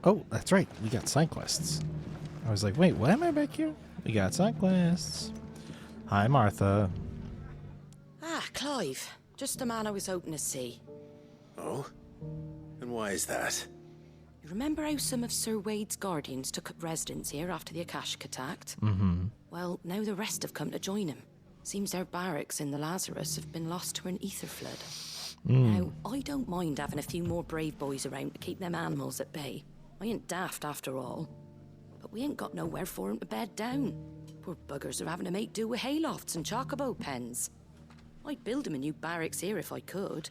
Oh, that's right. We got side quests. I was like, wait, what am I back here? We got side quests. Hi, Martha. Ah, Clive. Just the man I was hoping to see. Oh? And why is that? You remember how some of Sir Wade's guardians took up residence here after the Akashic attacked? Mm-hmm. Well, now the rest have come to join him. Seems their barracks in the Lazarus have been lost to an ether flood. Now, I don't mind having a few more brave boys around to keep them animals at bay. I ain't daft after all. But we ain't got nowhere for 'em to bed down. Poor buggers are having to make do with haylofts and chocobo pens. I'd build 'em a new barracks here if I could.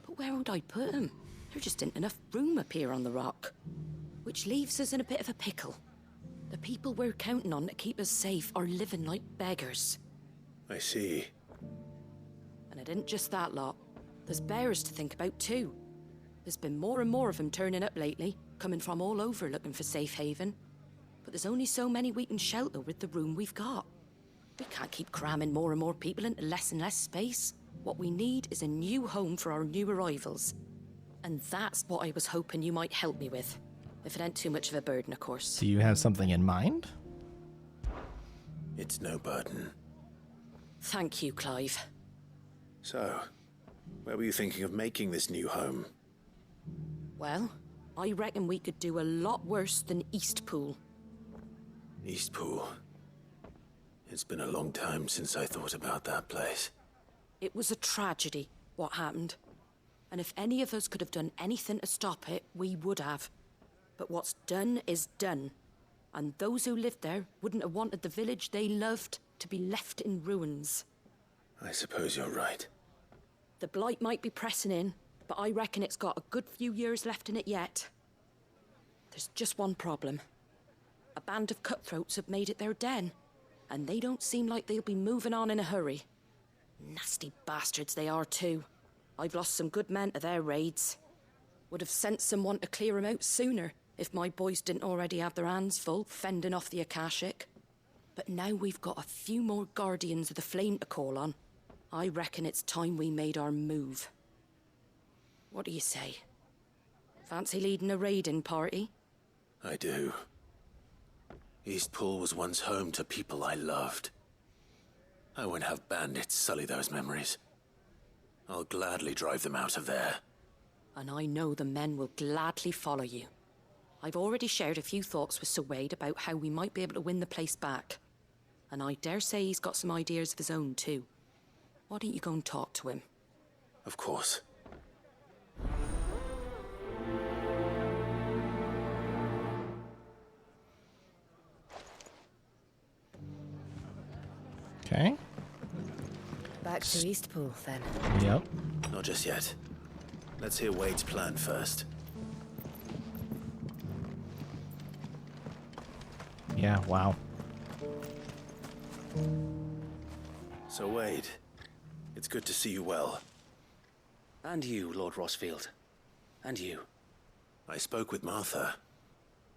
But where would I put 'em? There just ain't enough room up here on the rock. Which leaves us in a bit of a pickle. The people we're counting on to keep us safe are living like beggars. I see. And it isn't just that lot. There's bears to think about too. There's been more and more of them turning up lately, coming from all over looking for safe haven. But there's only so many we can shelter with the room we've got. We can't keep cramming more and more people into less and less space. What we need is a new home for our new arrivals. And that's what I was hoping you might help me with. If it ain't too much of a burden, of course. Do you have something in mind? It's no burden. Thank you, Clive. So, where were you thinking of making this new home? Well, I reckon we could do a lot worse than Eastpool. Eastpool. It's been a long time since I thought about that place. It was a tragedy, what happened. And if any of us could have done anything to stop it, we would have. But what's done is done. And those who lived there wouldn't have wanted the village they loved to be left in ruins. I suppose you're right. The blight might be pressing in, but I reckon it's got a good few years left in it yet. There's just one problem. A band of cutthroats have made it their den, and they don't seem like they'll be moving on in a hurry. Nasty bastards they are too. I've lost some good men to their raids. Would have sent someone to clear 'em out sooner if my boys didn't already have their hands full fending off the Akashic. But now we've got a few more guardians of the flame to call on. I reckon it's time we made our move. What do you say? Fancy leading a raiding party? I do. Eastpool was once home to people I loved. I won't have bandits sully those memories. I'll gladly drive them out of there. And I know the men will gladly follow you. I've already shared a few thoughts with Sir Wade about how we might be able to win the place back. And I dare say he's got some ideas of his own too. Why don't you go and talk to him? Of course. Okay. Back to Eastpool, then. Yep. Not just yet. Let's hear Wade's plan first. Yeah, wow. So Wade, it's good to see you well. And you, Lord Rossfield. And you. I spoke with Martha.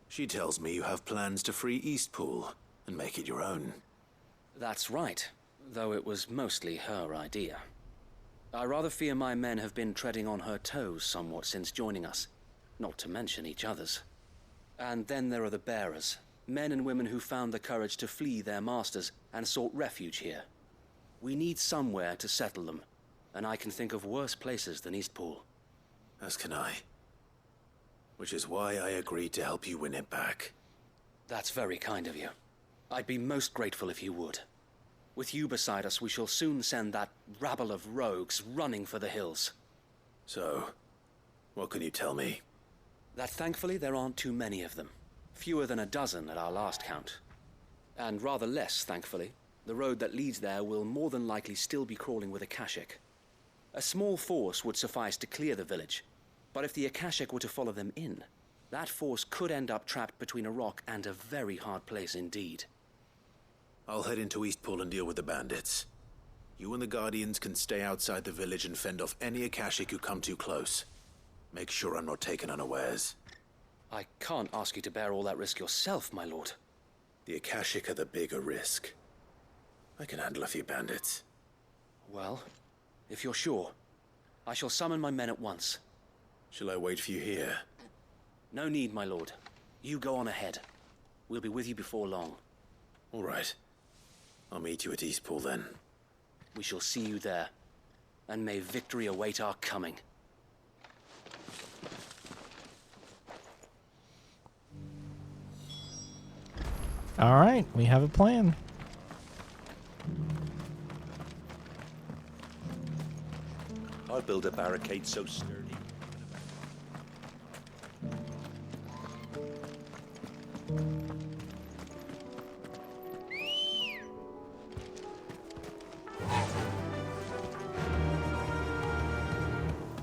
She tells me you have plans to free Eastpool and make it your own. That's right, though it was mostly her idea. I rather fear my men have been treading on her toes somewhat since joining us, not to mention each other's. And then there are the bearers, men and women who found the courage to flee their masters and sought refuge here. We need somewhere to settle them, and I can think of worse places than Eastpool. As can I. Which is why I agreed to help you win it back. That's very kind of you. I'd be most grateful if you would. With you beside us, we shall soon send that rabble of rogues running for the hills. So, what can you tell me? That thankfully there aren't too many of them. Fewer than a dozen at our last count. And rather less, thankfully. The road that leads there will more than likely still be crawling with Akashic. A small force would suffice to clear the village, but if the Akashic were to follow them in, that force could end up trapped between a rock and a very hard place indeed. I'll head into Eastpool and deal with the bandits. You and the Guardians can stay outside the village and fend off any Akashic who come too close. Make sure I'm not taken unawares. I can't ask you to bear all that risk yourself, my lord. The Akashic are the bigger risk. I can handle a few bandits. Well, if you're sure, I shall summon my men at once. Shall I wait for you here? No need, my lord. You go on ahead. We'll be with you before long. All right. I'll meet you at Eastpool then. We shall see you there. And may victory await our coming. All right, we have a plan. I'll build a barricade so sturdy.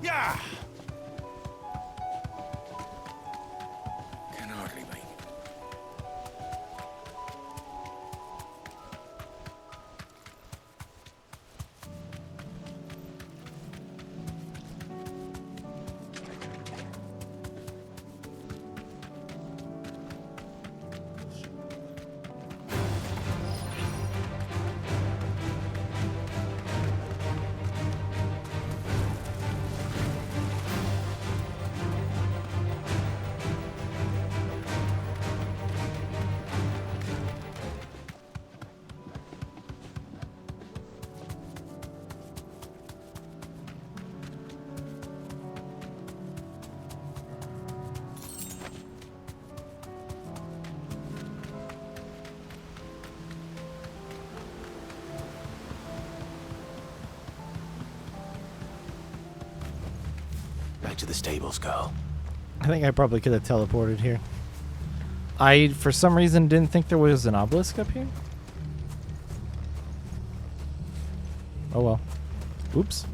Yeah! Can hardly wait. Back to the stables, girl. I think I probably could have teleported here. I, for some reason, didn't think there was an obelisk up here. Oh well. Oops.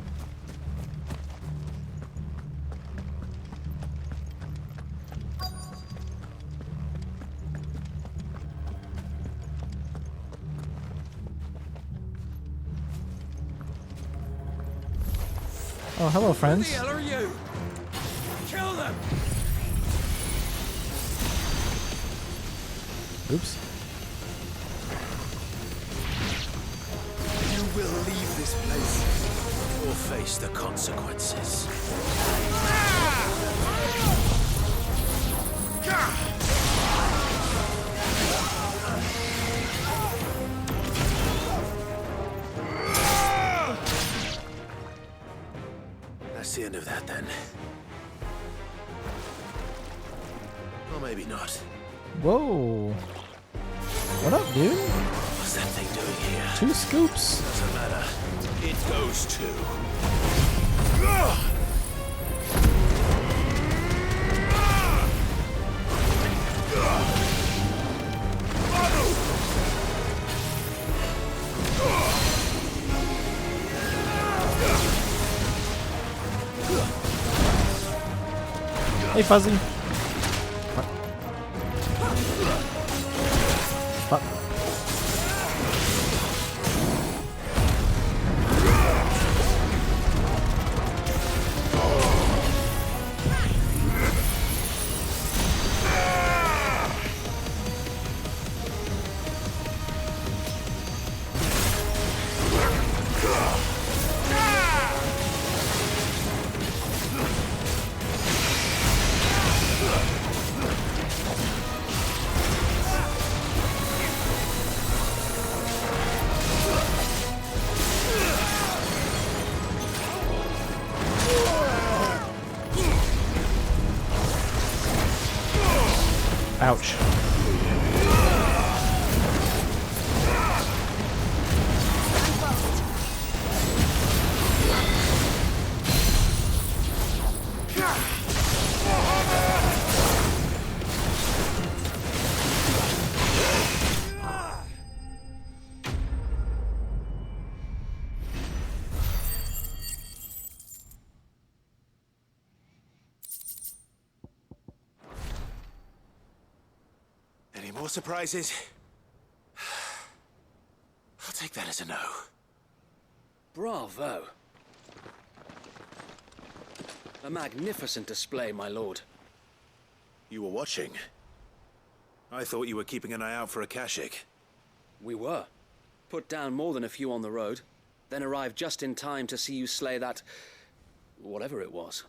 Oh, hello, friends. Who the hell are you? Kill them! Oops. You will leave this place or face the consequences. That's the end of that then. Or maybe not. Whoa. What up, dude? What's that thing doing here? 2 scoops. Doesn't matter. It goes too. Hey, Fuzzy. Fuck. Ouch. Any more surprises? I'll take that as a no. Bravo. A magnificent display, my lord. You were watching. I thought you were keeping an eye out for a Kashik. We were. Put down more than a few on the road, then arrived just in time to see you slay that... whatever it was.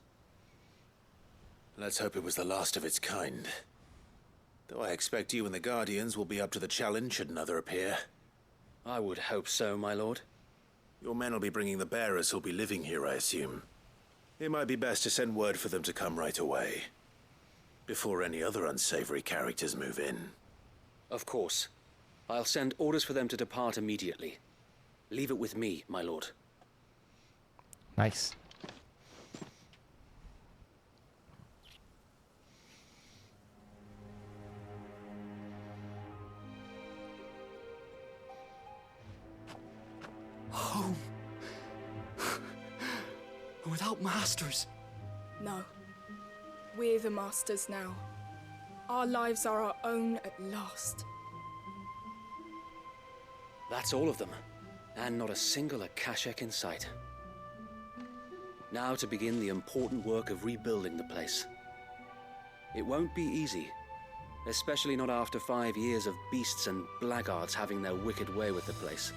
Let's hope it was the last of its kind. Though I expect you and the Guardians will be up to the challenge should another appear. I would hope so, my lord. Your men will be bringing the bearers who'll be living here, I assume. It might be best to send word for them to come right away, before any other unsavory characters move in. Of course. I'll send orders for them to depart immediately. Leave it with me, my lord. Nice. Home. Without masters. No. We're the masters now. Our lives are our own at last. That's all of them. And not a single Akashek in sight. Now to begin the important work of rebuilding the place. It won't be easy. Especially not after 5 years of beasts and blackguards having their wicked way with the place.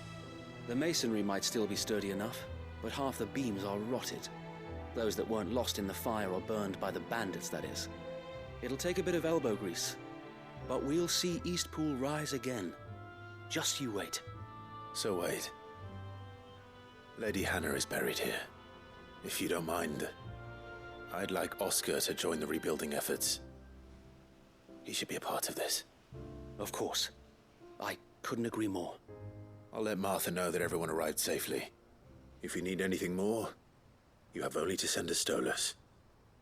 The masonry might still be sturdy enough, but half the beams are rotted. Those that weren't lost in the fire or burned by the bandits, that is. It'll take a bit of elbow grease, but we'll see Eastpool rise again. Just you wait. So wait. Lady Hannah is buried here. If you don't mind, I'd like Oscar to join the rebuilding efforts. He should be a part of this. Of course. I couldn't agree more. I'll let Martha know that everyone arrived safely. If you need anything more, you have only to send a Stolas.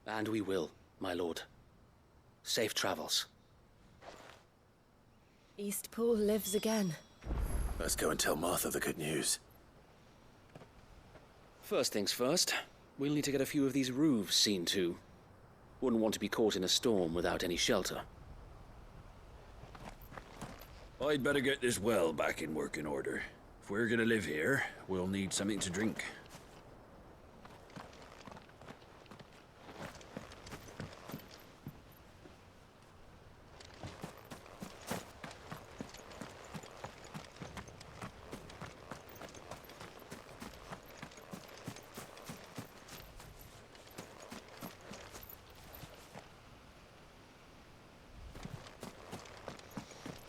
And we will, my lord. Safe travels. Eastpool lives again. Let's go and tell Martha the good news. First things first, we'll need to get a few of these roofs seen to. Wouldn't want to be caught in a storm without any shelter. I'd better get this well back in working order. If we're gonna live here, we'll need something to drink.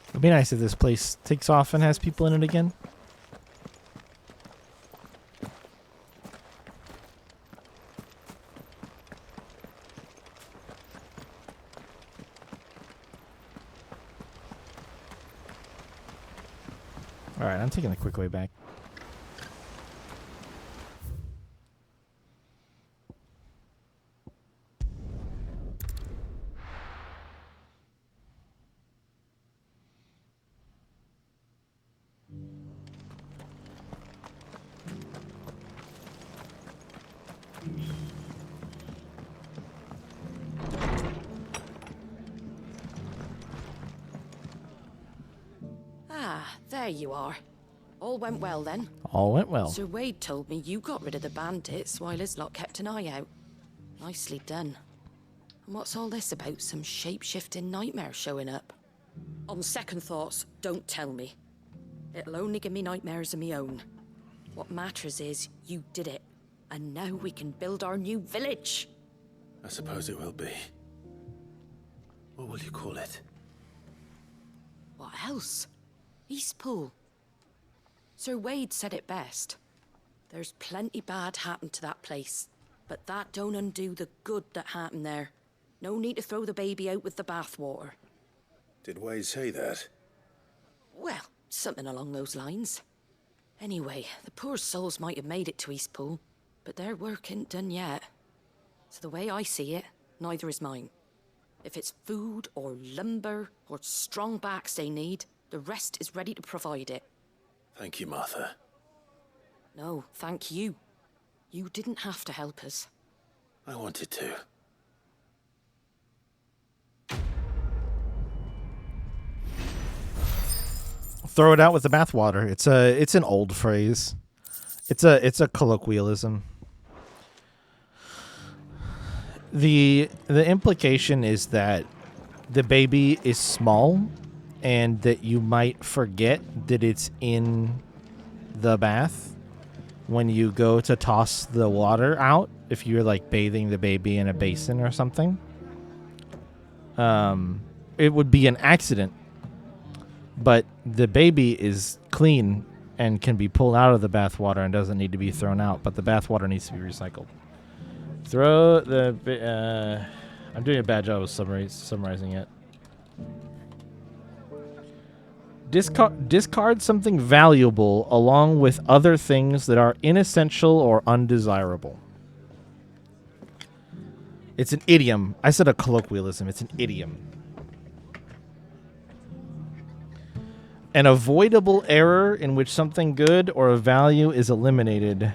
It'd be nice if this place takes off and has people in it again. Alright, I'm taking the quick way back. Ah, there you are. All went well then. All went well. Sir Wade told me you got rid of the bandits while his lot kept an eye out. Nicely done. And what's all this about some shape-shifting nightmare showing up? On second thoughts, don't tell me. It'll only give me nightmares of my own. What matters is you did it. And now we can build our new village. I suppose it will be. What will you call it? What else? Eastpool. Sir Wade said it best. There's plenty bad happened to that place, but that don't undo the good that happened there. No need to throw the baby out with the bathwater. Did Wade say that? Well, something along those lines. Anyway, the poor souls might have made it to Eastpool, but their work ain't done yet. So the way I see it, neither is mine. If it's food or lumber or strong backs they need, the rest is ready to provide it. Thank you, Martha. No, thank you. You didn't have to help us. I wanted to. Throw it out with the bathwater. It's an old phrase. It's a colloquialism. The implication is that the baby is small and that you might forget that it's in the bath when you go to toss the water out if you're like bathing the baby in a basin or something. it would be an accident. But the baby is clean and can be pulled out of the bathwater and doesn't need to be thrown out. But the bathwater needs to be recycled. Throw the... I'm doing a bad job of summarizing it. Discard something valuable along with other things that are inessential or undesirable. It's an idiom. I said a colloquialism. It's an idiom. An avoidable error in which something good or of value is eliminated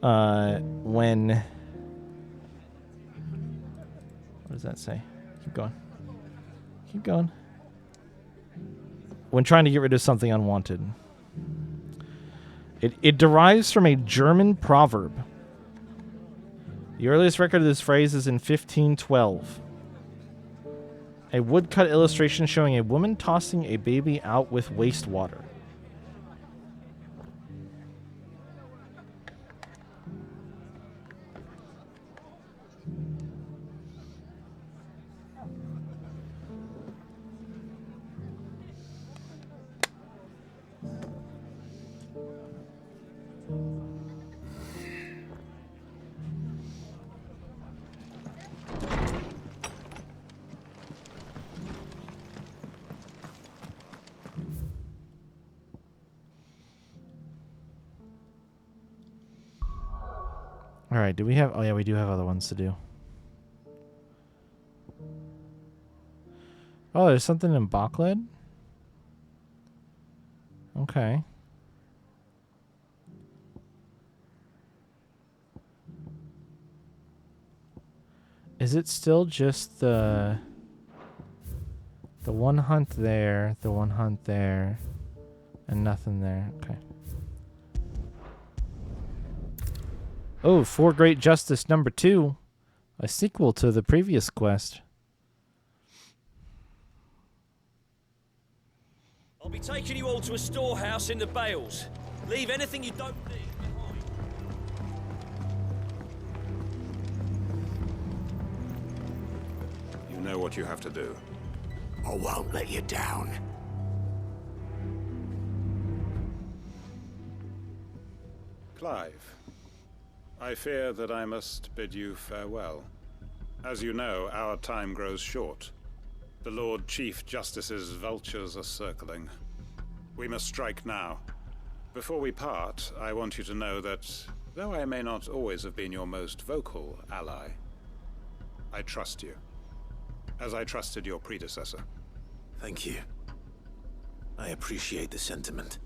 when... What does that say? Keep going. Keep going. When trying to get rid of something unwanted. It derives from a German proverb. The earliest record of this phrase is in 1512. A woodcut illustration showing a woman tossing a baby out with wastewater. All right, do we have... Oh, yeah, we do have other ones to do. Oh, there's something in Backled? Okay. Is it still just the one hunt there, the one hunt there, and nothing there? Okay. Oh, For Great Justice number 2. A sequel to the previous quest. I'll be taking you all to a storehouse in the Bales. Leave anything you don't need behind. You know what you have to do. I won't let you down. Clive, I fear that I must bid you farewell. As you know, our time grows short. The Lord Chief Justice's vultures are circling. We must strike now. Before we part, I want you to know that, though I may not always have been your most vocal ally, I trust you, as I trusted your predecessor. Thank you. I appreciate the sentiment,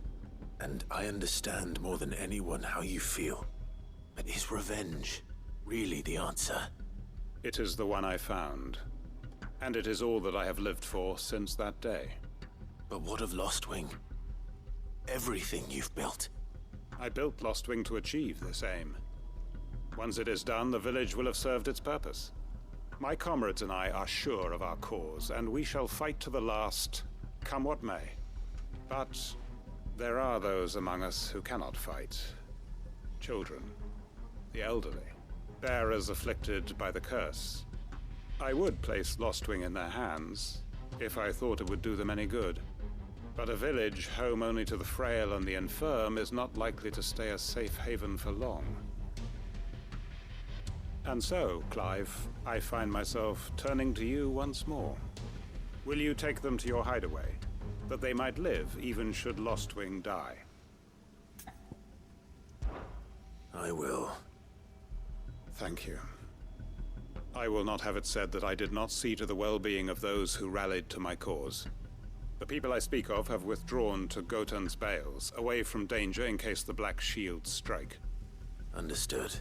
and I understand more than anyone how you feel. But is revenge really the answer? It is the one I found, and it is all that I have lived for since that day. But what of Lostwing? Everything you've built. I built Lostwing to achieve this aim. Once it is done, the village will have served its purpose. My comrades and I are sure of our cause, and we shall fight to the last, come what may. But there are those among us who cannot fight. Children, the elderly, bearers afflicted by the curse. I would place Lostwing in their hands, if I thought it would do them any good. But a village home only to the frail and the infirm is not likely to stay a safe haven for long. And so, Clive, I find myself turning to you once more. Will you take them to your hideaway, that they might live even should Lostwing die? I will. Thank you. I will not have it said that I did not see to the well-being of those who rallied to my cause. The people I speak of have withdrawn to Gotan's Bales, away from danger in case the Black Shields strike. Understood.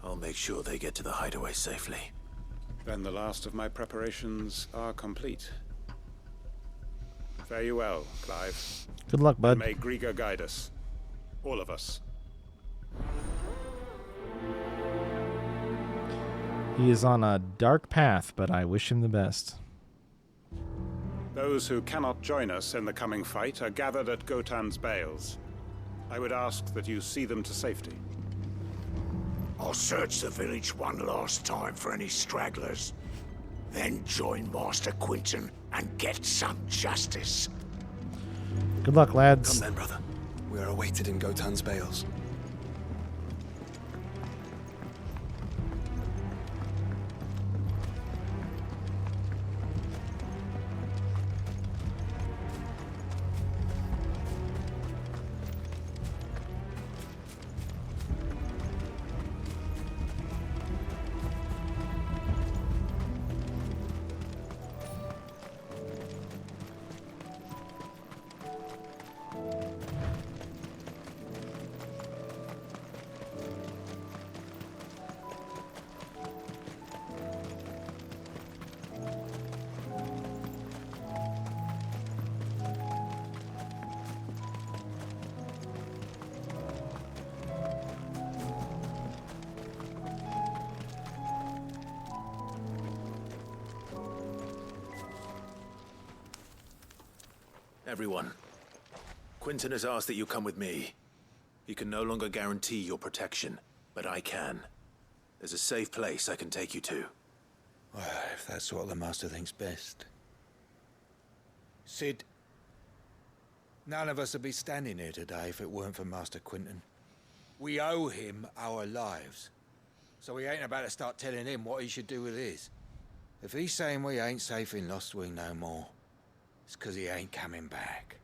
I'll make sure they get to the hideaway safely. Then the last of my preparations are complete. Fare you well, Clive. Good luck, bud. And may Griga guide us. All of us. He is on a dark path, but I wish him the best. Those who cannot join us in the coming fight are gathered at Gotan's Bales. I would ask that you see them to safety. I'll search the village one last time for any stragglers. Then join Master Quinton and get some justice. Good luck, lads. Come then, brother. We are awaited in Gotan's bales. Everyone, Quinton has asked that you come with me. He can no longer guarantee your protection, but I can. There's a safe place I can take you to. Well, if that's what the Master thinks best. Sid, none of us would be standing here today if it weren't for Master Quinton. We owe him our lives. So we ain't about to start telling him what he should do with his. If he's saying we ain't safe in Lostwing no more, it's 'cause he ain't coming back.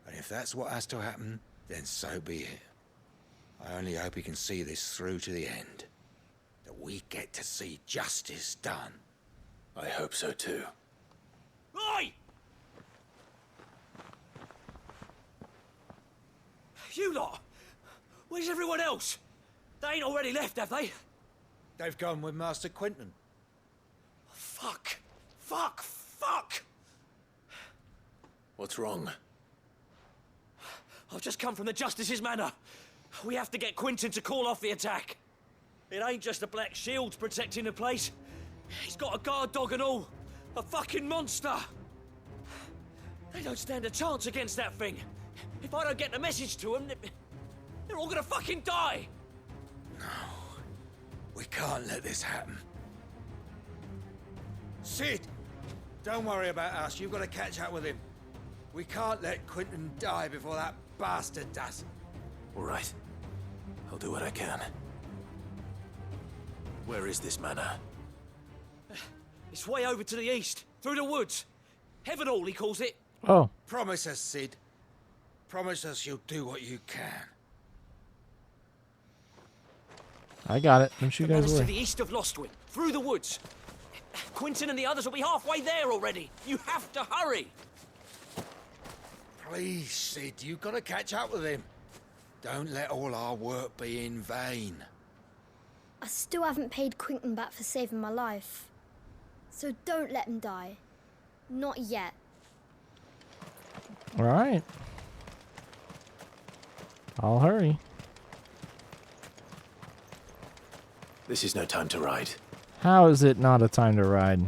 And if that's what has to happen, then so be it. I only hope he can see this through to the end. That we get to see justice done. I hope so too. Oi! You lot! Where's everyone else? They ain't already left, have they? They've gone with Master Quinton. Fuck! Fuck! Fuck! What's wrong? I've just come from the Justice's manor. We have to get Quinton to call off the attack. It ain't just the Black Shields protecting the place. He's got a guard dog and all. A fucking monster. They don't stand a chance against that thing. If I don't get the message to them, they're all gonna fucking die. No. We can't let this happen. Sid! Don't worry about us. You've got to catch up with him. We can't let Quinton die before that bastard does. All right. I'll do what I can. Where is this manor? It's way over to the east, through the woods. Heaven Hall, he calls it. Oh. Promise us, Sid. Promise us you'll do what you can. I got it. Don't you The guys manor's to worry. the east of Lostwing, through the woods. Quinton and the others will be halfway there already. You have to hurry. Please, Sid, you've got to catch up with him. Don't let all our work be in vain. I still haven't paid Quinton back for saving my life. So don't let him die. Not yet. All right. I'll hurry. This is no time to ride. How is it not a time to ride?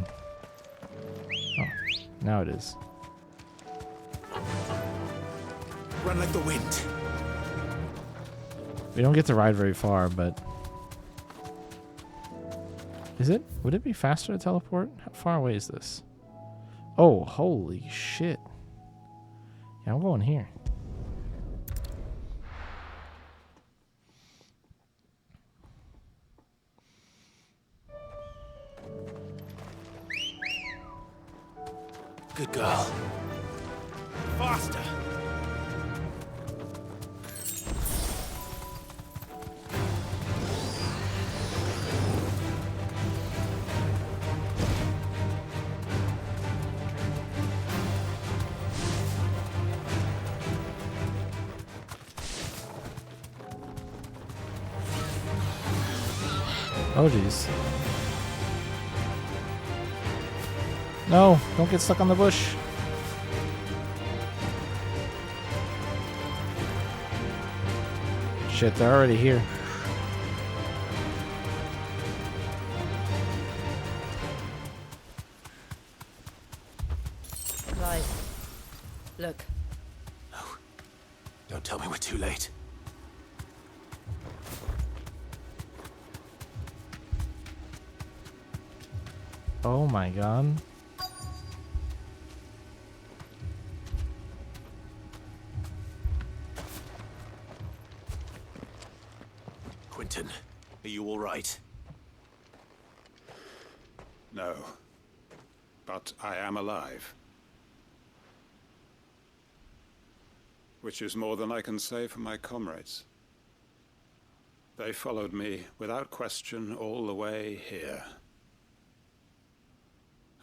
Oh, now it is. Run like the wind. We don't get to ride very far, but... Is it? Would it be faster to teleport? How far away is this? Oh, holy shit. Yeah, I'm going here. Good girl. Faster. Oh, jeez. No, don't get stuck on the bush. Shit, they're already here. Clive, look. No. Don't tell me we're too late. Oh my god. Quentin, are you all right? No. But I am alive. Which is more than I can say for my comrades. They followed me without question all the way here.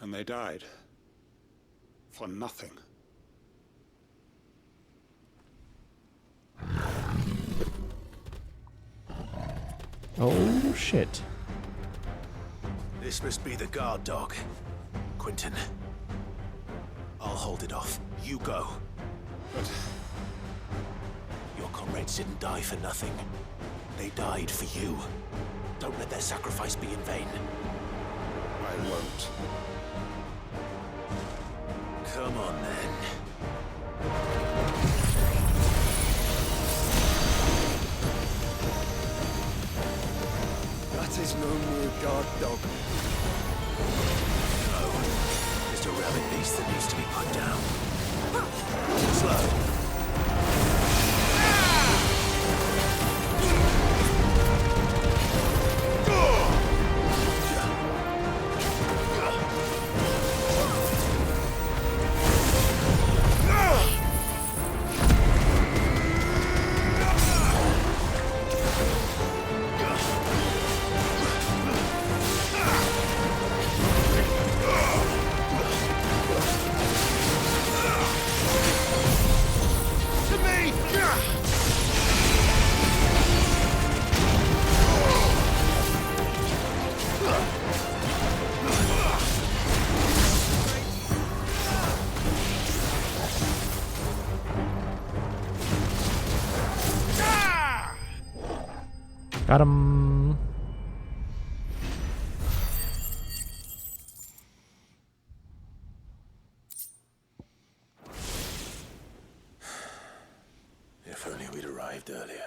And they died. For nothing. Oh, shit. This must be the guard dog. Quentin. I'll hold it off. You go. But your comrades didn't die for nothing. They died for you. Don't let their sacrifice be in vain. I won't. Come on, then. That is no mere guard dog. No. Just a rabid beast that needs to be put down. Slow. Got him. If only we'd arrived earlier.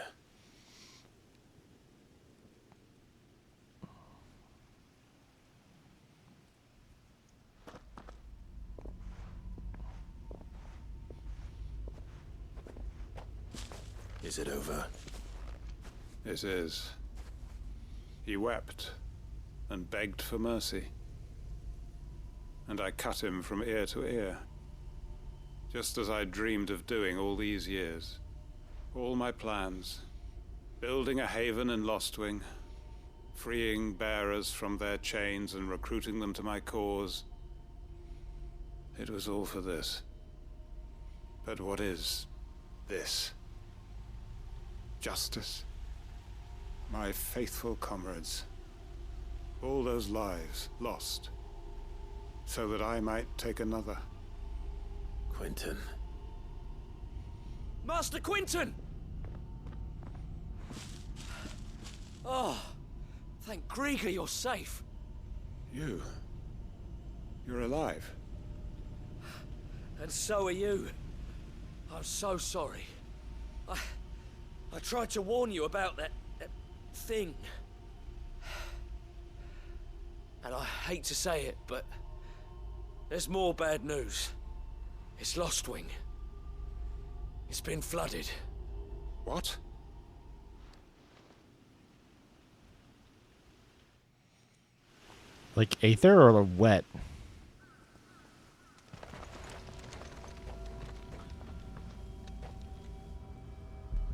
Is it over? It is. He wept and begged for mercy. And I cut him from ear to ear. Just as I dreamed of doing all these years. All my plans. Building a haven in Lostwing. Freeing bearers from their chains and recruiting them to my cause. It was all for this. But what is this? Justice? My faithful comrades. All those lives lost. So that I might take another. Quentin. Master Quentin! Oh, thank Grieger you're safe. You're alive. And so are you. I'm so sorry. I tried to warn you about that thing. And I hate to say it, but there's more bad news. It's Lostwing. It's been flooded. What? Like aether or wet?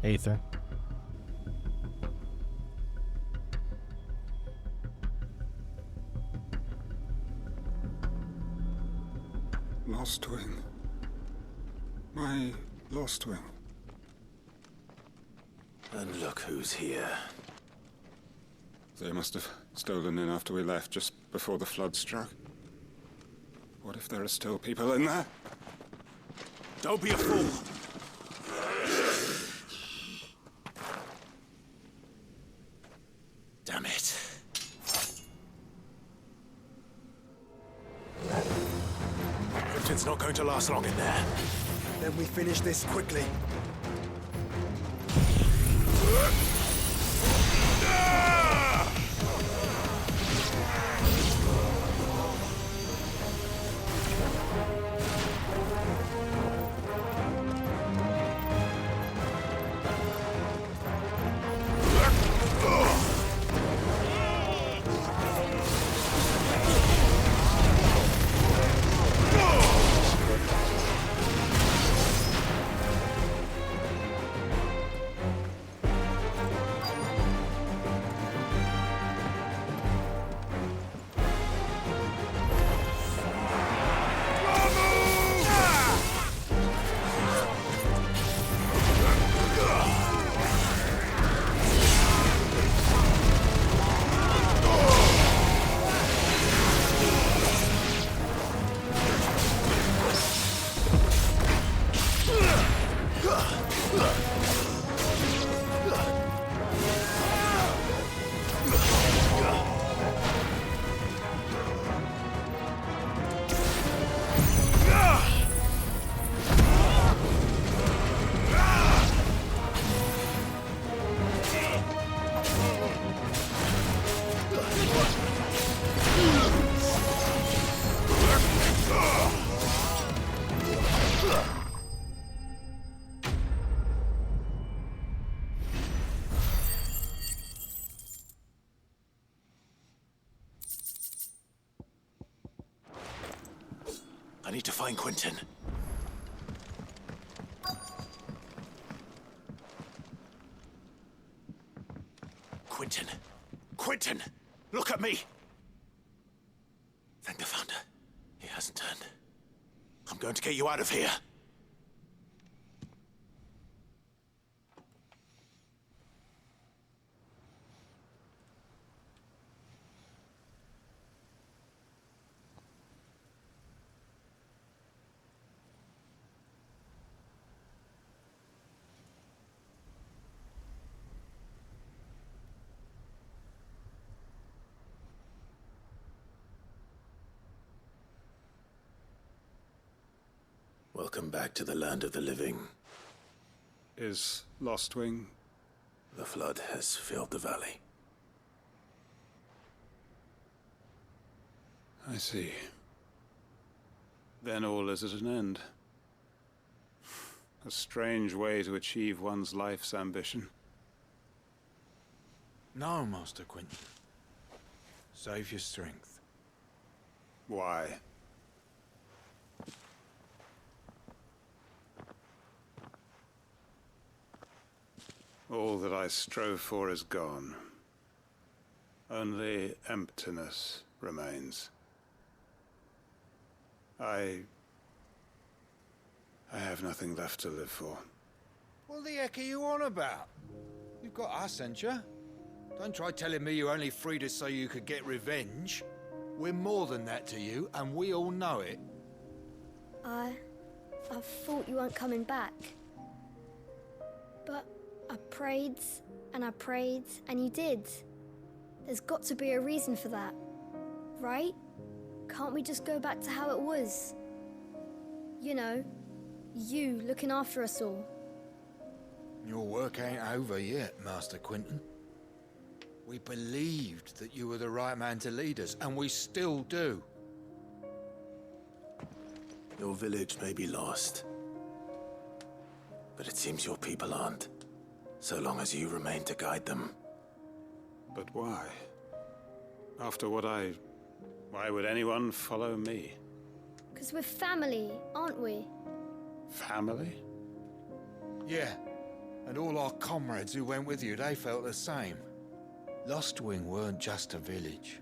Aether. Lostwing. My Lostwing. And look who's here. They must have stolen in after we left, just before the flood struck. What if there are still people in there? Don't be a fool! Damn it. Quentin's not going to last long in there. Then we finish this quickly. I need to find Quentin. Quentin! Quentin! Look at me! Thank the Founder. He hasn't turned. I'm going to get you out of here. Welcome back to the land of the living. Is Lostwing? The flood has filled the valley. I see. Then all is at an end. A strange way to achieve one's life's ambition. No, Master Quentin. Save your strength. Why? All that I strove for is gone. Only emptiness remains. I have nothing left to live for. What the heck are you on about? You've got us, ain't you? Don't try telling me you only freed us so you could get revenge. We're more than that to you, and we all know it. I thought you weren't coming back. But I prayed, and you did. There's got to be a reason for that, right? Can't we just go back to how it was? You know, you looking after us all. Your work ain't over yet, Master Quentin. We believed that you were the right man to lead us, and we still do. Your village may be lost, but it seems your people aren't, so long as you remain to guide them. But why? After what why would anyone follow me? 'Cause we're family, aren't we? Family? Yeah, and all our comrades who went with you, they felt the same. Lostwing weren't just a village.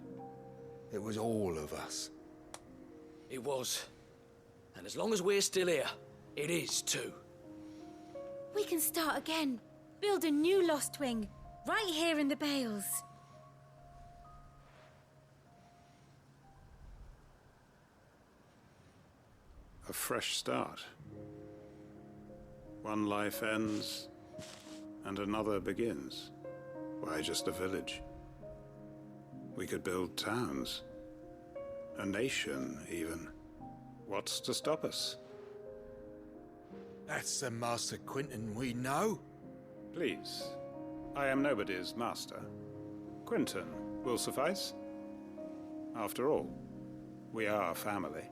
It was all of us. It was. And as long as we're still here, it is too. We can start again. Build a new Lostwing, right here in the Bales. A fresh start. One life ends, and another begins. Why just a village? We could build towns. A nation, even. What's to stop us? That's the Master Quentin we know. Please. I am nobody's master. Quentin will suffice. After all, we are family.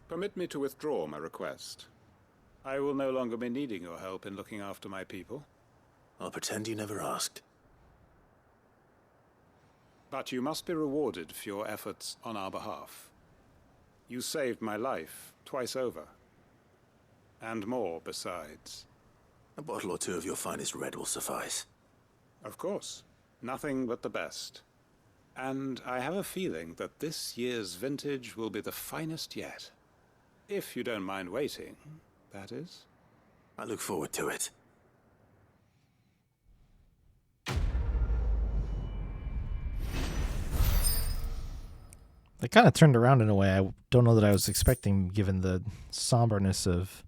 Permit me to withdraw my request. I will no longer be needing your help in looking after my people. I'll pretend you never asked. But you must be rewarded for your efforts on our behalf. You saved my life twice over. And more besides. A bottle or two of your finest red will suffice. Of course. Nothing but the best. And I have a feeling that this year's vintage will be the finest yet. If you don't mind waiting, that is. I look forward to it. They kind of turned around in a way I don't know that I was expecting, given the somberness of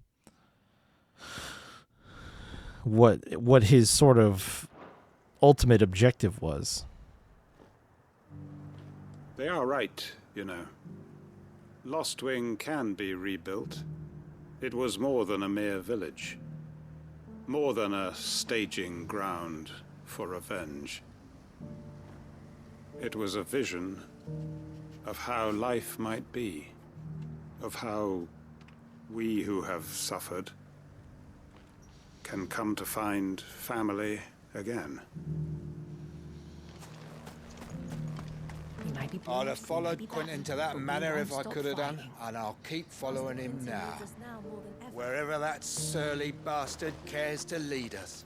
what his sort of ultimate objective was. They are right, you know. Lostwing can be rebuilt. It was more than a mere village. More than a staging ground for revenge. It was a vision of how life might be. Of how we who have suffered can come to find family again. I'd have followed Quentin to that manor if I could have done, and I'll keep following him now. Wherever that surly bastard cares to lead us.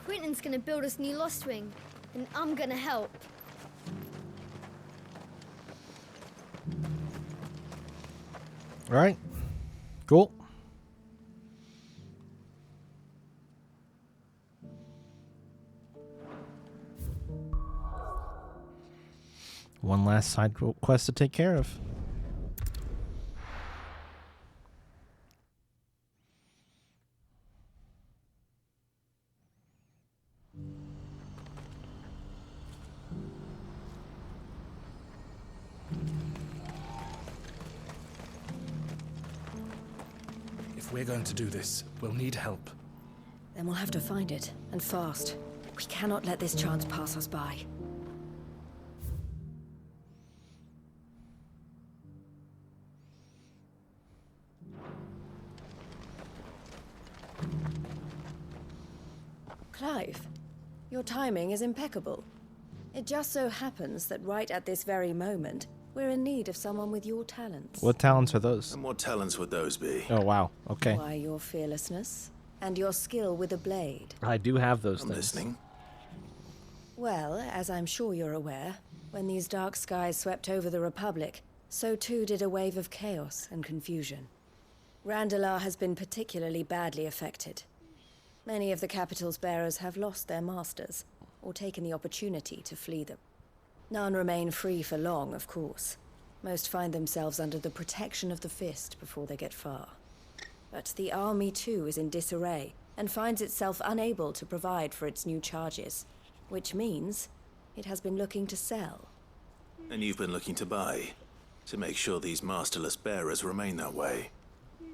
Quentin's gonna build us new Lost Wing, and I'm gonna help. All right. Cool. One last side quest to take care of. If we're going to do this, we'll need help. Then we'll have to find it, and fast. We cannot let this chance pass us by. Clive, your timing is impeccable. It just so happens that right at this very moment, we're in need of someone with your talents. What talents are those? And what talents would those be? Oh, wow. Okay. Why, your fearlessness and your skill with a blade. I do have those I'm things. listening. Well, as I'm sure you're aware, when these dark skies swept over the Republic, so too did a wave of chaos and confusion. Randalar has been particularly badly affected. Many of the capital's bearers have lost their masters, or taken the opportunity to flee them. None remain free for long, of course. Most find themselves under the protection of the Fist before they get far. But the army too is in disarray, and finds itself unable to provide for its new charges, which means it has been looking to sell. And you've been looking to buy, to make sure these masterless bearers remain that way.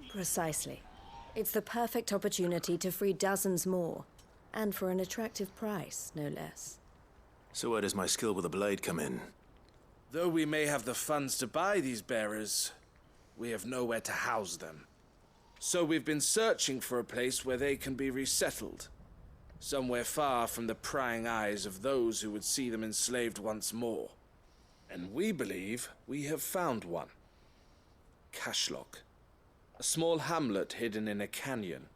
Precisely. It's the perfect opportunity to free dozens more, and for an attractive price, no less. So where does my skill with a blade come in? Though we may have the funds to buy these bearers, we have nowhere to house them. So we've been searching for a place where they can be resettled. Somewhere far from the prying eyes of those who would see them enslaved once more. And we believe we have found one. Cashlock. A small hamlet hidden in a canyon.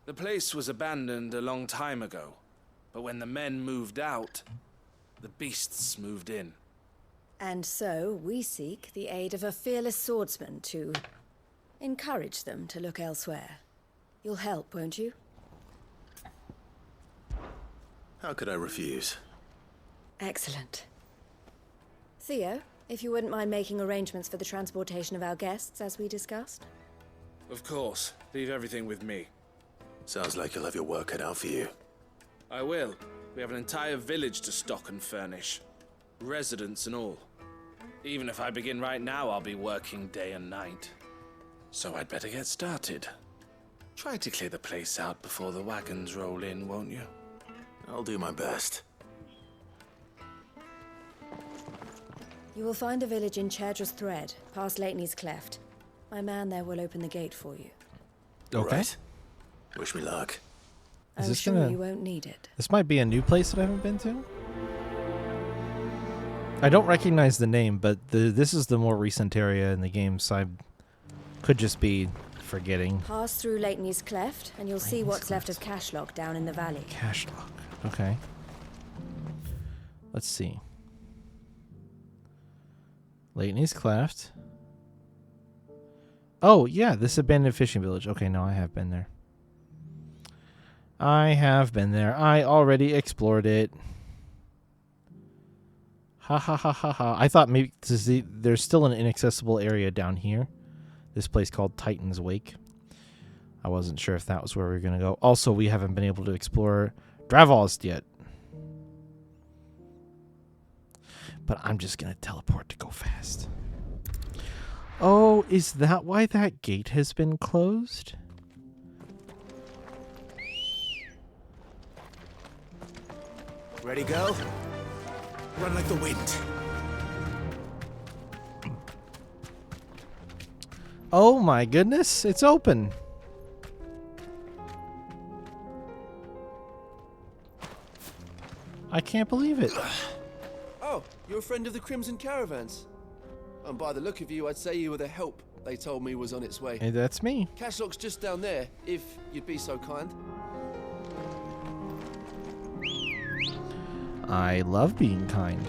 The place was abandoned a long time ago, but when the men moved out, the beasts moved in. And so we seek the aid of a fearless swordsman to encourage them to look elsewhere. You'll help, won't you? How could I refuse? Excellent. Theo, if you wouldn't mind making arrangements for the transportation of our guests, as we discussed. Of course. Leave everything with me. Sounds like you'll have your work cut out for you. I will. We have an entire village to stock and furnish. Residents and all. Even if I begin right now, I'll be working day and night. So I'd better get started. Try to clear the place out before the wagons roll in, won't you? I'll do my best. You will find a village in Chadra's Thread, past Lateney's Cleft. My man there will open the gate for you. Okay. Right. Wish me luck. I'm sure you won't need it. This might be a new place that I haven't been to. I don't recognize the name, but this is the more recent area in the game, so I could just be forgetting. Pass through Lateney's Cleft, and you'll see what's left of Cashlock down in the valley. Cashlock. Okay. Let's see. Lateney's Cleft. Oh, yeah, this abandoned fishing village. Okay, no, I have been there. I already explored it. Ha ha ha ha ha. I thought maybe there's still an inaccessible area down here. This place called Titan's Wake. I wasn't sure if that was where we were going to go. Also, we haven't been able to explore Dravost yet. But I'm just going to teleport to go fast. Oh, is that why that gate has been closed? Ready, go? Run like the wind. Oh my goodness, it's open. I can't believe it. Oh, you're a friend of the Crimson Caravans. And by the look of you, I'd say you were the help they told me was on its way. Hey, that's me. Cashlock's just down there, if you'd be so kind. I love being kind.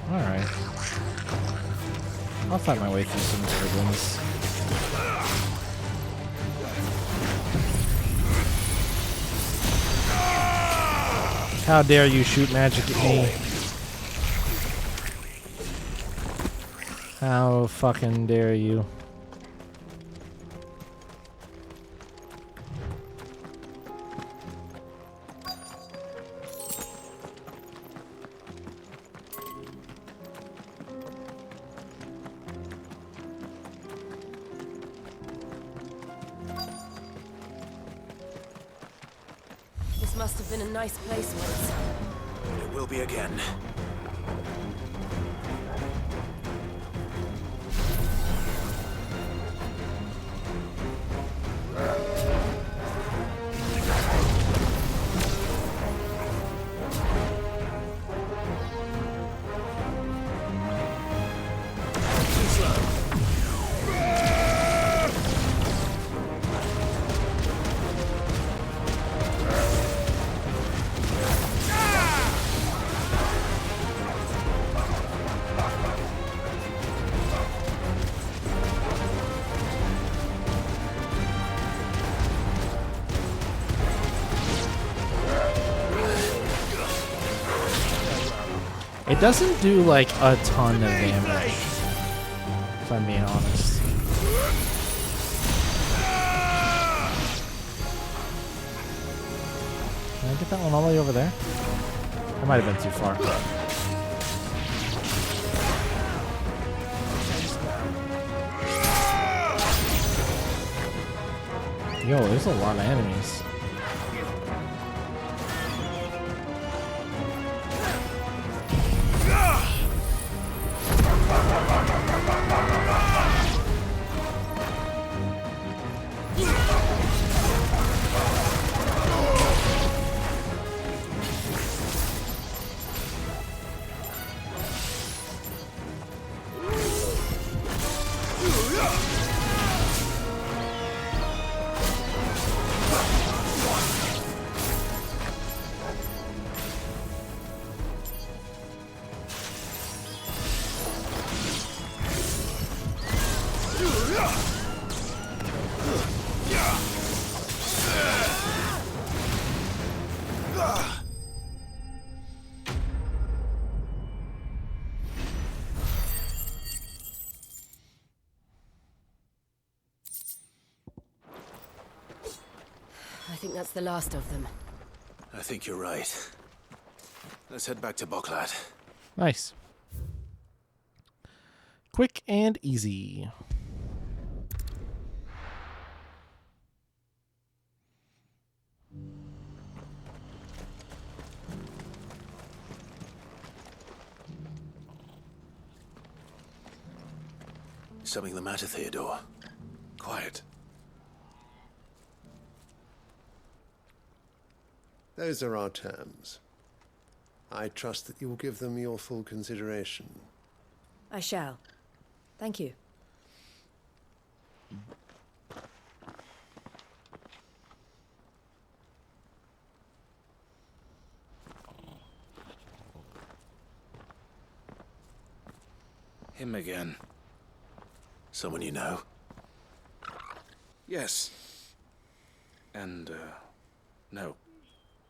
Alright. I'll find my way through some goblins. How dare you shoot magic at me? How fucking dare you? This must have been a nice place once. It will be again. It doesn't do like a ton of damage, if I'm being honest. Can I get that one all the way over there? That might have been too far. Yo, there's a lot of enemies. I think that's the last of them. I think you're right. Let's head back to Boklat. Nice. Quick and easy. Something the matter, Theodore? Quiet. Those are our terms. I trust that you will give them your full consideration. I shall. Thank you. Him again. Someone you know? Yes. And, no.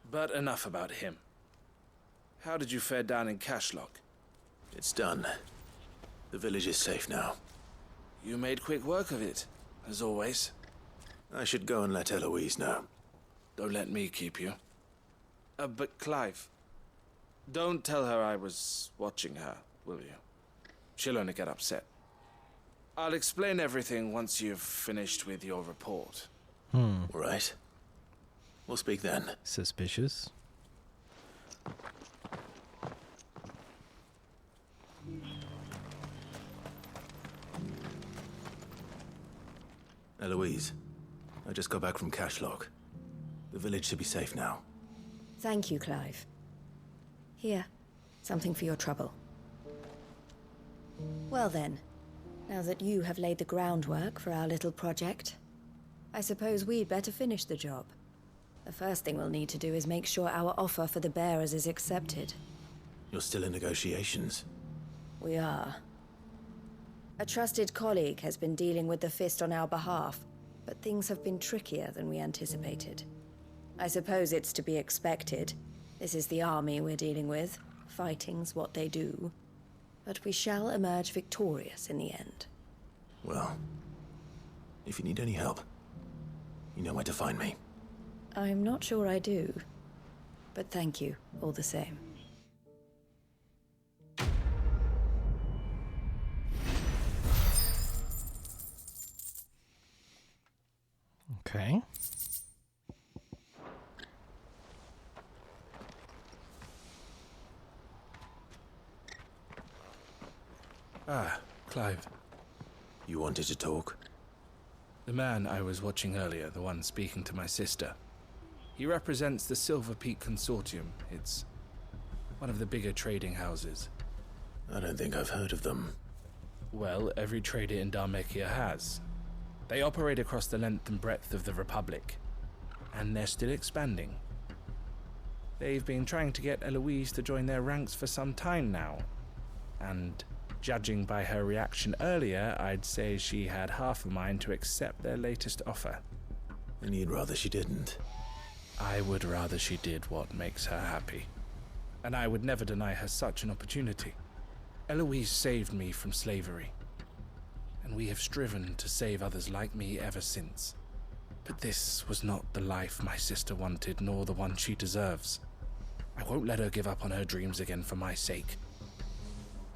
But enough about him. How did you fare down in Cashlock? It's done. The village is safe now. You made quick work of it, as always. I should go and let Eloise know. Don't let me keep you. But Clive, don't tell her I was watching her, will you? She'll only get upset. I'll explain everything once you've finished with your report. All right. We'll speak then. Suspicious. Eloise, I just got back from Cashlock. The village should be safe now. Thank you, Clive. Here, something for your trouble. Well then, now that you have laid the groundwork for our little project, I suppose we'd better finish the job. The first thing we'll need to do is make sure our offer for the bearers is accepted. You're still in negotiations? We are. A trusted colleague has been dealing with the Fist on our behalf, but things have been trickier than we anticipated. I suppose it's to be expected. This is the army we're dealing with. Fighting's what they do. But we shall emerge victorious in the end. Well, if you need any help, you know where to find me. I'm not sure I do, but thank you all the same. Okay. Ah, Clive. You wanted to talk? The man I was watching earlier, the one speaking to my sister. He represents the Silver Peak Consortium. It's one of the bigger trading houses. I don't think I've heard of them. Well, every trader in Dharmekia has. They operate across the length and breadth of the Republic, and they're still expanding. They've been trying to get Eloise to join their ranks for some time now, and judging by her reaction earlier, I'd say she had half a mind to accept their latest offer. And you'd rather she didn't? I would rather she did what makes her happy. And I would never deny her such an opportunity. Eloise saved me from slavery, and we have striven to save others like me ever since. But this was not the life my sister wanted, nor the one she deserves. I won't let her give up on her dreams again for my sake.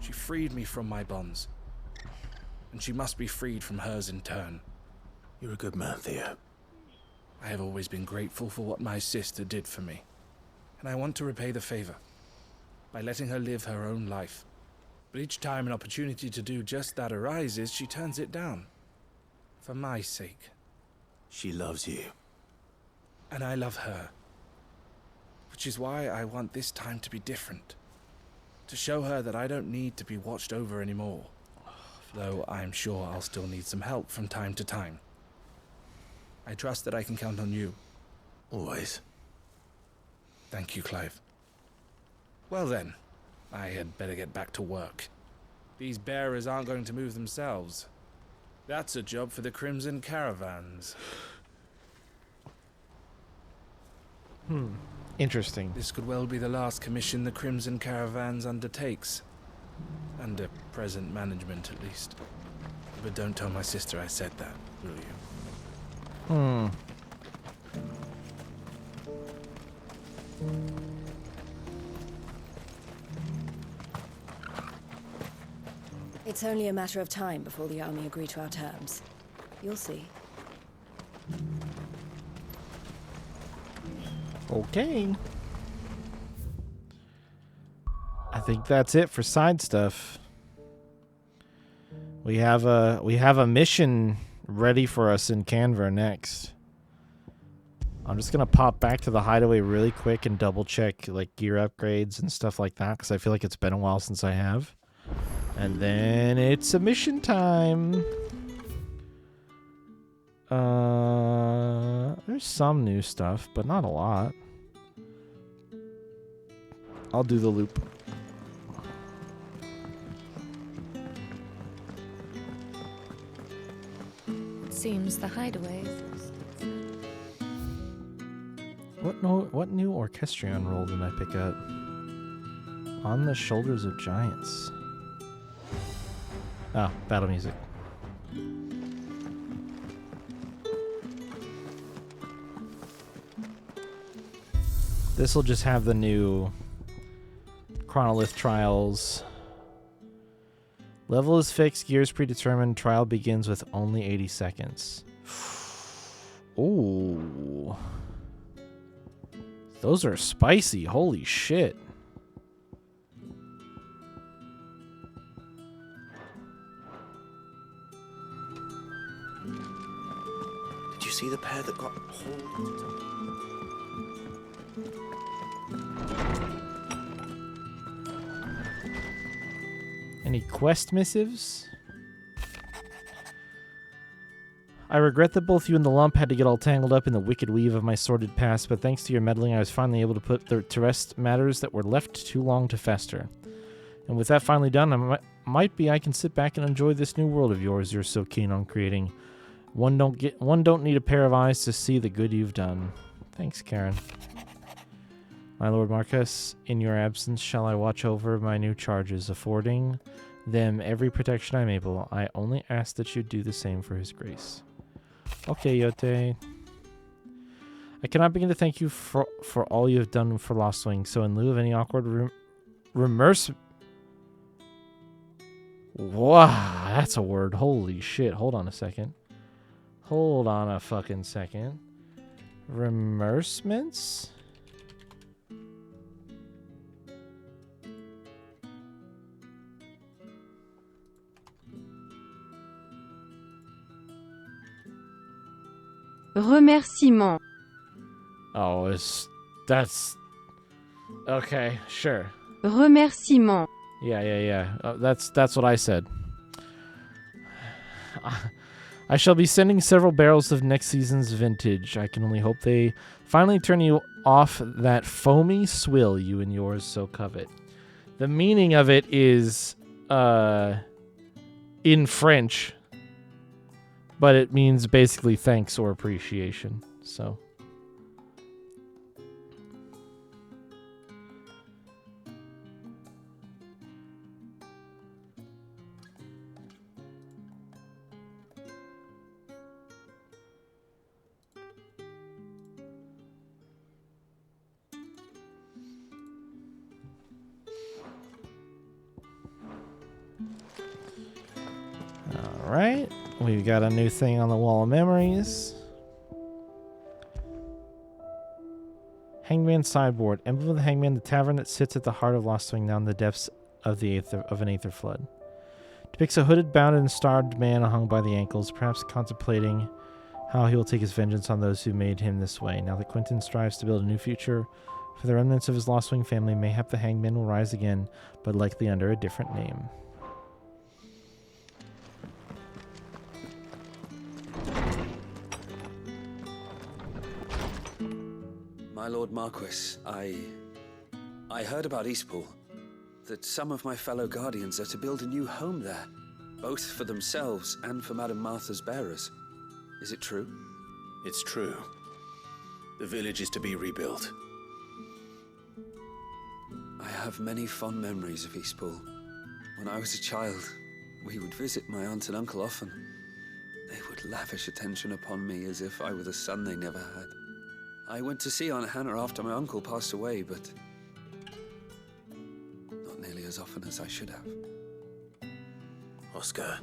She freed me from my bonds, and she must be freed from hers in turn. You're a good man, Theo. I have always been grateful for what my sister did for me, and I want to repay the favor by letting her live her own life. But each time an opportunity to do just that arises, she turns it down. For my sake. She loves you. And I love her. Which is why I want this time to be different. To show her that I don't need to be watched over anymore. Though I'm sure I'll still need some help from time to time. I trust that I can count on you. Always. Thank you, Clive. Well then, I had better get back to work. These bearers aren't going to move themselves. That's a job for the Crimson Caravans. Interesting. This could well be the last commission the Crimson Caravans undertakes. Under present management, at least. But don't tell my sister I said that, will you? It's only a matter of time before the army agree to our terms. You'll see. Okay. I think that's it for side stuff. We have a mission ready for us in Canva next. I'm just gonna pop back to the hideaway really quick and double check like gear upgrades and stuff like that because I feel like it's been a while since I have. And then it's submission time. There's some new stuff, but not a lot. I'll do the loop. It seems the hideaway. What new orchestrion role did I pick up? On the Shoulders of Giants. Oh, battle music. This will just have the new Chronolith trials. Level is fixed, gears predetermined, trial begins with only 80 seconds. Ooh. Those are spicy, holy shit. see the pair that got hauled into... Any quest missives? I regret that both you and the lump had to get all tangled up in the wicked weave of my sordid past, but thanks to your meddling, I was finally able to put to rest matters that were left too long to fester. And with that finally done, I can sit back and enjoy this new world of yours you're so keen on creating. One don't need a pair of eyes to see the good you've done. Thanks, Karen. My Lord Marcus, in your absence, shall I watch over my new charges, affording them every protection I'm able. I only ask that you do the same for his grace. Okay, Yote. I cannot begin to thank you for all you have done for Lost Wing, so in lieu of any awkward Wow, that's a word. Holy shit. Hold on a second. Hold on a fucking second. Remersements? Remerciement. Oh, that's... Okay, sure. Remerciement. Yeah. That's what I said. I shall be sending several barrels of next season's vintage. I can only hope they finally turn you off that foamy swill you and yours so covet. The meaning of it is in French, but it means basically thanks or appreciation. So... Alright, we've got a new thing on the wall of memories. Hangman sideboard. Emblem of the Hangman, the tavern that sits at the heart of Lost Wing down in the depths of an aether flood. Depicts a hooded, bound, and starved man hung by the ankles, perhaps contemplating how he will take his vengeance on those who made him this way. Now that Quentin strives to build a new future for the remnants of his Lost Wing family, mayhap the Hangman will rise again, but likely under a different name. My Lord Marquis, I heard about Eastpool. That some of my fellow guardians are to build a new home there, both for themselves and for Madame Martha's bearers. Is it true? It's true. The village is to be rebuilt. I have many fond memories of Eastpool. When I was a child, we would visit my aunt and uncle often. They would lavish attention upon me as if I were the son they never had. I went to see Aunt Hannah after my uncle passed away, but not nearly as often as I should have. Oscar,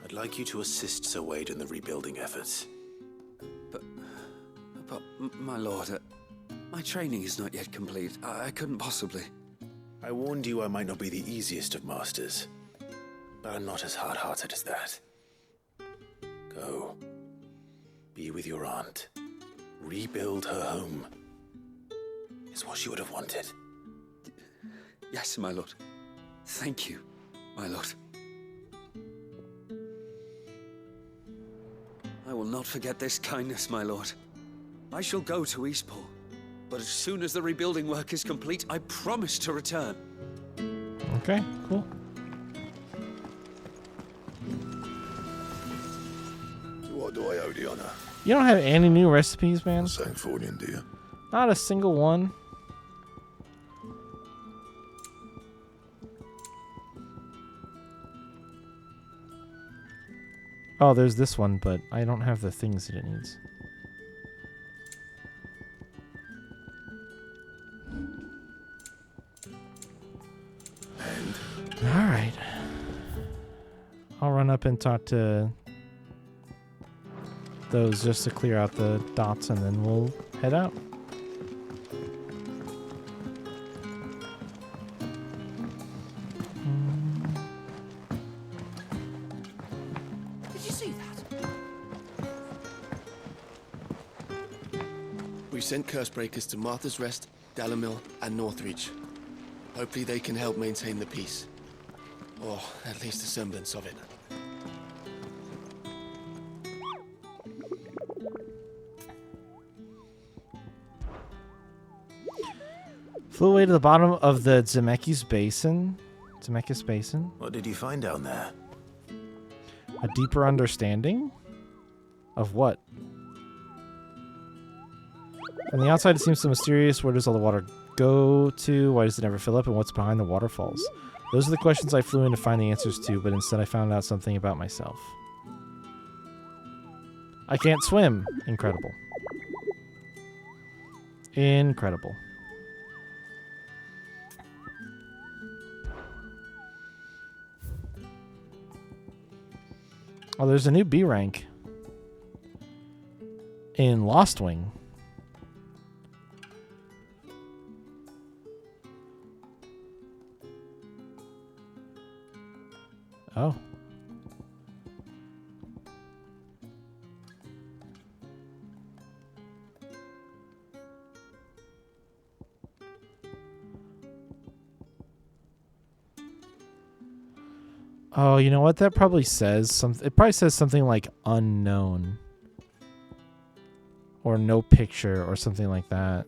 I'd like you to assist Sir Wade in the rebuilding efforts. But my lord, my training is not yet complete. I couldn't possibly. I warned you I might not be the easiest of masters, but I'm not as hard-hearted as that. Go. Be with your aunt. Rebuild her home. Is what she would have wanted. Yes, my lord. Thank you, my lord. I will not forget this kindness, my lord. I shall go to Eastpool, but as soon as the rebuilding work is complete, I promise to return. Okay, cool. So what do I owe the honor? You don't have any new recipes, man? Sancfordian, do you? Not a single one. Oh, there's this one, but I don't have the things that it needs. Alright. I'll run up and talk to those just to clear out the dots, and then we'll head out. Did you see that? We sent Cursebreakers to Martha's Rest, Dalamil, and Northreach. Hopefully they can help maintain the peace. Or at least a semblance of it. Flew away to the bottom of the Zemeckis Basin. Zemeckis Basin? What did you find down there? A deeper understanding? Of what? From the outside, it seems so mysterious. Where does all the water go to? Why does it never fill up? And what's behind the waterfalls? Those are the questions I flew in to find the answers to, but instead I found out something about myself. I can't swim. Incredible. Incredible. Oh, there's a new B rank in Lost Wing. Oh. Oh, you know what? That probably says something. It probably says something like unknown. Or no picture or something like that.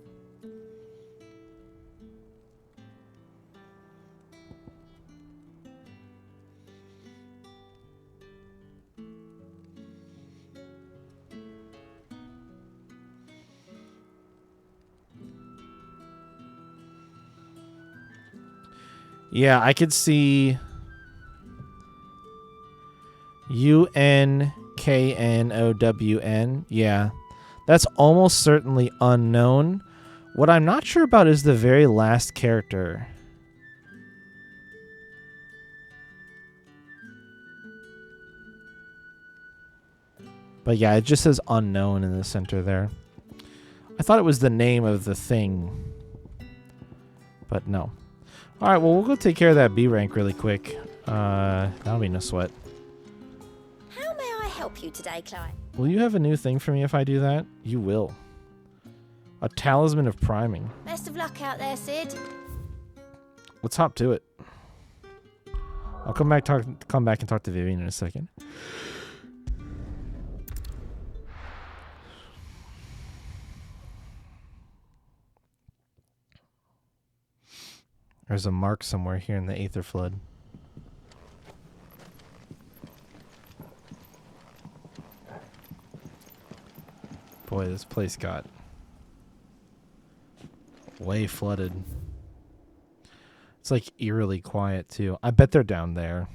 Yeah, I could see UNKNOWN. Yeah, that's almost certainly unknown. What I'm not sure about is the very last character. But yeah, it just says unknown in the center there. I thought it was the name of the thing. But no. Alright, well, we'll go take care of that B rank really quick. That'll be no sweat. How may I help you today, Clyde? Will you have a new thing for me if I do that? You will. A talisman of priming. Best of luck out there, Sid. Let's hop to it. I'll come back and talk to Vivian in a second. There's a mark somewhere here in the Aether Flood. Boy, this place got way flooded. It's like eerily quiet too. I bet they're down there.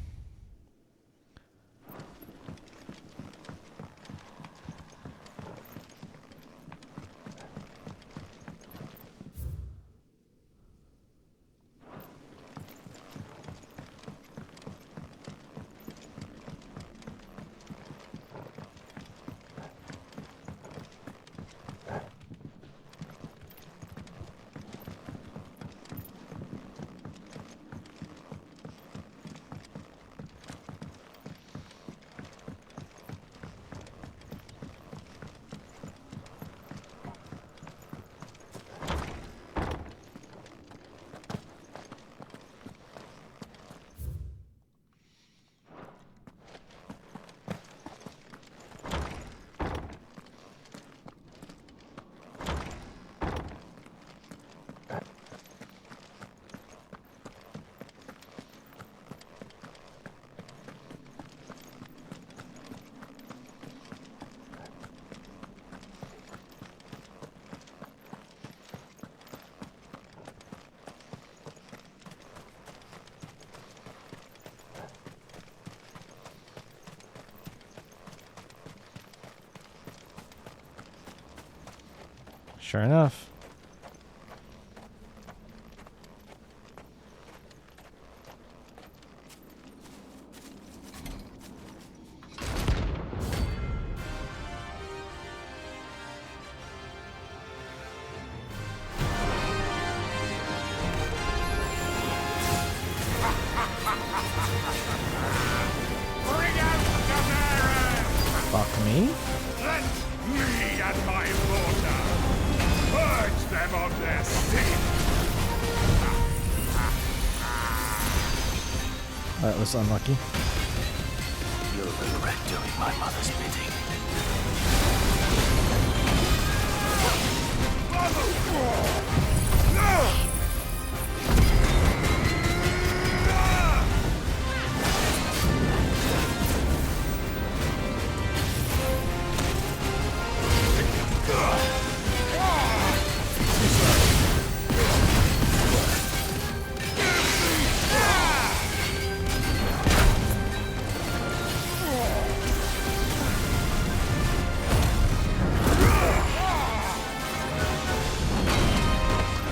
Sure enough. Fuck me. Let me and my water Purge them of their sin! That was unlucky. You'll regret doing my mother's bidding.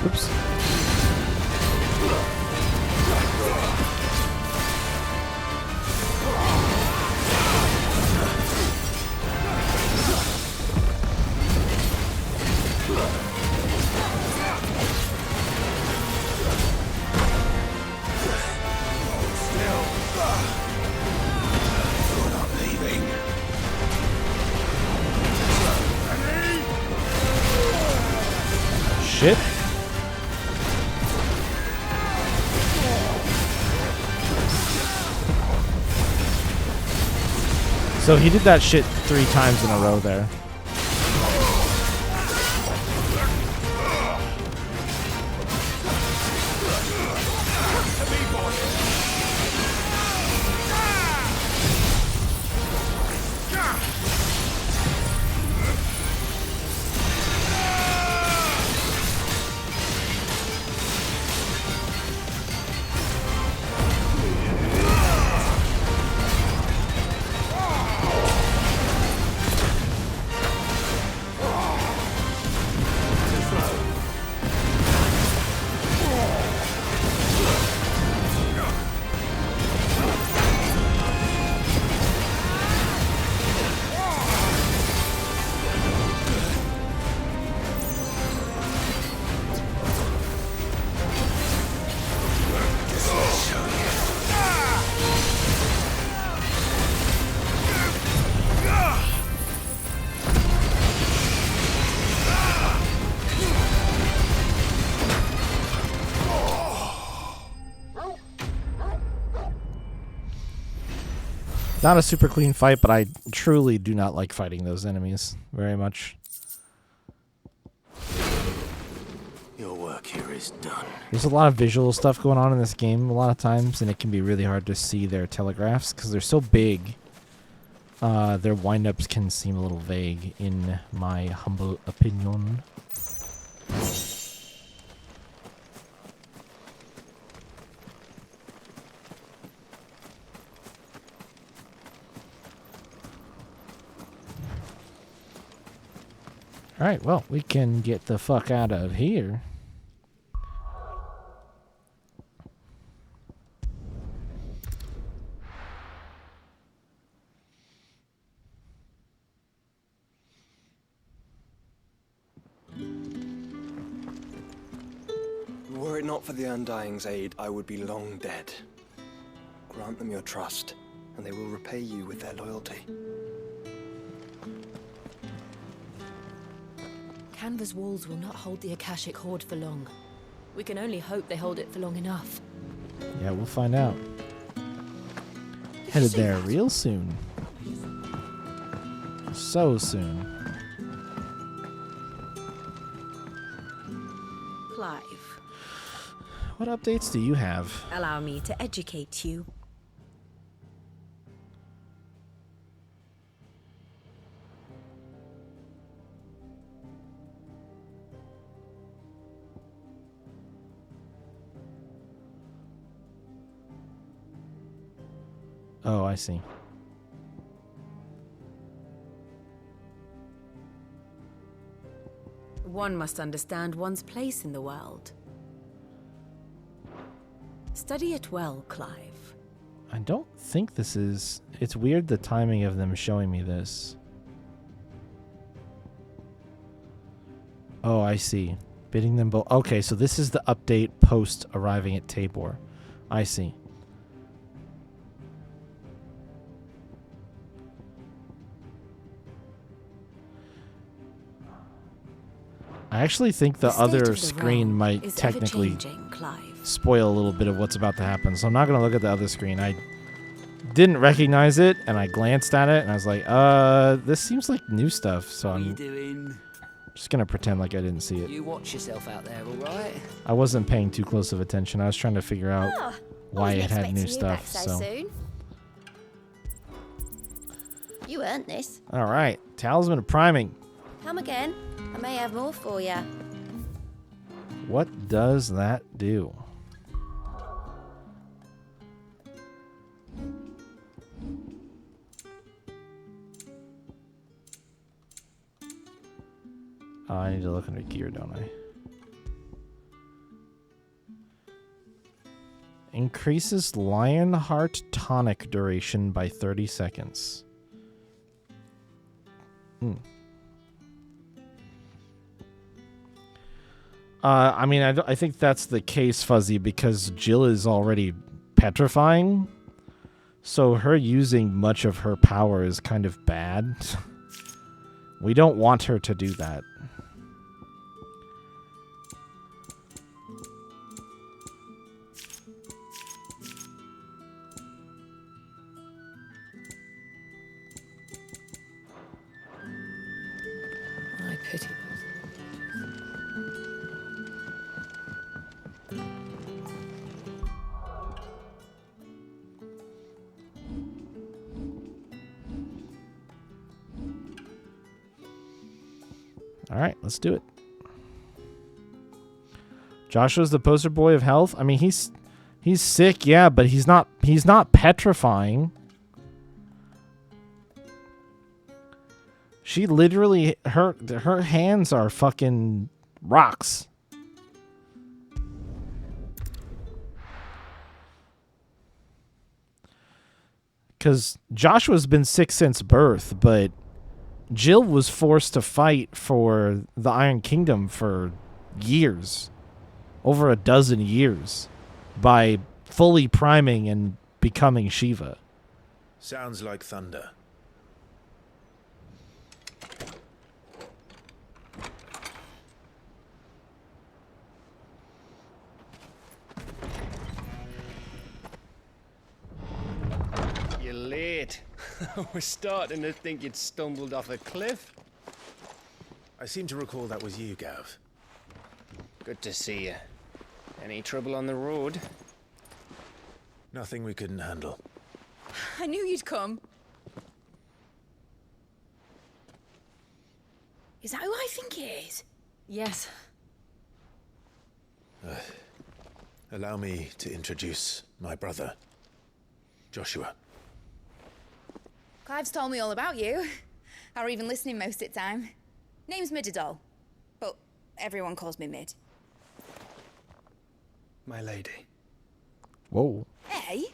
Oops. You're not leaving. Shit. So he did that shit 3 times in a row there. Not a super clean fight, but I truly do not like fighting those enemies very much. Your work here is done. There's a lot of visual stuff going on in this game a lot of times, and it can be really hard to see their telegraphs because they're so big. Their windups can seem a little vague, in my humble opinion. Alright, well, we can get the fuck out of here. Were it not for the Undying's aid, I would be long dead. Grant them your trust, and they will repay you with their loyalty. Canva's walls will not hold the Akashic Horde for long. We can only hope they hold it for long enough. Yeah, we'll find out. Headed there real soon. So soon. Clive, What updates do you have? allow me to educate you. Oh, I see. One must understand one's place in the world. Study it well, Clive. I don't think this is... It's weird the timing of them showing me this. Oh, I see. Bidding them both... Okay, so this is the update post arriving at Tabor. I see. I actually think the state other of the screen realm might is technically ever-changing, Clive. spoil a little bit of what's about to happen. So I'm not going to look at the other screen. I didn't recognize it, and I glanced at it, and I was like, this seems like new stuff. So What are you I'm doing? just going to pretend like I didn't see it. You watch yourself out there, all right? I wasn't paying too close of attention. I was trying to figure out why it had new stuff. So soon. You earned this. All right, talisman of priming. Come again. I may have more for you. What does that do? Oh, I need to look under gear, don't I? Increases Lionheart tonic duration by 30 seconds. I mean, I think that's the case, Fuzzy, because Jill is already petrifying. So her using much of her power is kind of bad. We don't want her to do that. I pity. All right, let's do it. Joshua's the poster boy of health. I mean, he's sick, yeah, but he's not petrifying. She literally her hands are fucking rocks. Cuz Joshua's been sick since birth, but Jill was forced to fight for the Iron Kingdom for years. Over a dozen years. By fully priming and becoming Shiva. Sounds like thunder. You're late. We're starting to think you'd stumbled off a cliff. I seem to recall that was you, Gav. Good to see you. Any trouble on the road? Nothing we couldn't handle. I knew you'd come. Is that who I think it is? Yes. Allow me to introduce my brother, Joshua. Clive's told me all about you. Or even listening most of the time. Name's Midadol, but everyone calls me Mid. My lady. Whoa. Hey?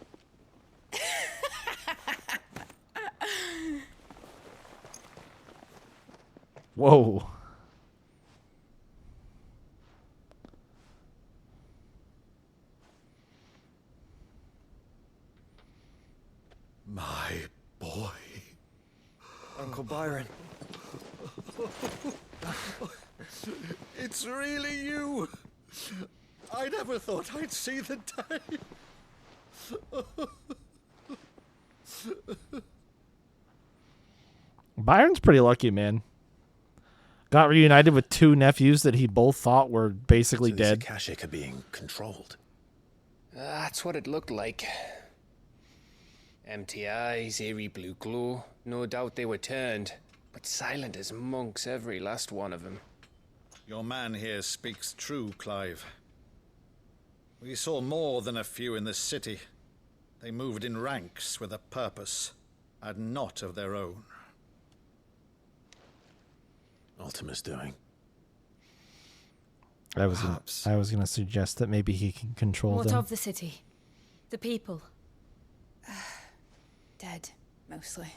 Whoa. My boy. Uncle Byron. It's really you. I never thought I'd see the day. Byron's pretty lucky, man. Got reunited with two nephews that he both thought were basically dead. The Akashic are being controlled. That's what it looked like. Empty eyes, eerie blue glow. No doubt they were turned, but silent as monks, every last one of them. Your man here speaks true, Clive. We saw more than a few in this city. They moved in ranks with a purpose, and not of their own. Ultima's doing. I was going to suggest that maybe he can control What them. of the city? The people? Dead, mostly.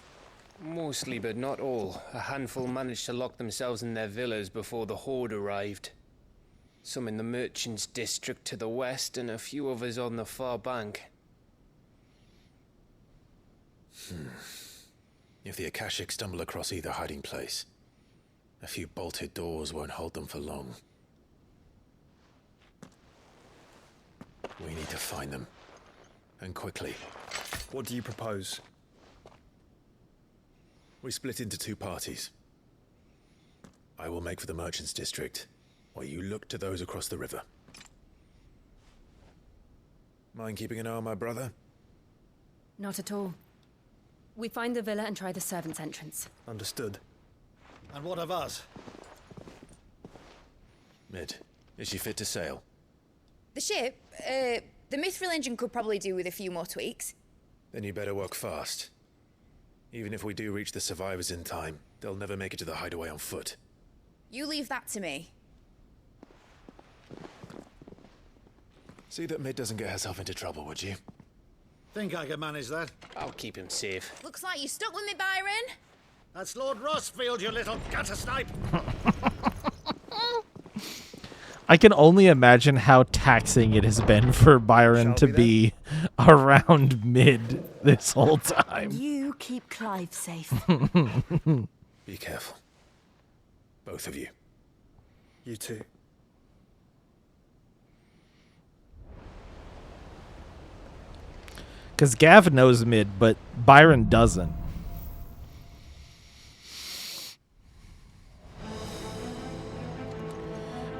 Mostly, but not all. A handful managed to lock themselves in their villas before the Horde arrived. Some in the merchants' district to the west, and a few others on the far bank. If the Akashic stumble across either hiding place, A few bolted doors won't hold them for long. We need to find them. And quickly. What do you propose? We split into two parties. I will make for the Merchants District, while you look to those across the river. Mind keeping an eye on my brother? Not at all. We find the villa and try the servants' entrance. Understood. And what of us? Mid, is she fit to sail? The ship, the Mithril engine could probably do with a few more tweaks. Then you better work fast. Even if we do reach the survivors in time, they'll never make it to the hideaway on foot. You leave that to me. See that Mid doesn't get herself into trouble, would you? Think I can manage that? I'll keep him safe. Looks like you stuck with me, Byron. That's Lord Rossfield, you little gutter snipe. I can only imagine how taxing it has been for Byron to be around Mid this whole time. You keep Clive safe. Be careful. Both of you. You too. Because Gav knows Mid, but Byron doesn't.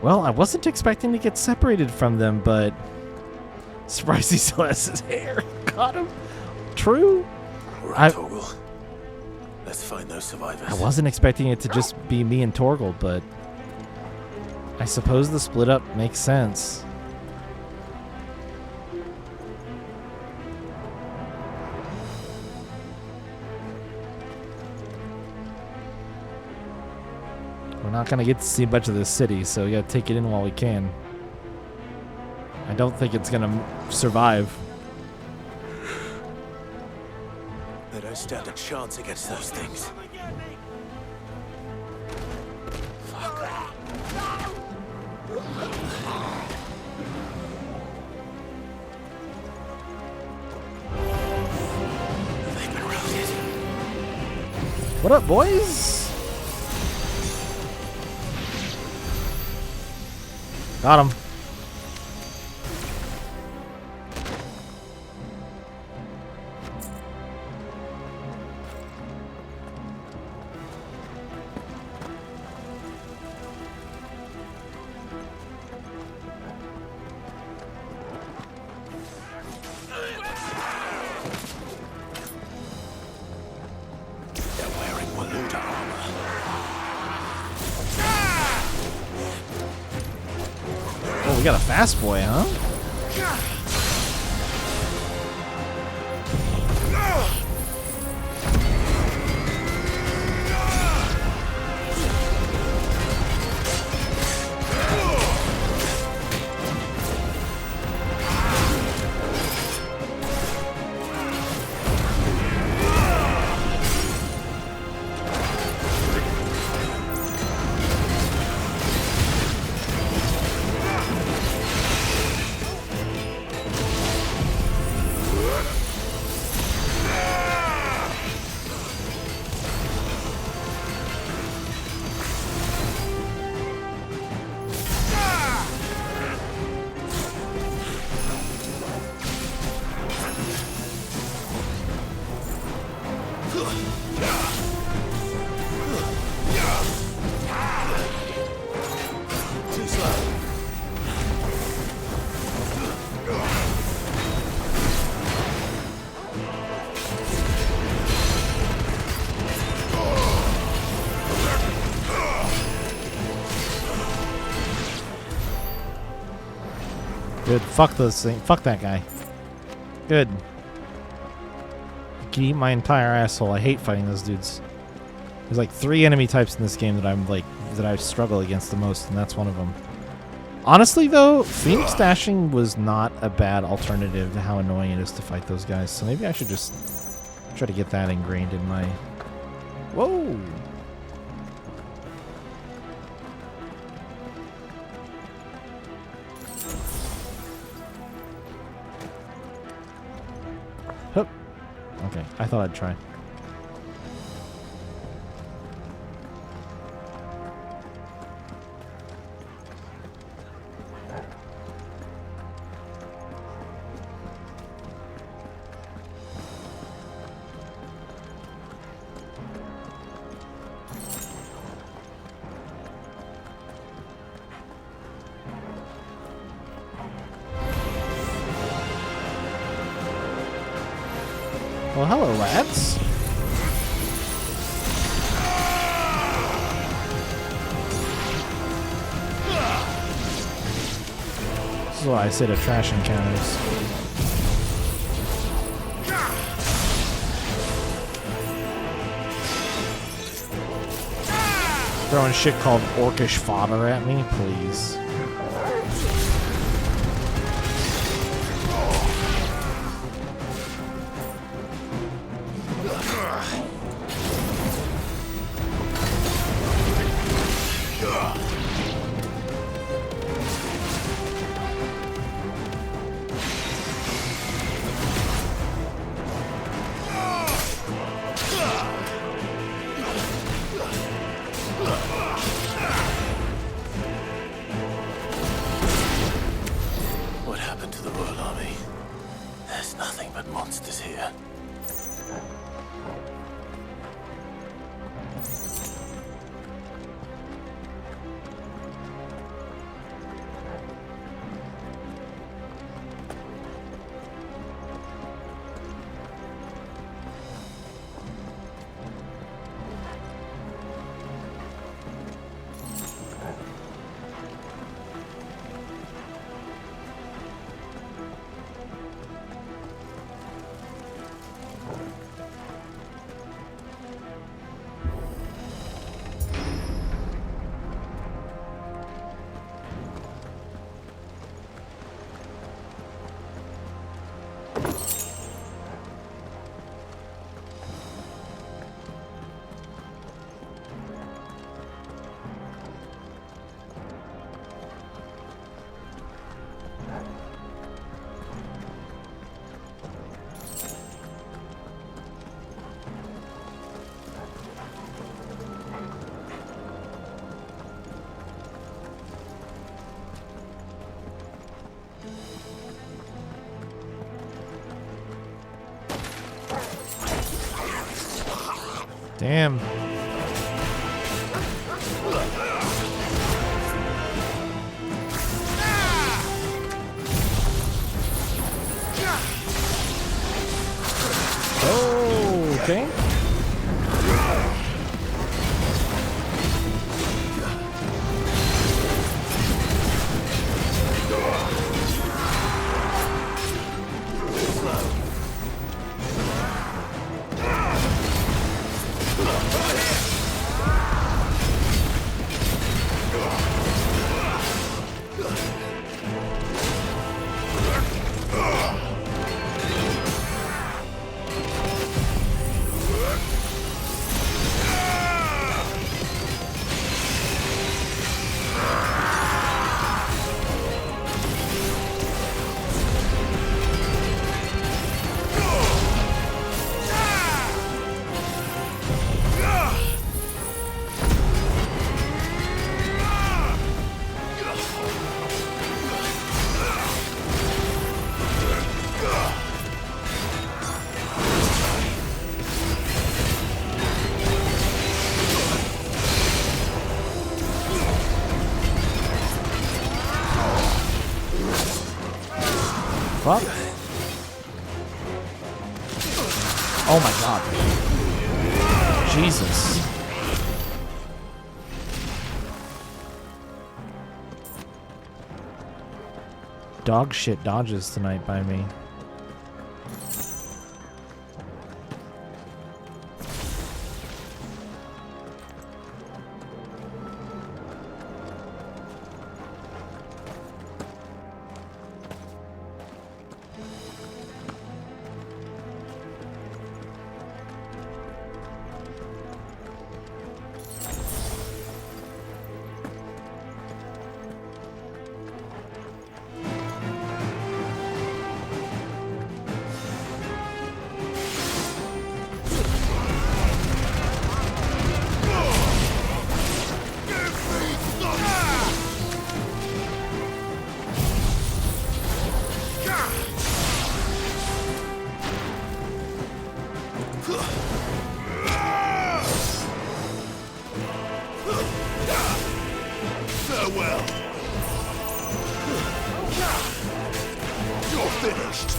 Well, I wasn't expecting to get separated from them, but surprised he still has his hair. Got him. True. Right, Torgal. Let's find those survivors. I wasn't expecting it to just be me and Torgal, but I suppose the split up makes sense. We're not going to get to see much of this city, so we got to take it in while we can. I don't think it's going to survive. They don't stand a chance against those things. They've been routed. What up, boys? Got him. They're wearing Waluda armor. Oh, we got a fast boy, huh? Too slow. Good. Fuck those things. Fuck that guy. Good. You can eat my entire asshole. I hate fighting those dudes. There's like 3 enemy types in this game that I struggle against the most, and that's one of them. Honestly, though, Phoenix dashing was not a bad alternative to how annoying it is to fight those guys. So maybe I should just try to get that ingrained in my... Whoa! Hup. Okay, I thought I'd try. Well, hello, lads. This is why I say to trash encounters. Throwing shit called orcish fodder at me, please. What happened to the Royal Army? There's nothing but monsters here. Damn. Oh, okay. Fuck. Oh my god. Jesus. Dog shit dodges tonight by me. Farewell. You're finished.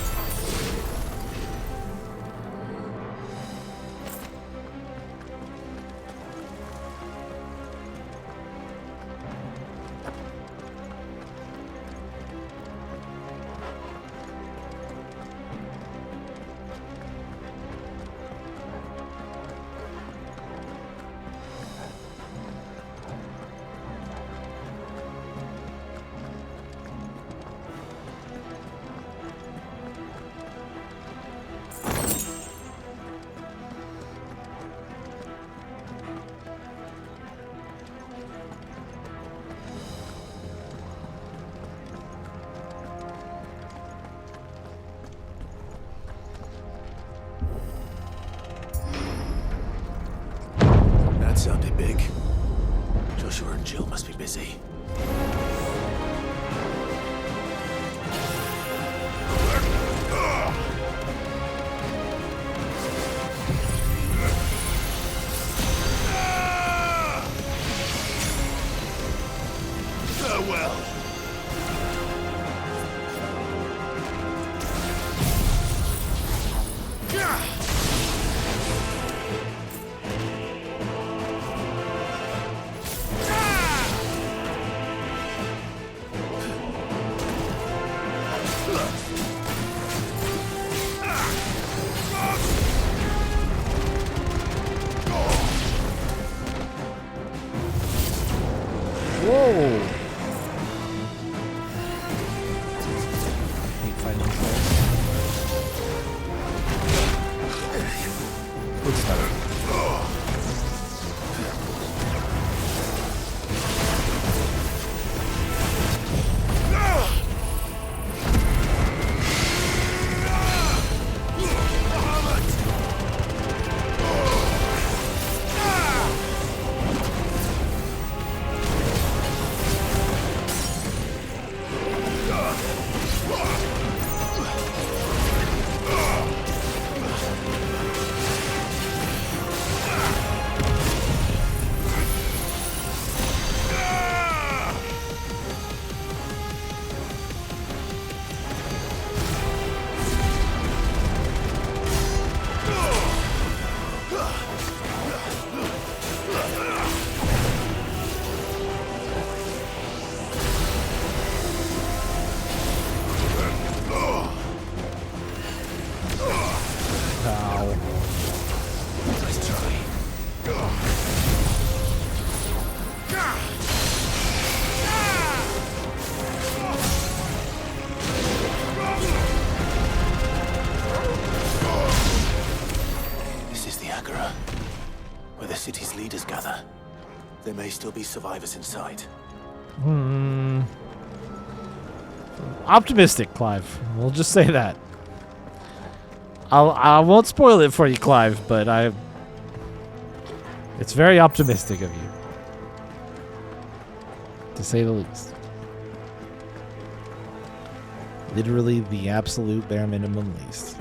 That sounded big. Joshua and Jill must be busy. Farewell. Whoa! city's leaders gather. There may still be survivors inside. Optimistic, Clive. We'll just say that. I won't spoil it for you, Clive, but it's very optimistic of you, to say the least. Literally the absolute bare minimum least.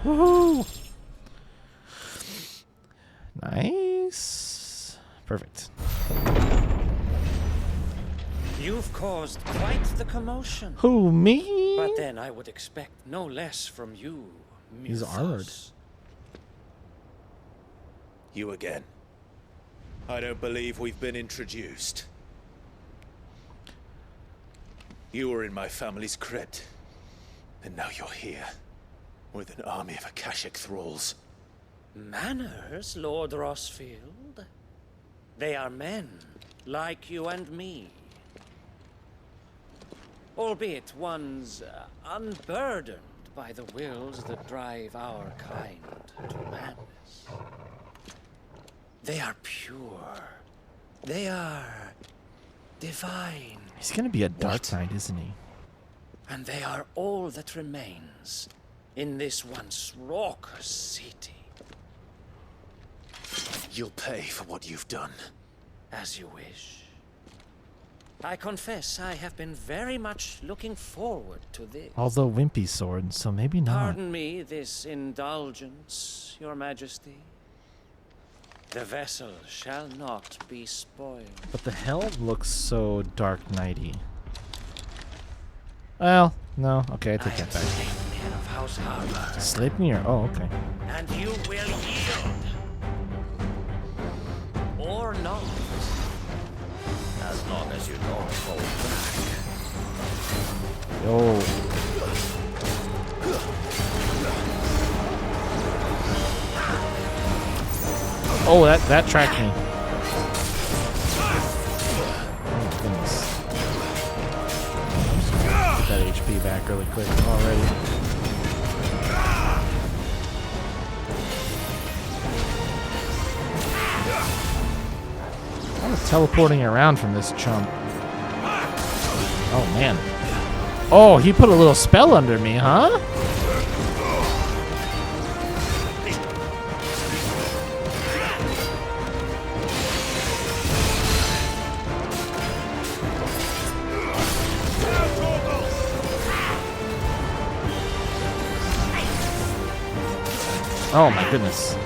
Woohoo! Nice. Perfect. You've caused quite the commotion. Who, me? But then I would expect no less from you, He's armored. You again. I don't believe we've been introduced. You were in my family's crypt, and now you're here, with an army of Akashic thralls. Manners, Lord Rossfield? They are men, like you and me. albeit ones unburdened by the wills that drive our kind to madness. They are pure. They are divine. He's gonna be a Dark Knight, isn't he? And they are all that remains in this once raucous city. You'll pay for what you've done. As you wish. I confess I have been very much looking forward to this. Although wimpy sword, so maybe not. Pardon me this indulgence, Your Majesty. The vessel shall not be spoiled. But the helm looks so Dark Knighty. Well, no. Okay, I take that back. Sleipnir of House Harbor. Sleipnir? Oh, okay. And you will yield. Or not. As long as you don't hold back. Yo. Oh, that tracked me. Oh, goodness. Get that HP back really quick already. I was teleporting around from this chump. Oh, man. Oh, he put a little spell under me, huh? Oh my goodness.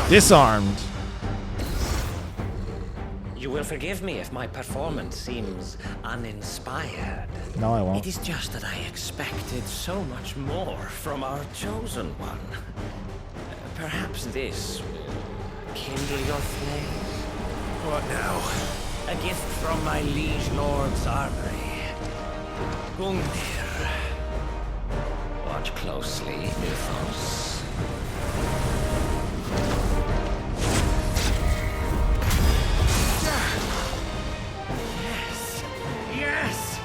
Disarmed. You will forgive me if my performance seems uninspired. No, I won't. It is just that I expected so much more from our chosen one. Perhaps this will kindle your flame. What now? A gift from my liege lord's armory. Gungnir. Watch closely, Mythos. Yes!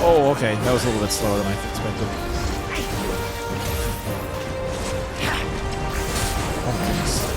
Oh, okay. That was a little bit slower than I expected. Oh, nice.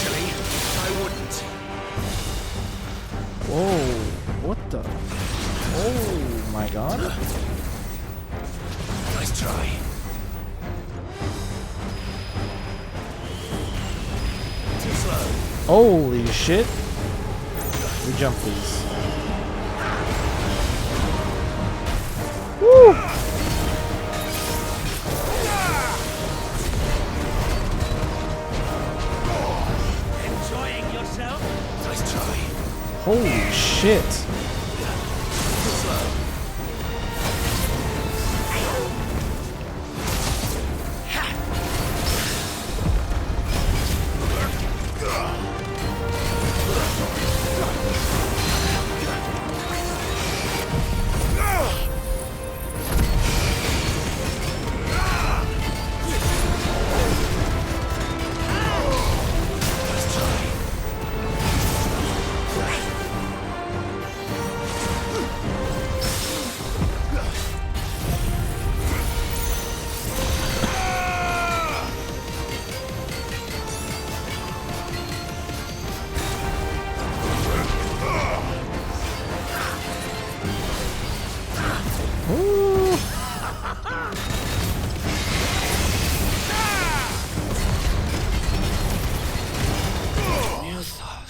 Actually, I wouldn't. Whoa, what the? Oh my god. Nice try. Too slow. Holy shit. We jump these. Woo! Enjoying yourself? Nice try. Holy shit. Too slow.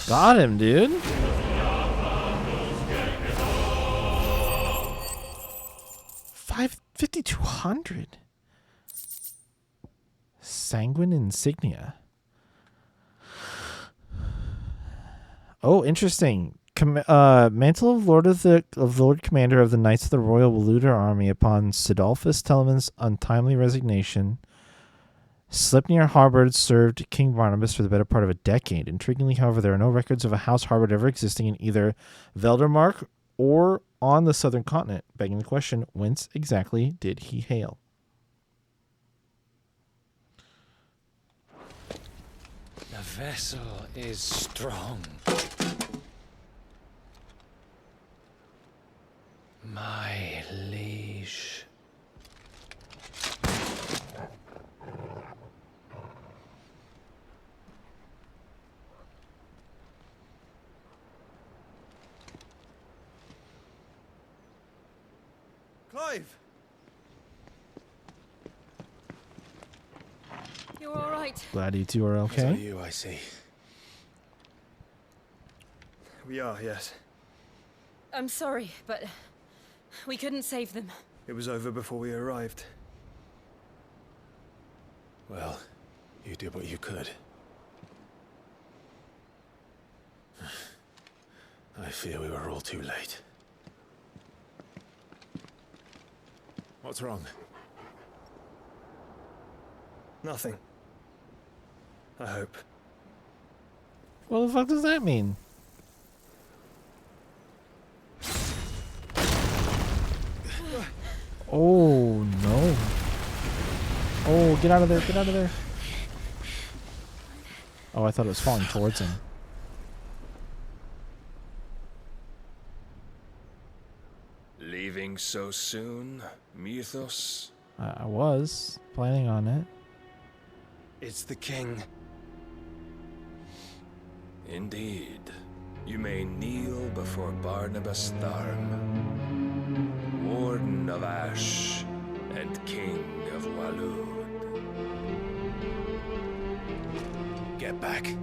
Got him, dude. $5,200. Sanguine insignia. Oh, interesting. Mantle of Lord Commander of the Knights of the Royal Waluder Army upon Sidolphus Telemon's untimely resignation. Sleipnir Harbour served King Barnabas for the better part of a decade. Intriguingly, however, there are no records of a house harbored ever existing in either Veldermark or on the southern continent, begging the question, whence exactly did he hail? The vessel is strong. My liege. Clive! You're all right. Glad you two are okay. So you, I see. We are, yes. I'm sorry, but we couldn't save them. It was over before we arrived. Well, you did what you could. I fear we were all too late. What's wrong? Nothing. I hope. What the fuck does that mean? Oh, no. Oh, get out of there, get out of there. Oh, I thought it was falling towards him. Leaving so soon, Mythos? I was planning on it. It's the king. Indeed. You may kneel before Barnabas Tharm, Warden of Ash and King of Walud. Get back.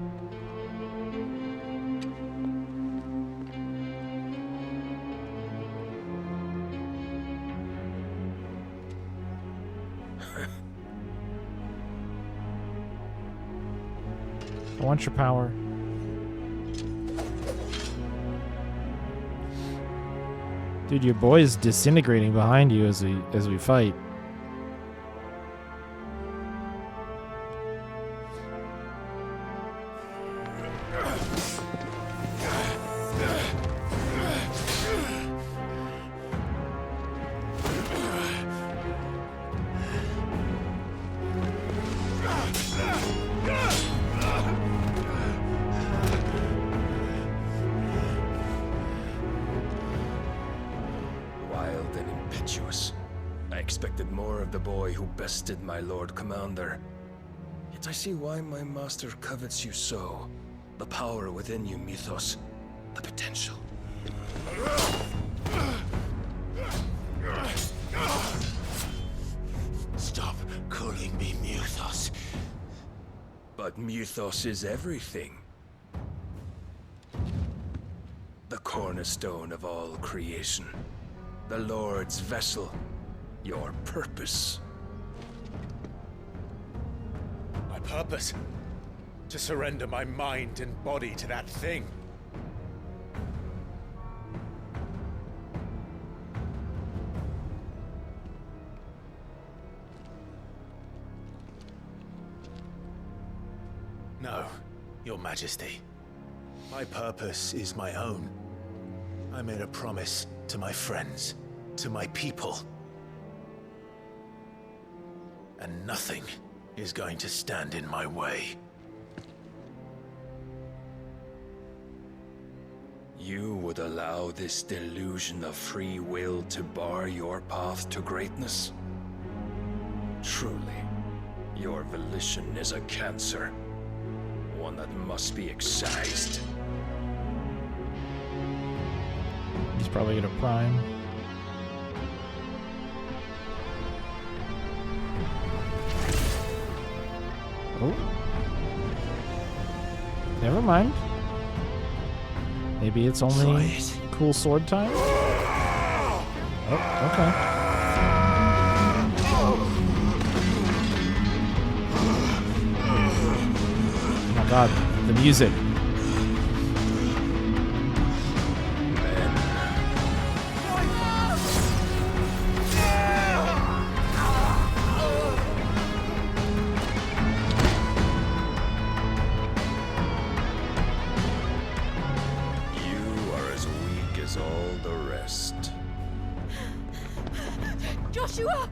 I want your power. Dude, your boy is disintegrating behind you as we fight. Wild and impetuous. I expected more of the boy who bested my Lord Commander. Yet I see why my master covets you so. The power within you, Mythos. The potential. Stop calling me Mythos. But Mythos is everything. The cornerstone of all creation. The Lord's vessel. Your purpose. My purpose? To surrender my mind and body to that thing. No, Your Majesty. My purpose is my own. I made a promise to my friends, to my people. And nothing is going to stand in my way. You would allow this delusion of free will to bar your path to greatness? Truly, your volition is a cancer. One that must be excised. He's probably gonna prime. Oh. Never mind. Maybe it's only cool sword time? Oh, okay. Oh my god, the music. Joshua!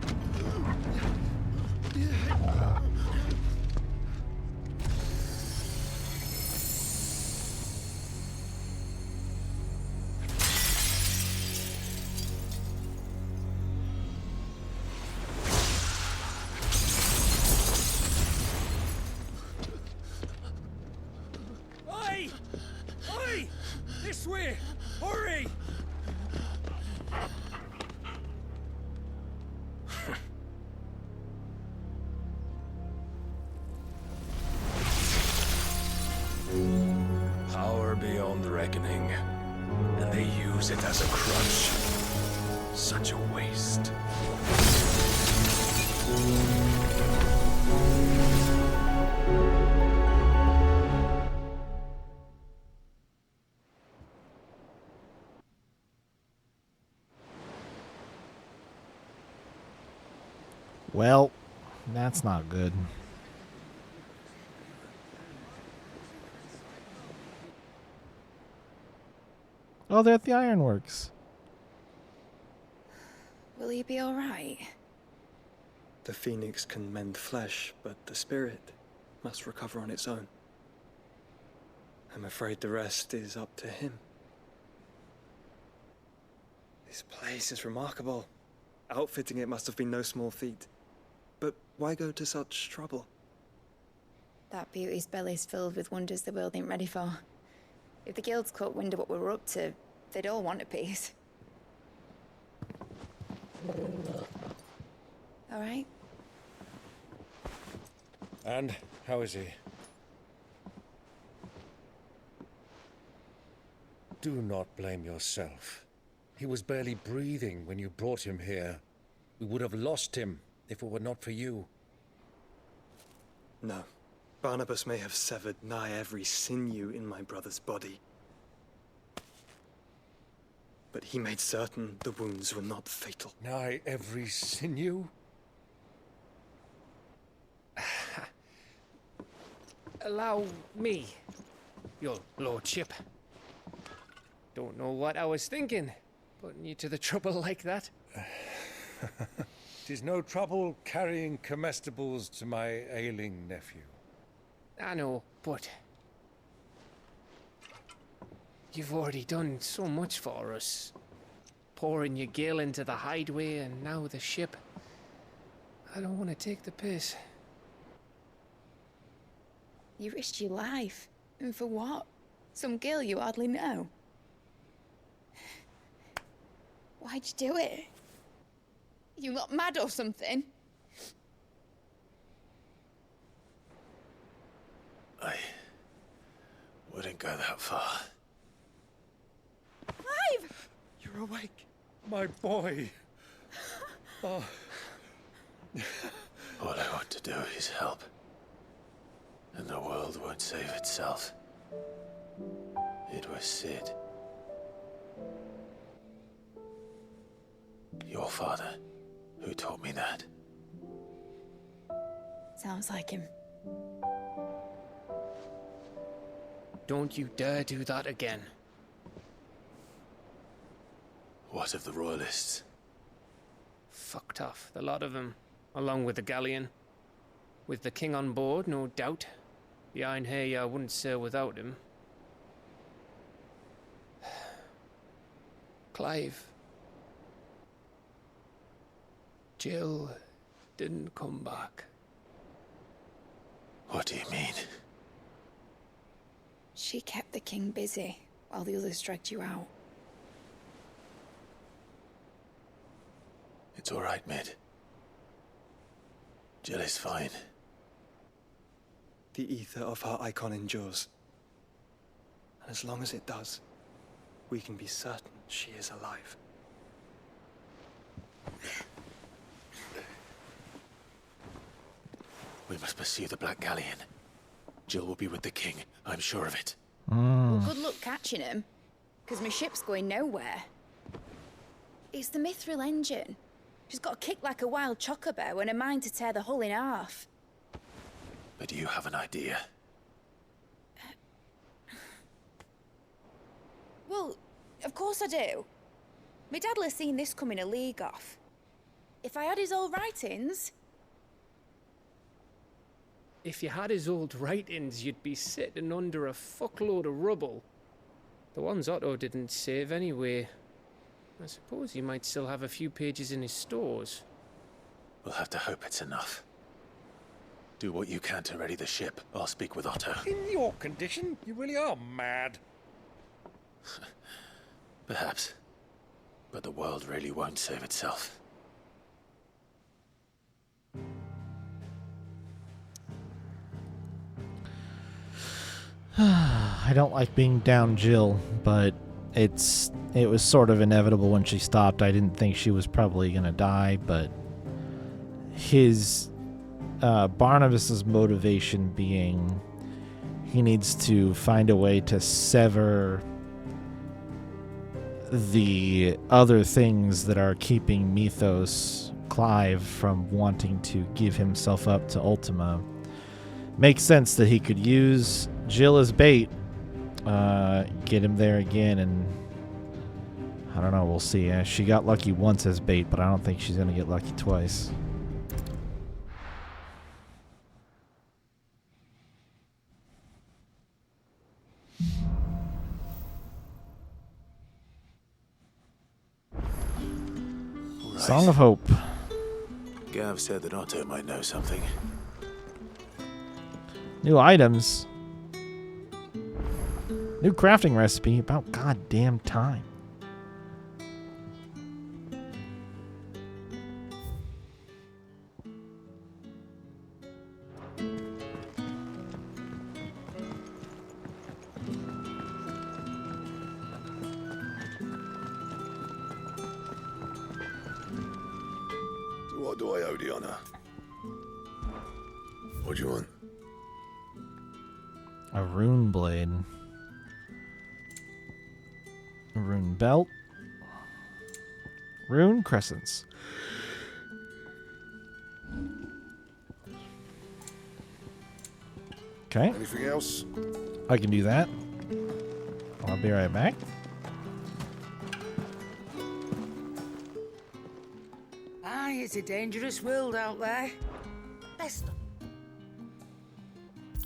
Oi! Oi! This way! Hurry! Power beyond reckoning, and they use it as a crutch. Such a waste. Well, that's not good. Oh, they're at the ironworks. Will he be alright? The phoenix can mend flesh, but the spirit must recover on its own. I'm afraid the rest is up to him. This place is remarkable. Outfitting it must have been no small feat. But why go to such trouble? That beauty's belly's filled with wonders the world ain't ready for. If the guilds caught wind of what we were up to, they'd all want a piece. All right? And how is he? Do not blame yourself. He was barely breathing when you brought him here. We would have lost him if it were not for you. No. Barnabas may have severed nigh every sinew in my brother's body. But he made certain the wounds were not fatal. Nigh every sinew? Allow me, your lordship. Don't know what I was thinking, putting you to the trouble like that. 'Tis no trouble carrying comestibles to my ailing nephew. I know, but you've already done so much for us. Pouring your gil into the hideaway and now the ship. I don't want to take the piss. You risked your life. And for what? Some girl you hardly know? Why'd you do it? You not mad or something? I wouldn't go that far. Clive! You're awake, my boy. Oh. All I want to do is help. And the world won't save itself. It was Sid. Your father, who taught me that. Sounds like him. Don't you dare do that again. What of the Royalists? Fucked off, the lot of them, along with the galleon. With the king on board, no doubt. Behind here, I wouldn't sail without him. Clive. Jill didn't come back. What do you mean? She kept the king busy while the others dragged you out. It's all right, Mid. Jill is fine. The ether of her icon endures. And as long as it does, we can be certain she is alive. We must pursue the Black Galleon. Jill will be with the king, I'm sure of it. Well, good luck catching him, because my ship's going nowhere. It's the Mithril engine. She's got a kick like a wild chocobo and a mind to tear the hull in half. But do you have an idea? Well, of course I do. My dad'll have seen this coming a league off. If I had his old writings... If you had his old writings, you'd be sitting under a fuckload of rubble. The ones Otto didn't save anyway. I suppose he might still have a few pages in his stores. We'll have to hope it's enough. Do what you can to ready the ship. I'll speak with Otto. In your condition, you really are mad. Perhaps. But the world really won't save itself. I don't like being down Jill, but it was sort of inevitable when she stopped. I didn't think she was probably going to die, but his Barnabas's motivation being he needs to find a way to sever the other things that are keeping Mythos Clive from wanting to give himself up to Ultima. Makes sense that he could use Jill as bait, get him there again, and I don't know, we'll see. She got lucky once as bait, but I don't think she's going to get lucky twice. Right. Song of Hope. Gav said that Otto might know something. New items. New crafting recipe. About goddamn time. What do I owe the honor? What do you want? A rune blade. A rune belt. Rune crescents. Okay. Anything else? I can do that. I'll be right back. Aye, it's a dangerous world out there. Best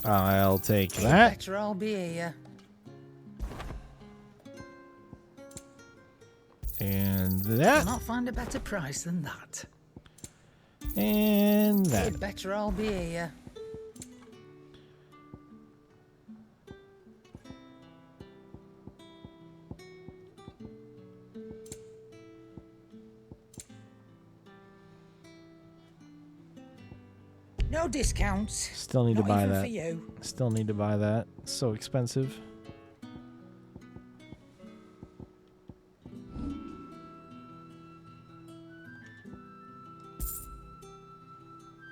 I'll take you that. better I'll be here. And You'll that. not find a better price than that. And that. You'd better I'll be here. No discounts. Still need to Not buy even that. for you. Still need to buy that. It's so expensive.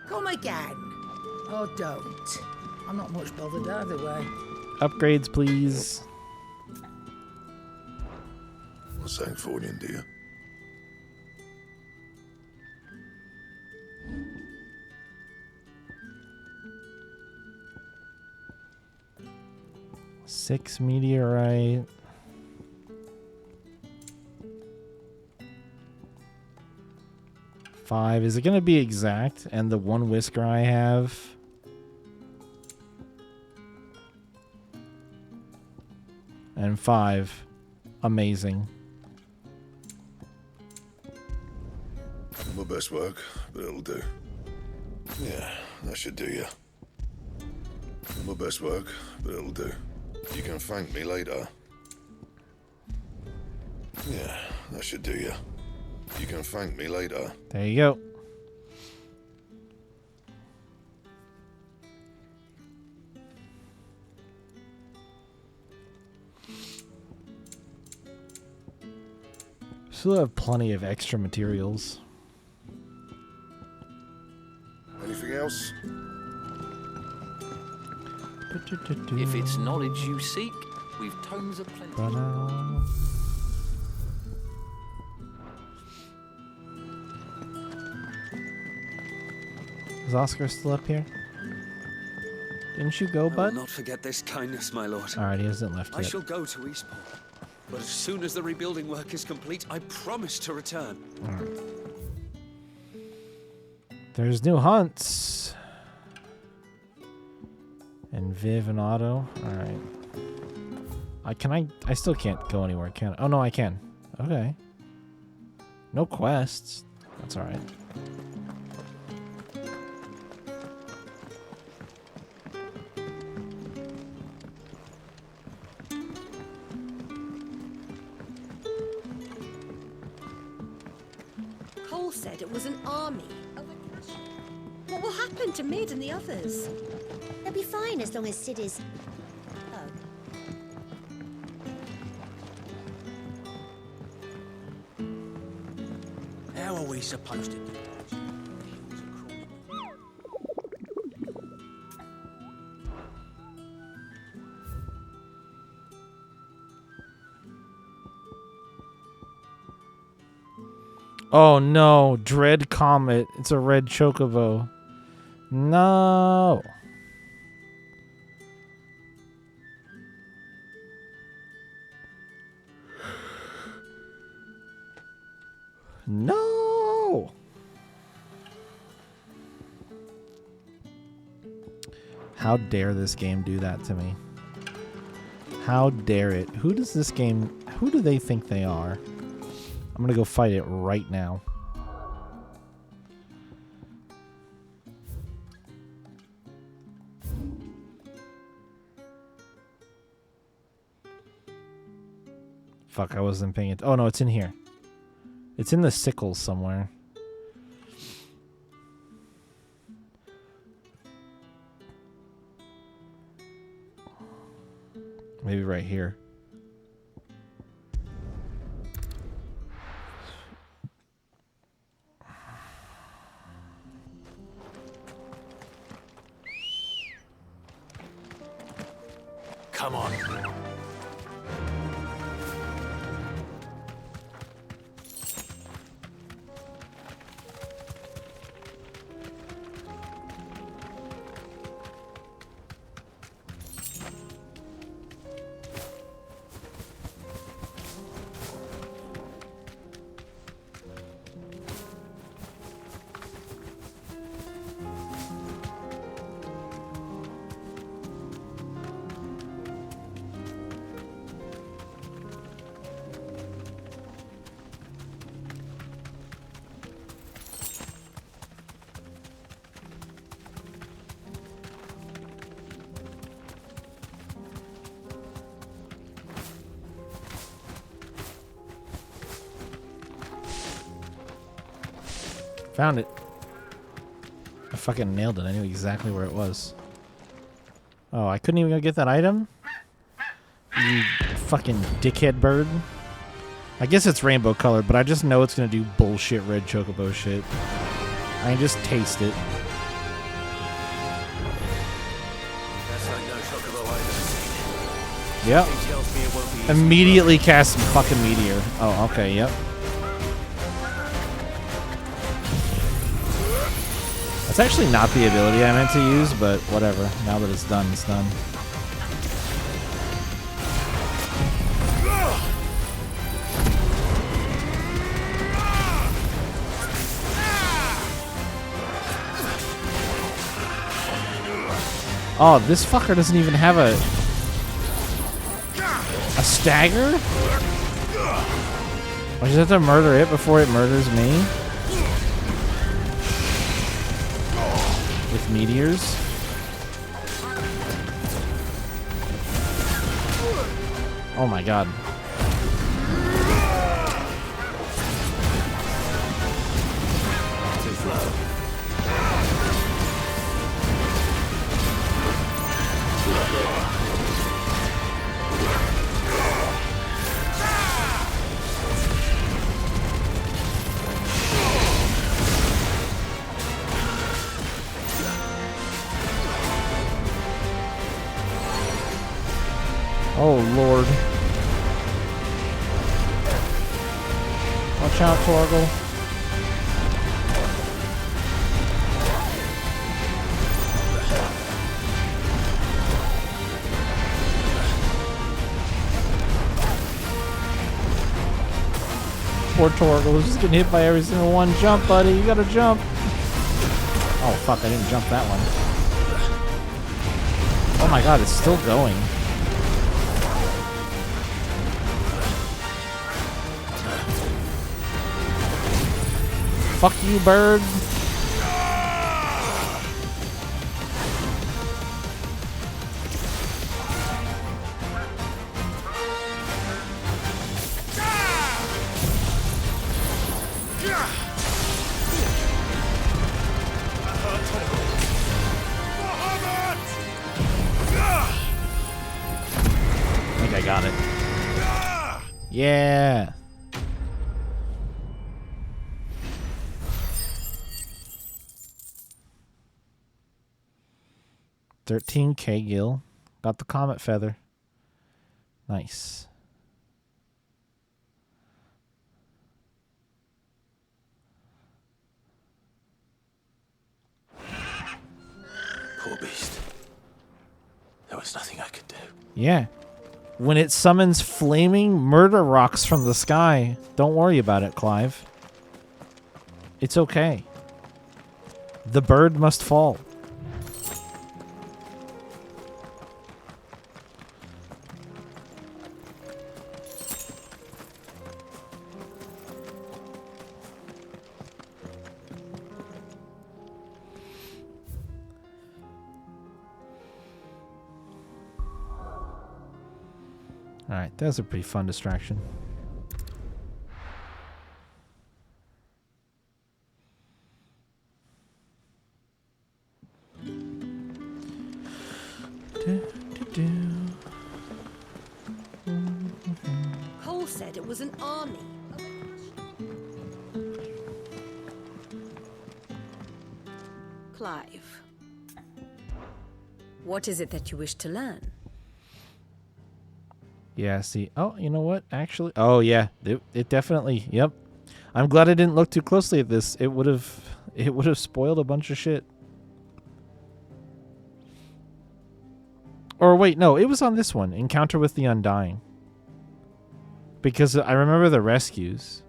Come again. Or don't. I'm not much bothered either way. Upgrades, please. What's that for you, dear? Six meteorite. Five. Is it going to be exact? And the one whisker I have. And 5. Amazing. My best work, but it'll do. Yeah, that should do you. My best work, but it'll do. You can thank me later. Yeah, that should do you. You can thank me later. There you go. Still have plenty of extra materials. Anything else? If it's knowledge you seek, we've tomes of plenty. Is Oscar still up here? Didn't you go, I will bud? not forget this kindness, my lord. Alright, he hasn't left I yet. shall go to Eastport. But as soon as the rebuilding work is complete, I promise to return. Alright. There's new hunts. And Viv and Otto. Alright. I still can't go anywhere, can I? Oh no, I can. Okay. No quests. That's alright. Cole said it was an army. What will happen to Mid and the others? They'll be fine as long as Sid is... How are we supposed to do that? Oh no, Dread Comet. It's a red chocobo. No. No. How dare this game do that to me? How dare it? Who does this game... Who do they think they are? I'm gonna go fight it right now. Fuck, I wasn't paying it. Oh no, it's in here. It's in the sickles somewhere. Maybe right here. Come on. Found it. fucking nailed it. I knew exactly where it was. Oh, I couldn't even go get that item? You fucking dickhead bird. I guess it's rainbow colored, but I just know it's gonna do bullshit red chocobo shit. I can just taste it. That's like no chocobo I've ever seen. Yep. He tells me it won't be easy. Immediately cast some fucking meteor. Oh, okay, yep. That's actually not the ability I meant to use, but whatever. Now that it's done, it's done. Oh, this fucker doesn't even have a stagger? I just have to murder it before it murders me? With meteors? Oh my god. Too slow. Oh lord. Watch out, Torgal. Poor Torgal is just getting hit by every single one. Jump, buddy. You gotta jump. Oh, fuck. I didn't jump that one. Oh my god, it's still going. Fuck you, bird. I think I got it. Yeah. $13K gil. Got the comet feather. Nice. Poor beast. There was nothing I could do. Yeah. When it summons flaming murder rocks from the sky, don't worry about it, Clive. It's okay. The bird must fall. Alright, that was a pretty fun distraction. Cole said it was an army. Clive, what is it that you wish to learn? Yeah, see. Oh, you know what? Actually, oh yeah, it definitely. Yep. I'm glad I didn't look too closely at this. It would have spoiled a bunch of shit. Or wait, no, it was on this one, Encounter with the Undying. Because I remember the rescues.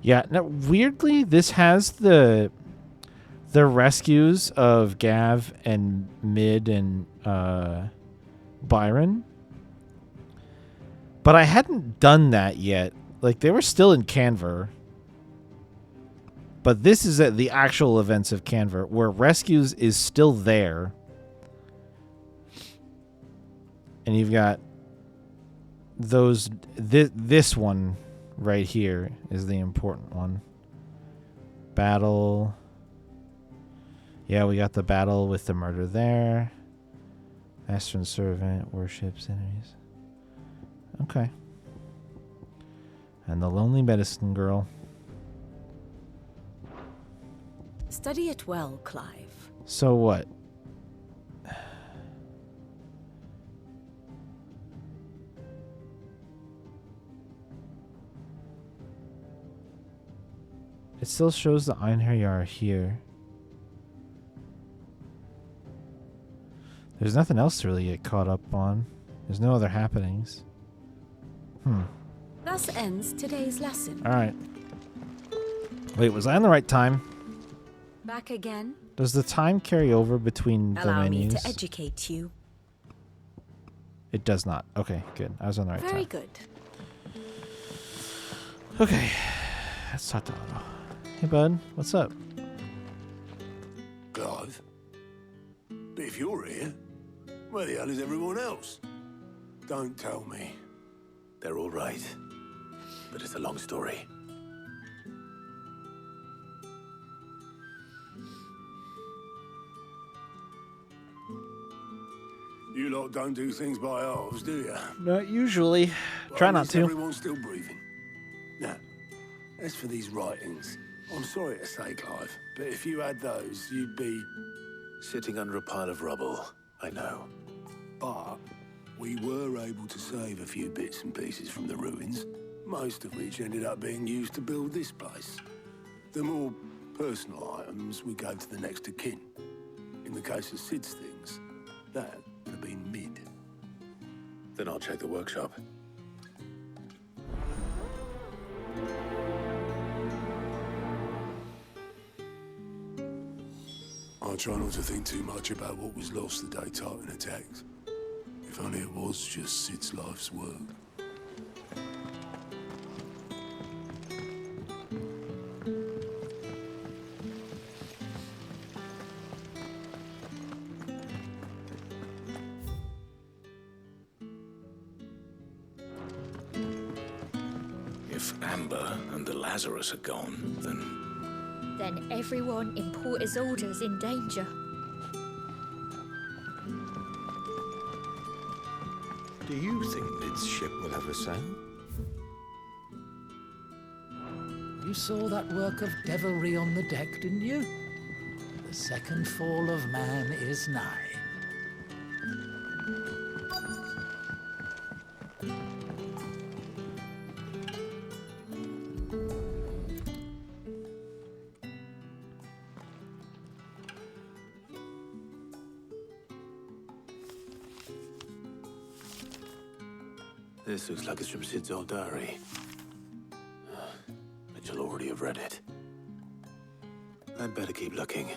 Yeah, now weirdly, this has the rescues of Gav and Mid and Byron. But I hadn't done that yet Like, they were still in Canver. But this is at the actual events of Canver, where Rescues is still there. And you've got those... This one right here is the important one. Battle. Yeah, we got the battle with the murder there. Astron servant worships enemies. Okay. And the lonely medicine girl. Study it well, Clive. So what? It still shows the Einherjar are here. There's nothing else to really get caught up on. There's no other happenings. Thus ends today's lesson. Alright. Wait, was I on the right time? Back again? Does the time carry over between the Allow menus? me to educate you. It does not. Okay, good. I was on the right Very time. good. Okay. Let's talk to Otto. Hey, bud. What's up? Clive? But if you're here, where the hell is everyone else? Don't tell me. They're all right. But it's a long story. You lot don't do things by halves, do you? Not usually. Well, Try at not least to. Everyone's still breathing. Now, as for these writings, I'm sorry to say, Clive, but if you had those, you'd be... Sitting under a pile of rubble, I know. But we were able to save a few bits and pieces from the ruins, most of which ended up being used to build this place. The more personal items we gave to the next of kin. In the case of Sid's things, that would have been mid. Then I'll check the workshop. I try not to think too much about what was lost the day Tartan attacked. If only it was just Sid's life's work. If Amber and the Lazarus are gone, Then everyone in Port Isolde's in danger. Do you think Lid's ship will ever sail? You saw that work of devilry on the deck, didn't you? The second fall of man is nigh. This looks like it's from Sid's old diary. But you'll already have read it. I'd better keep looking.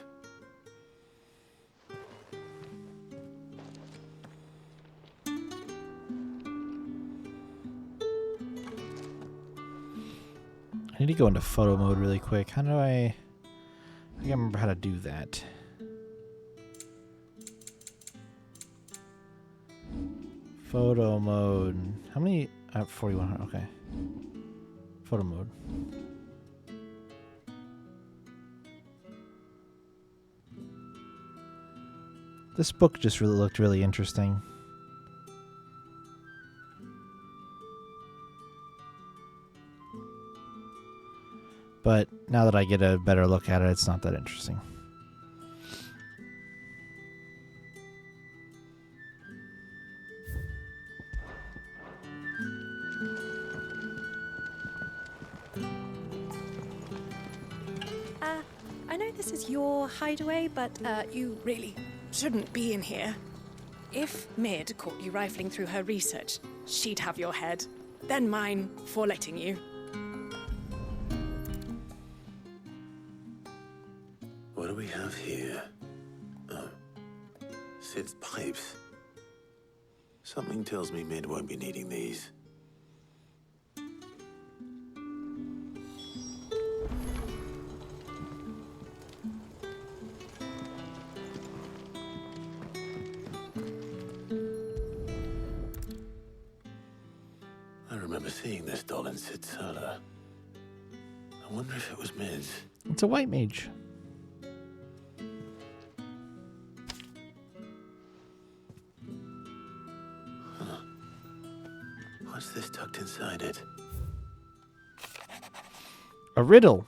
I need to go into photo mode really quick. How do I can't remember how to do that. Photo mode. How many? 4100. Okay. Photo mode. This book just really looked really interesting. But now that I get a better look at it, it's not that interesting. I know this is your hideaway, but you really shouldn't be in here. If Mid caught you rifling through her research, she'd have your head, then mine for letting you. What do we have here? Oh. Sid's pipes. Something tells me Mid won't be needing these. seeing this doll in Sid's cellar. I wonder if it was Mid's. It's a white mage. Huh. What's this tucked inside it? A riddle.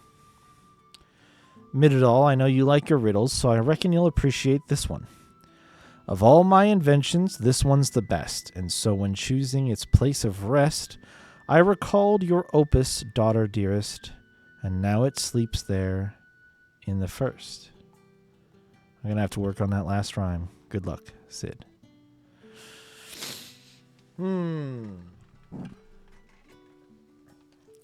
Midadol, I know you like your riddles, so I reckon you'll appreciate this one. Of all my inventions, this one's the best, and so when choosing its place of rest, I recalled your opus, daughter dearest, and now it sleeps there in the first. I'm going to have to work on that last rhyme. Good luck, Sid.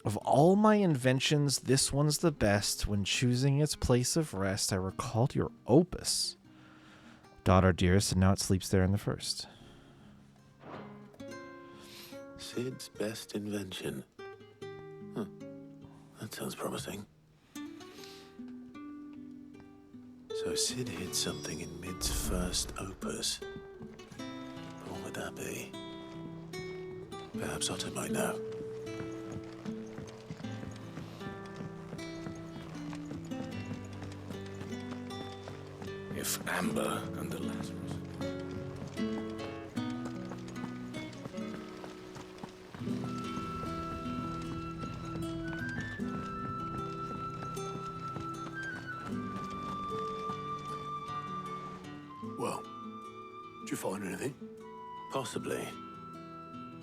Of all my inventions, this one's the best. When choosing its place of rest, I recalled your opus, daughter dearest, and now it sleeps there in the first. Sid's best invention. Huh. That sounds promising. So Sid hid something in Mid's first opus. What would that be? Perhaps Otto might know. If Amber and the Lazarus... Well, did you find anything? Possibly.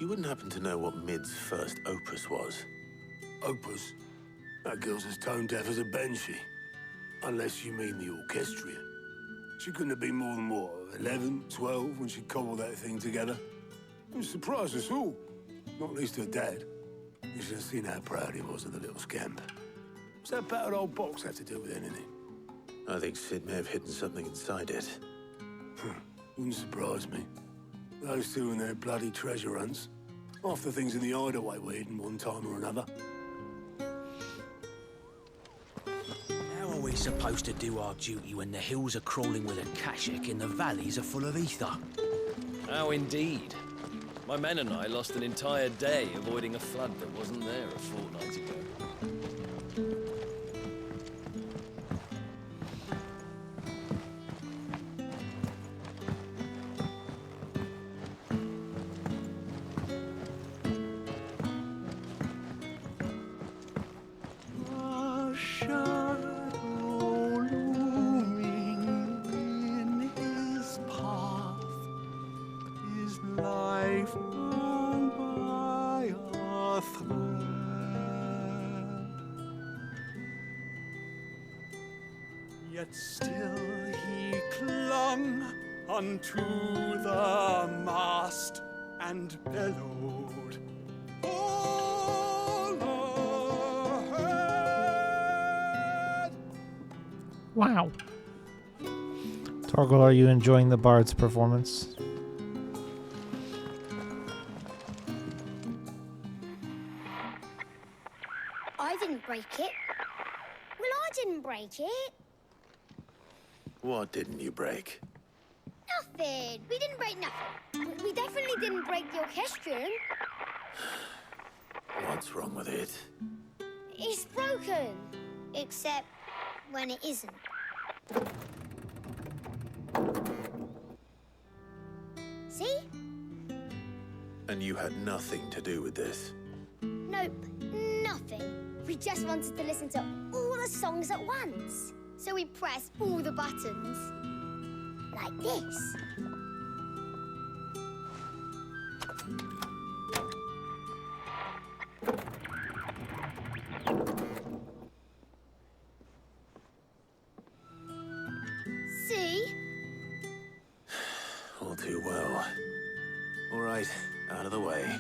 You wouldn't happen to know what Mid's first opus was? Opus? That girl's as tone deaf as a banshee. Unless you mean the orchestrion. She couldn't have been more than, what, 11, 12 when she cobbled that thing together? It surprised us all. Not least her dad. You should have seen how proud he was of the little scamp. What's that battered old box have to do with anything? I think Sid may have hidden something inside it. Wouldn't surprise me. Those two and their bloody treasure hunts. Half the things in the hideaway were hidden one time or another. How are we supposed to do our duty when the hills are crawling with akashic and the valleys are full of ether? How indeed. My men and I lost an entire day avoiding a flood that wasn't there a fortnight ago. Yet still he clung unto the mast and bellowed, all ahead. Wow. Torgal, are you enjoying the bard's performance? I didn't break it. Well, I didn't break it. What didn't you break? Nothing. We didn't break nothing. We definitely didn't break the orchestrion. What's wrong with it? It's broken. Except when it isn't. See? And you had nothing to do with this? Nope, nothing. We just wanted to listen to all the songs at once. So we pressed all the buttons. Like this. See? All too well. All right, out of the way.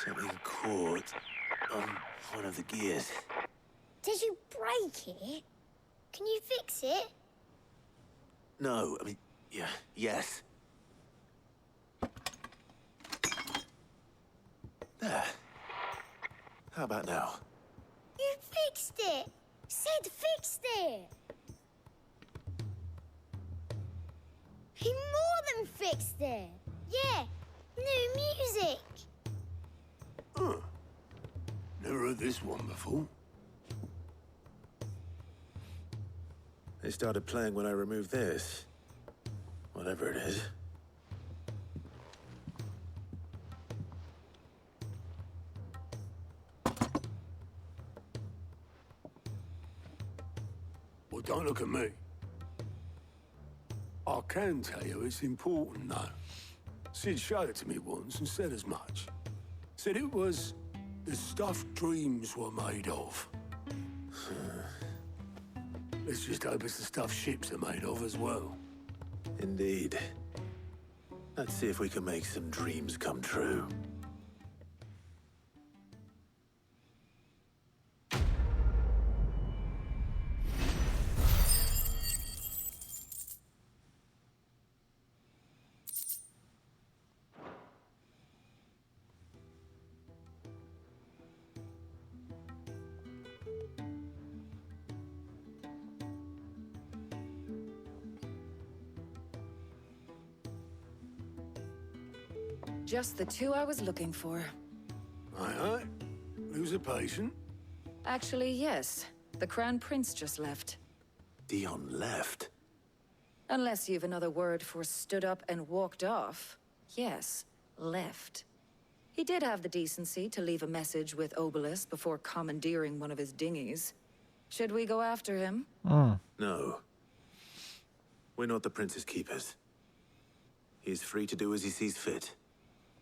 Something caught on one of the gears. Did you break it? Can you fix it? No, I mean, yeah, yes. There. How about now? You fixed it! Sid fixed it! He more than fixed it! Yeah, new music! Huh. Never heard this one before. They started playing when I removed this. Whatever it is. Well, don't look at me. I can tell you it's important, though. Sid showed it to me once and said as much. Said it was the stuff dreams were made of. Let's just hope it's the stuff ships are made of as well. Indeed. Let's see if we can make some dreams come true. Just the two I was looking for. Aye. Who's a patient? Actually, yes. The Crown Prince just left. Dion left? Unless you've another word for stood up and walked off. Yes, left. He did have the decency to leave a message with Obelisk before commandeering one of his dinghies. Should we go after him? No. We're not the Prince's keepers. He is free to do as he sees fit.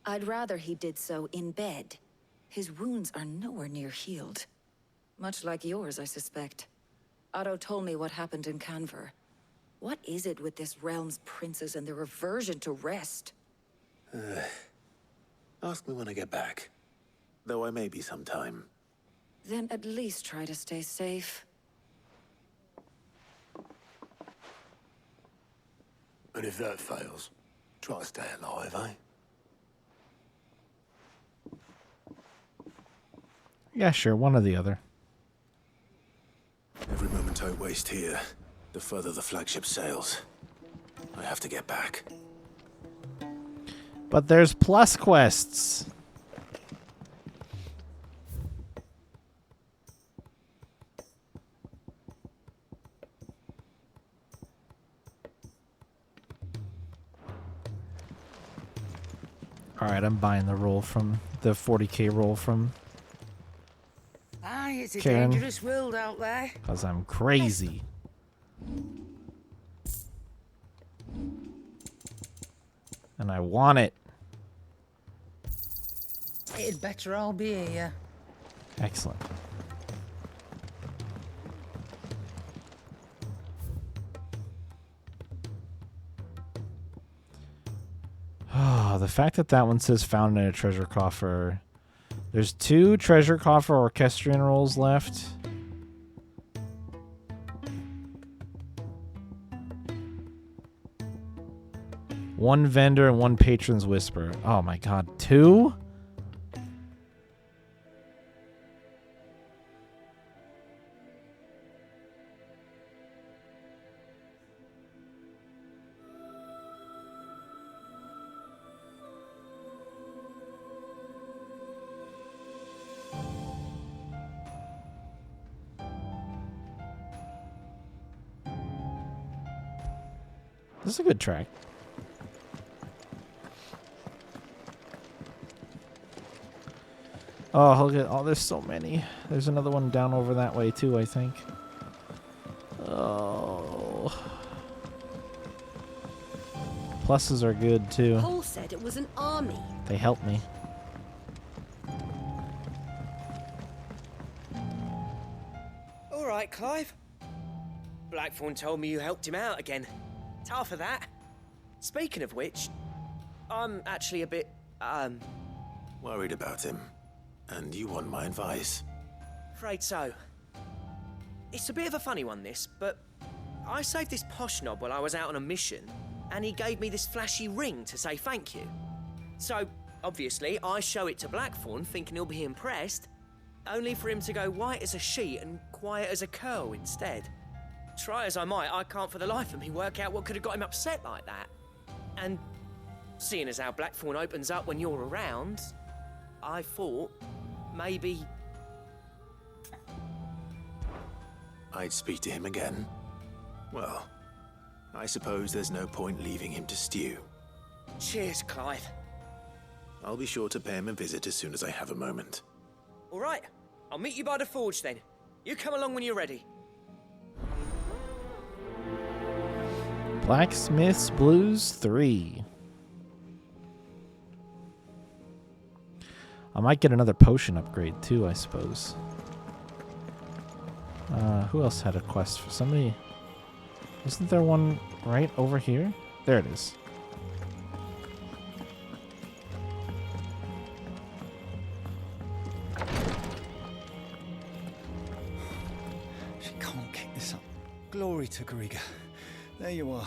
I'd rather he did so in bed. His wounds are nowhere near healed. Much like yours, I suspect. Otto told me what happened in Canver. What is it with this realm's princes and their aversion to rest? Ask me when I get back. Though I may be sometime. Then at least try to stay safe. And if that fails, try to stay alive, eh? Yeah, sure, one or the other. Every moment I waste here, the further the flagship sails. I have to get back. But there's plus quests. Alright, I'm buying the roll from the 40k roll from Aye, it's a Karen. dangerous world out there. Because I'm crazy. And I want it. It'd better all be here. Excellent. Oh, the fact that that one says found in a treasure coffer. There's 2 treasure coffer orchestrion rolls left. One vendor and 1 patron's whisper. Oh my god, 2? This is a good track. Oh, look at, oh, there's so many. There's another one down over that way too, I think. Oh. Pluses are good too. Paul said it was an army. They help me. All right, Clive. Blackthorn told me you helped him out again. Tough for that. Speaking of which, I'm actually a bit, Worried about him. And you want my advice? afraid so. It's a bit of a funny one, this, but I saved this posh knob while I was out on a mission, and he gave me this flashy ring to say thank you. So, Obviously, I show it to Blackthorn, thinking he'll be impressed, only for him to go white as a sheet and quiet as a curl instead. Try as I might, I can't for the life of me work out what could have got him upset like that. And seeing as how Blackthorn opens up when you're around, I thought maybe... I'd speak to him again. Well, I suppose there's no point leaving him to stew. Cheers, Clive. I'll be sure to pay him a visit as soon as I have a moment. All right, I'll meet you by the forge then. You come along when you're ready. Blacksmith's Blues 3. I might get another potion upgrade too, I suppose. Who else had a quest for somebody? Isn't there one right over here? There it is. She can't kick this up. Glory to Griga. There you are.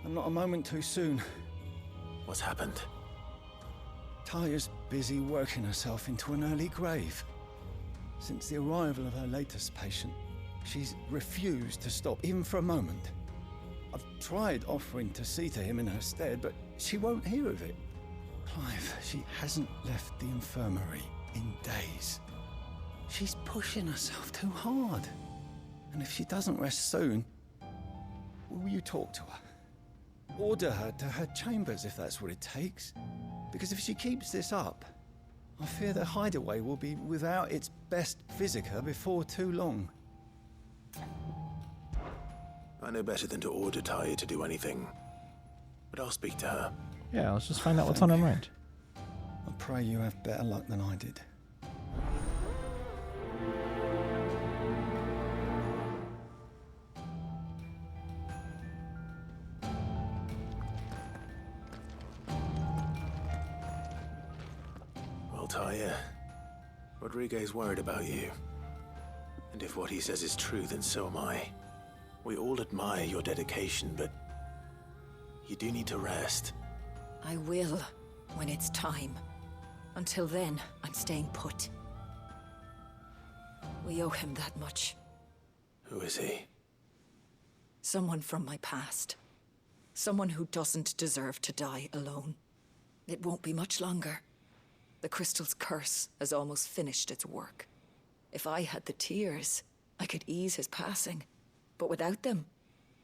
And not a moment too soon. What's happened? Taya's busy working herself into an early grave. Since the arrival of her latest patient, she's refused to stop, even for a moment. I've tried offering to see to him in her stead, but she won't hear of it. Clive, she hasn't left the infirmary in days. She's pushing herself too hard. And if she doesn't rest soon, will you talk to her? Order her to her chambers if that's what it takes. Because if she keeps this up, I fear the hideaway will be without its best physica before too long. I know better than to order Taya to do anything. But I'll speak to her. Yeah, let's just find out what's on her mind. I pray you have better luck than I did. Taya, Rodriguez worried about you. And if what he says is true, then so am I. We all admire your dedication, but you do need to rest. I will, when it's time. Until then, I'm staying put. We owe him that much. Who is he? Someone from my past. Someone who doesn't deserve to die alone. It won't be much longer. The crystal's curse has almost finished its work. If I had the tears, I could ease his passing. But without them,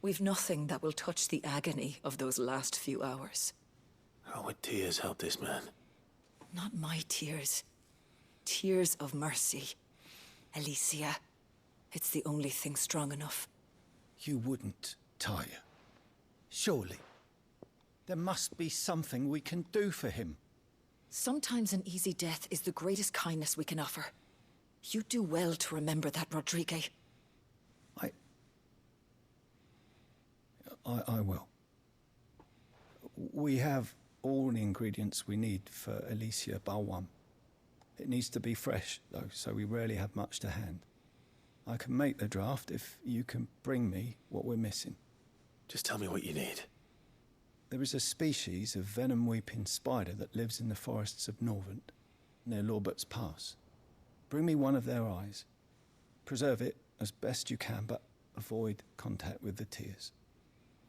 we've nothing that will touch the agony of those last few hours. How would tears help this man? Not my tears. Tears of mercy. Alicia, it's the only thing strong enough. You wouldn't, Taya. Surely. There must be something we can do for him. Sometimes an easy death is the greatest kindness we can offer. You do well to remember that, Rodrigue. I will. We have all the ingredients we need for Alicia Balwam. It needs to be fresh, though, so we rarely have much to hand. I can make the draft if you can bring me what we're missing. Just tell me what you need. There is a species of venom-weeping spider that lives in the forests of Norvent, near Lorbert's Pass. Bring me one of their eyes. Preserve it as best you can, but avoid contact with the tears.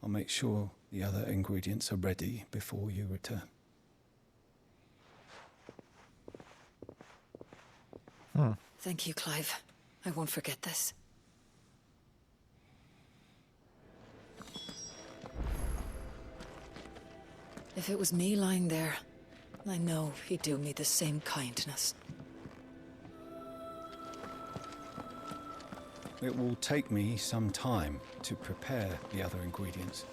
I'll make sure the other ingredients are ready before you return. Thank you, Clive. I won't forget this. If it was me lying there, I know he'd do me the same kindness. It will take me some time to prepare the other ingredients.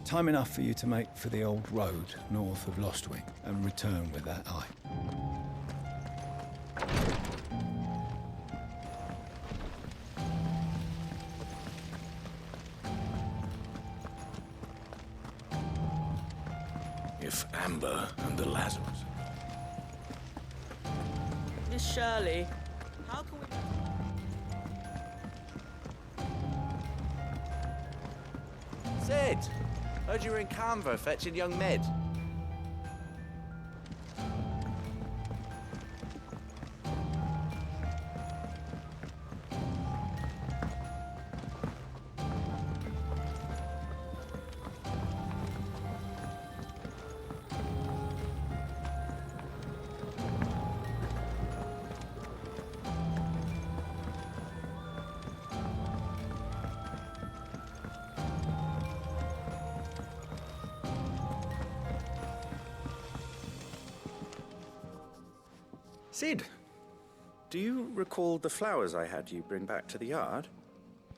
Time enough for you to make for the old road north of Lostwing and return with that eye. If Amber and the Lazarus... Miss Shirley, how can we... Sid! Heard you were in Canva fetching young Med. Cid, do you recall the flowers I had you bring back to the yard?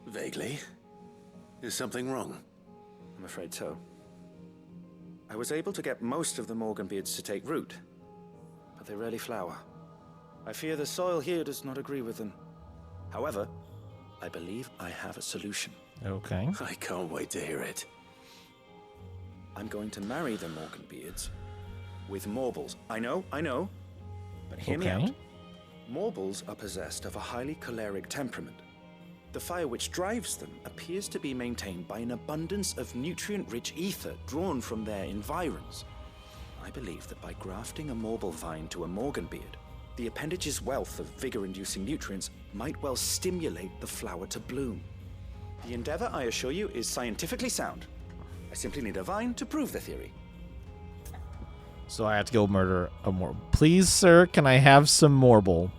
Vaguely. Is something wrong? I'm afraid so. I was able to get most of the Morganbeards to take root, but they rarely flower. I fear the soil here does not agree with them. However, I believe I have a solution. Okay. I can't wait to hear it. I'm going to marry the Morganbeards with Morbles. I know, but hear me out. Morbles are possessed of a highly choleric temperament. The fire which drives them appears to be maintained by an abundance of nutrient-rich ether drawn from their environs. I believe that by grafting a Morble vine to a Morganbeard, the appendage's wealth of vigor-inducing nutrients might well stimulate the flower to bloom. The endeavor, I assure you, is scientifically sound. I simply need a vine to prove the theory. So I have to go murder a Morble. Please, sir, can I have some Morble?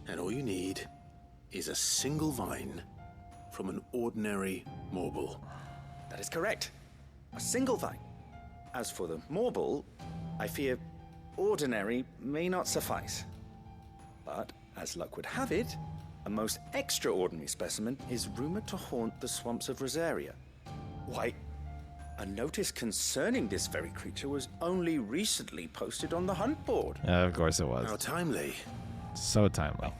And all you need is a single vine from an ordinary Morble. That is correct. A single vine. As for the Morble, I fear ordinary may not suffice. But, as luck would have it, a most extraordinary specimen is rumored to haunt the swamps of Rosaria. Why, a notice concerning this very creature was only recently posted on the hunt board. Of course it was. How timely. So timely.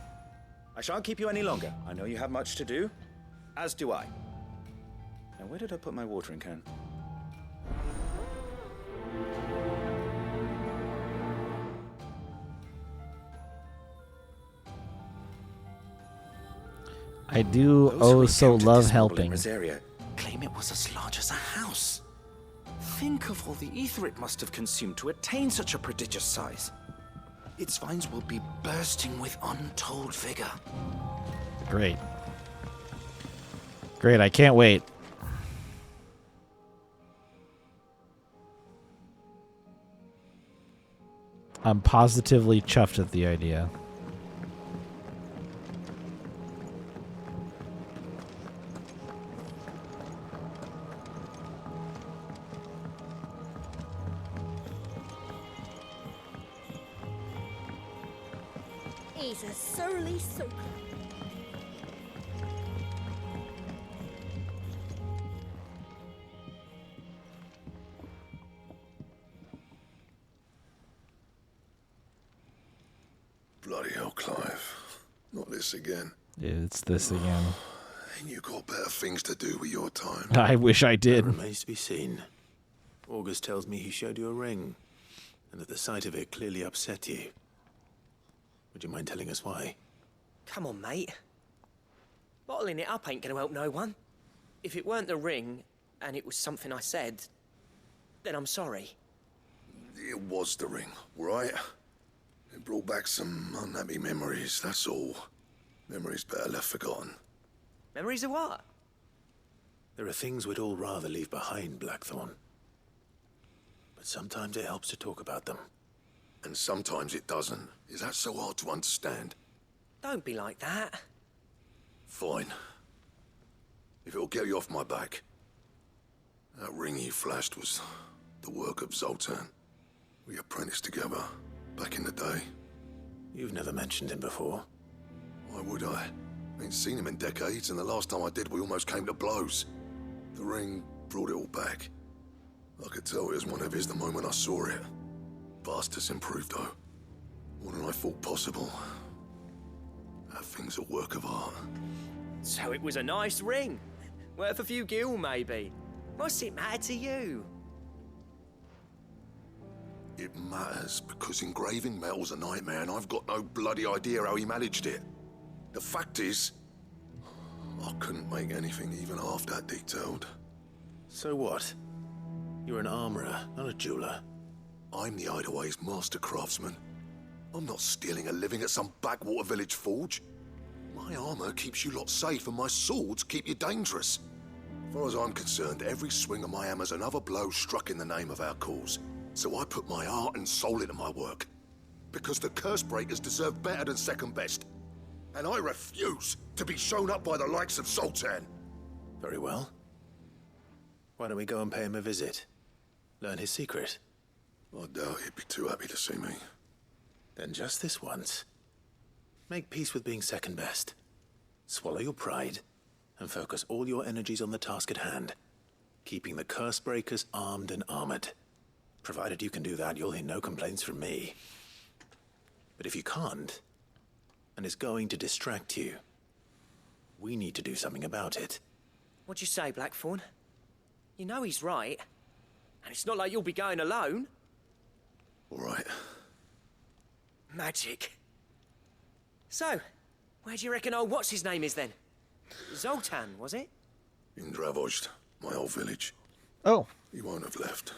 I shan't keep you any longer. I know you have much to do, as do I. Now, where did I put my watering can? I do so love helping. Rosaria claim it was as large as a house. Think of all the ether it must have consumed to attain such a prodigious size. Its vines will be bursting with untold vigor. Great. Great, I can't wait. I'm positively chuffed at the idea. He's a surly soaker. Bloody hell, Clive. Not this again. It's this again. Ain't you got better things to do with your time? I wish I did. It remains to be seen. August tells me he showed you a ring, and that the sight of it clearly upset you. Would you mind telling us why? Come on, mate. Bottling it up ain't gonna help no one. If it weren't the ring, and it was something I said, then I'm sorry. It was the ring, right? It brought back some unhappy memories, that's all. Memories better left forgotten. Memories of what? There are things we'd all rather leave behind, Blackthorn. But sometimes it helps to talk about them. And sometimes it doesn't. Is that so hard to understand? Don't be like that. Fine. If it'll get you off my back. That ring you flashed was the work of Zoltan. We apprenticed together, back in the day. You've never mentioned him before. Why would I? Ain't seen him in decades, and the last time I did, we almost came to blows. The ring brought it all back. I could tell it was one of his the moment I saw it. Vast has improved, though. More than I thought possible. That thing's a work of art. So it was a nice ring. Worth a few gil, maybe. What's it matter to you? It matters because engraving metal's a nightmare, and I've got no bloody idea how he managed it. The fact is, I couldn't make anything even half that detailed. So what? You're an armorer, not a jeweler. I'm the Hideaway's master craftsman. I'm not stealing a living at some backwater village forge. My armor keeps you lot safe, and my swords keep you dangerous. As far as I'm concerned, every swing of my hammer's another blow struck in the name of our cause. So I put my heart and soul into my work. Because the curse breakers deserve better than second best. And I refuse to be shown up by the likes of Zoltan. Very well. Why don't we go and pay him a visit? Learn his secret. I doubt he'd be too happy to see me. Then just this once, make peace with being second best. Swallow your pride and focus all your energies on the task at hand, keeping the curse breakers armed and armored. Provided you can do that, you'll hear no complaints from me. But if you can't, and it's going to distract you, we need to do something about it. What'd you say, Blackthorn? You know he's right. And it's not like you'll be going alone. All right. Magic. So, where do you reckon old what's-his-name is then? Zoltan, was it? In Dravozd, my old village. Oh. He won't have left.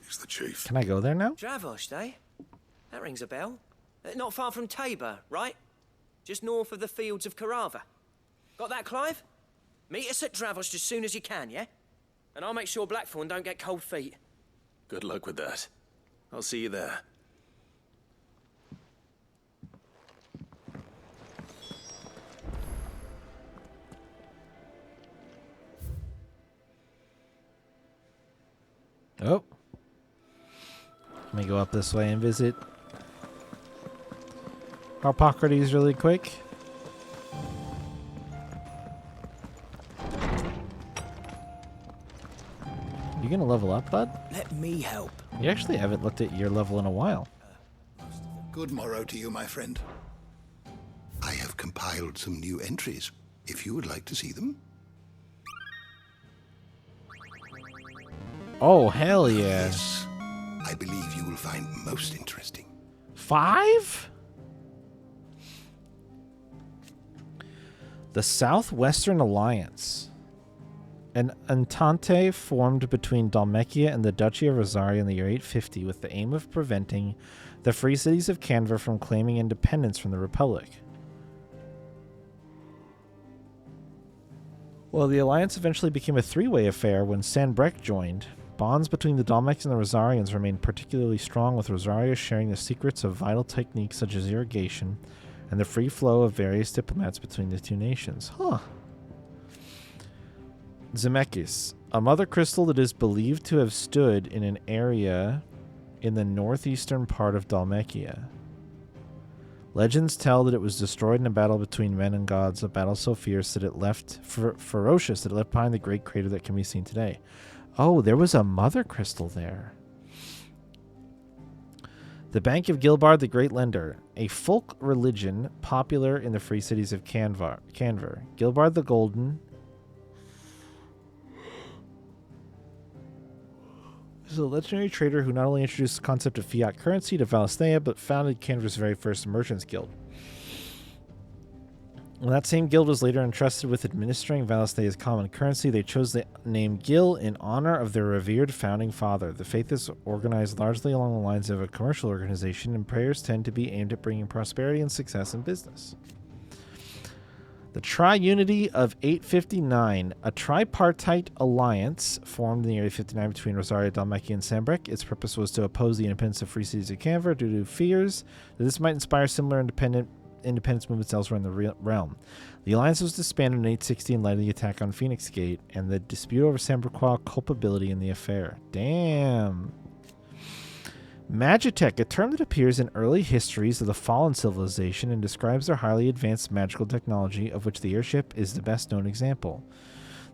He's the chief. Can I go there now? Dravozd, eh? That rings a bell. Not far from Tabor, right? Just north of the fields of Carava. Got that, Clive? Meet us at Dravozd as soon as you can, yeah? And I'll make sure Blackthorn don't get cold feet. Good luck with that. I'll see you there. Oh. Let me go up this way and visit Harpocrates really quick. You gonna level up, bud? Let me help. You actually haven't looked at your level in a while. Good morrow to you, my friend. I have compiled some new entries, if you would like to see them. Oh, hell yeah. This, I believe you will find most interesting. 5? The Southwestern Alliance. An entente formed between Dhalmekia and the Duchy of Rosaria in the year 850 with the aim of preventing the free cities of Canver from claiming independence from the Republic. Well, the alliance eventually became a three-way affair when Sanbreque joined. Bonds between the Dhalmekians and the Rosarians remained particularly strong, with Rosaria sharing the secrets of vital techniques such as irrigation and the free flow of various diplomats between the two nations. Huh. Zemeckis, a mother crystal that is believed to have stood in an area in the northeastern part of Dhalmekia. Legends tell that it was destroyed in a battle between men and gods, a battle so fierce that it left ferocious that it left behind the great crater that can be seen today. Oh, there was a mother crystal there. The Bank of Gilbard the Great Lender, a folk religion popular in the free cities of Canver. Gilbard the Golden is a legendary trader who not only introduced the concept of fiat currency to Valisthea, but founded Canver's very first merchants guild. When that same guild was later entrusted with administering Valisthea's common currency, they chose the name Gil in honor of their revered founding father. The faith is organized largely along the lines of a commercial organization, and prayers tend to be aimed at bringing prosperity and success in business. The Tri-Unity of 859, a tripartite alliance formed in the year 859 between Rosaria, Dhalmekia, and Sanbreque. Its purpose was to oppose the independence of free cities of Canver due to fears that this might inspire similar independence movements elsewhere in the realm. The alliance was disbanded in 860 in light of the attack on Phoenix Gate and the dispute over Sanbrequois culpability in the affair. Damn. Magitech, a term that appears in early histories of the fallen civilization and describes their highly advanced magical technology, of which the airship is the best known example.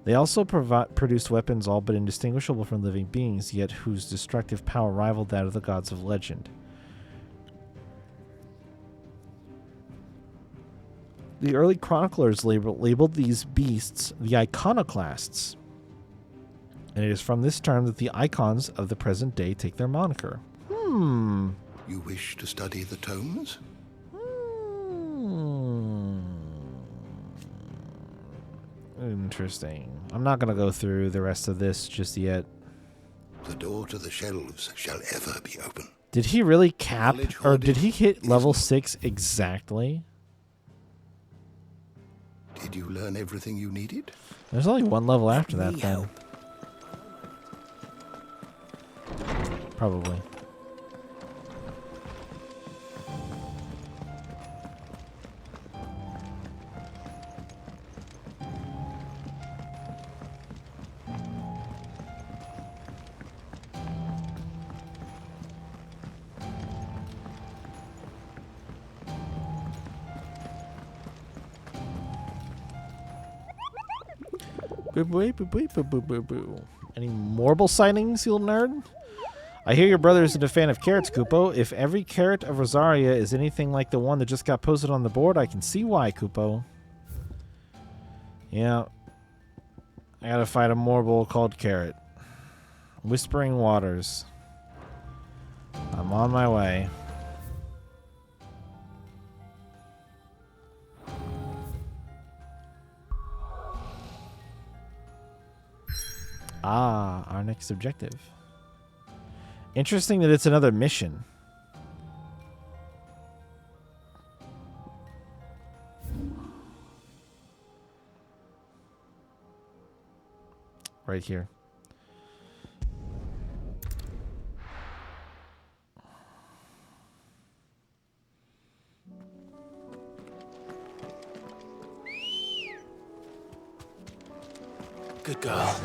They also produced weapons all but indistinguishable from living beings, yet whose destructive power rivaled that of the gods of legend. The early chroniclers labeled these beasts the iconoclasts, and it is from this term that the icons of the present day take their moniker. You wish to study the tomes? Interesting. I'm not going to go through the rest of this just yet. The door to the shelves shall ever be open. Did he really cap, or did he hit level 6 exactly? Did you learn everything you needed? There's only one level after that, then. Probably. Any Morble sightings, you little nerd? I hear your brother isn't a fan of carrots, Kupo. If every carrot of Rosaria is anything like the one that just got posted on the board, I can see why, Kupo. Yeah. I gotta fight a Morble called Carrot. Whispering Waters. I'm on my way. Ah, our next objective. Interesting that it's another mission. Right here. Good girl.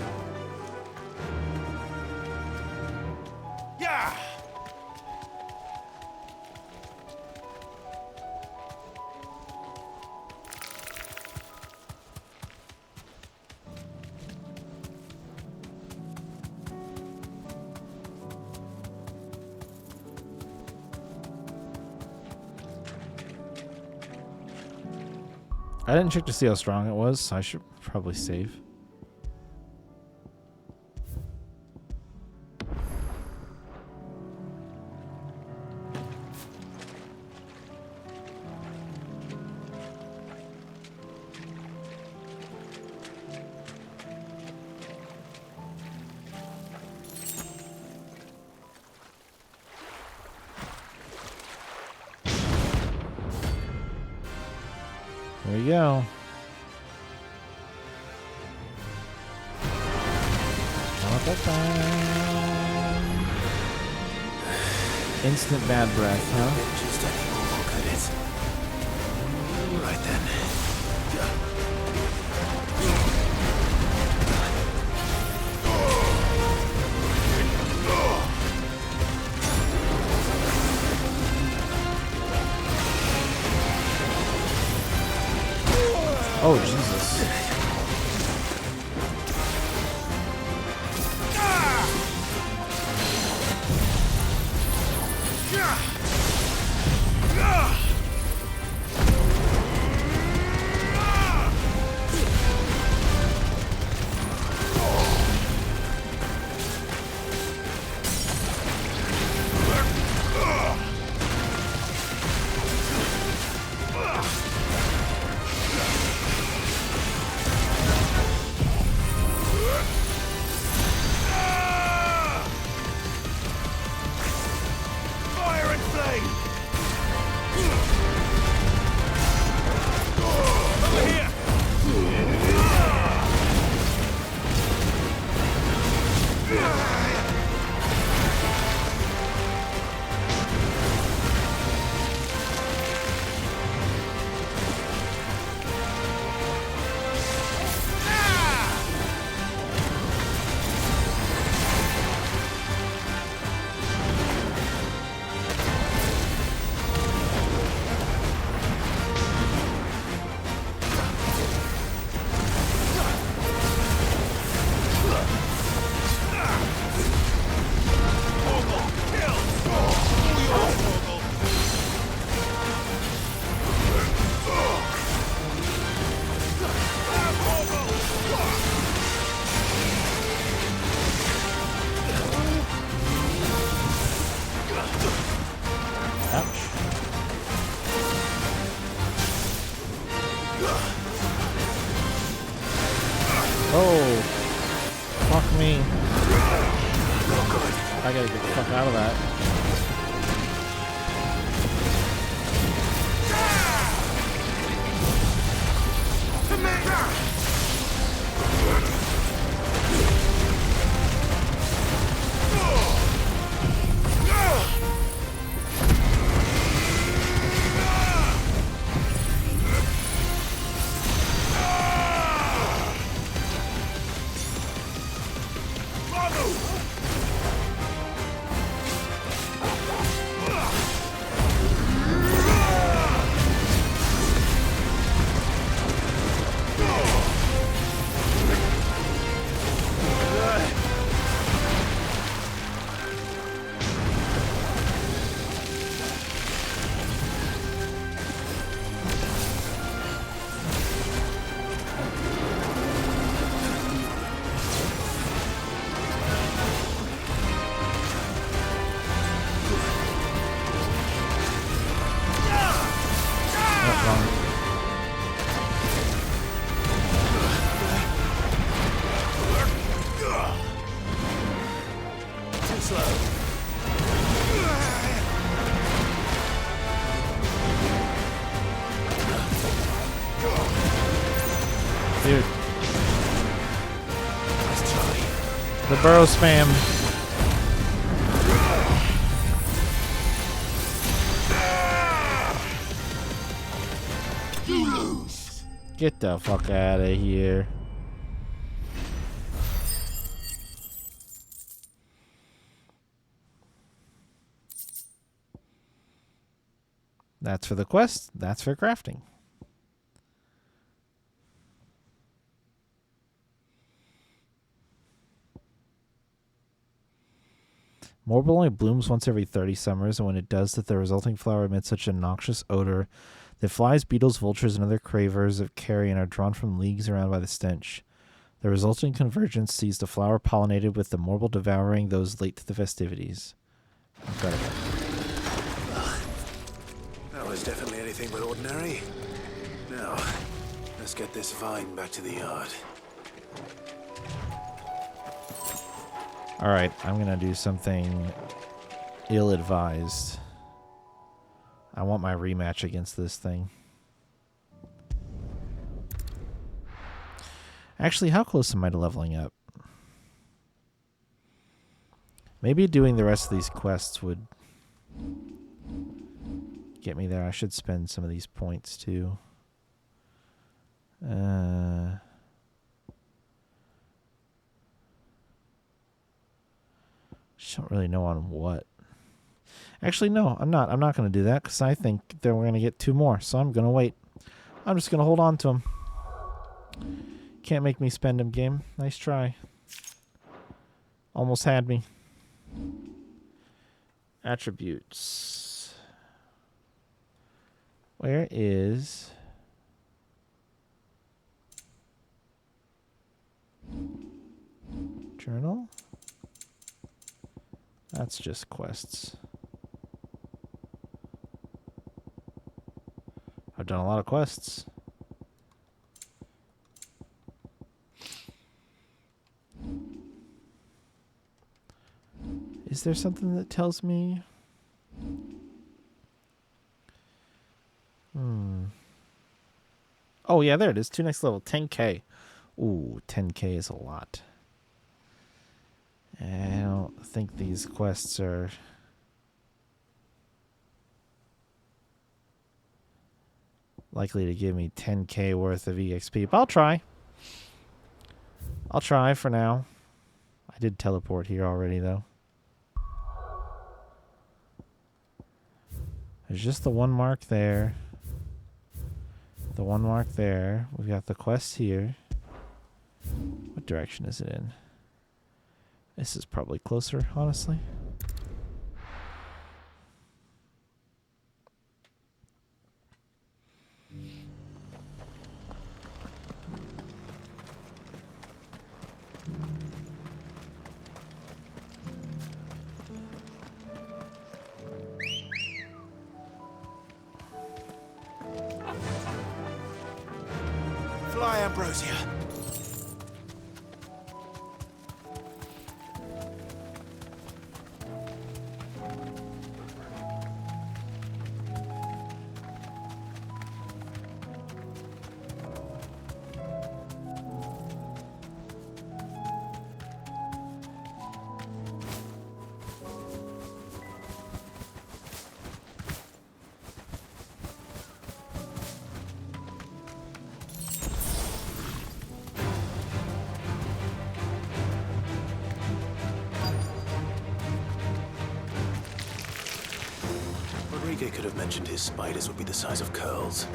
Yeah! I didn't check to see how strong it was. I should probably save. There we go. Instant bad breath, huh? Just any more, could it? Right then. Oh, Jesus. Oh, fuck me. I gotta get the fuck out of that. Dude. The burrow spam. Get the fuck out of here. That's for the quest. That's for crafting. Marble only blooms once every 30 summers, and when it does, the resulting flower emits such a noxious odor that flies, beetles, vultures, and other cravers of carrion are drawn from leagues around by the stench. The resulting convergence sees the flower pollinated, with the marble devouring those late to the festivities. Incredible. That was definitely anything but ordinary. Now, let's get this vine back to the yard. Alright, I'm gonna do something ill-advised. I want my rematch against this thing. Actually, how close am I to leveling up? Maybe doing the rest of these quests would get me there. I should spend some of these points too. Just don't really know on what. Actually, no, I'm not. I'm not going to do that because I think that we're going to get 2 more. So I'm going to wait. I'm just going to hold on to them. Can't make me spend them, game. Nice try. Almost had me. Attributes. Where is... Journal? That's just quests. I've done a lot of quests. Is there something that tells me? Oh, yeah, there it is. 2 next level. 10k. Ooh, 10k is a lot. I don't think these quests are... likely to give me 10k worth of EXP. But I'll try. I'll try for now. I did teleport here already, though. There's just the 1 mark there. The 1 mark there. We've got the quest here. What direction is it in? This is probably closer, honestly. Fly, Ambrosia. Could have mentioned his spiders would be the size of curls.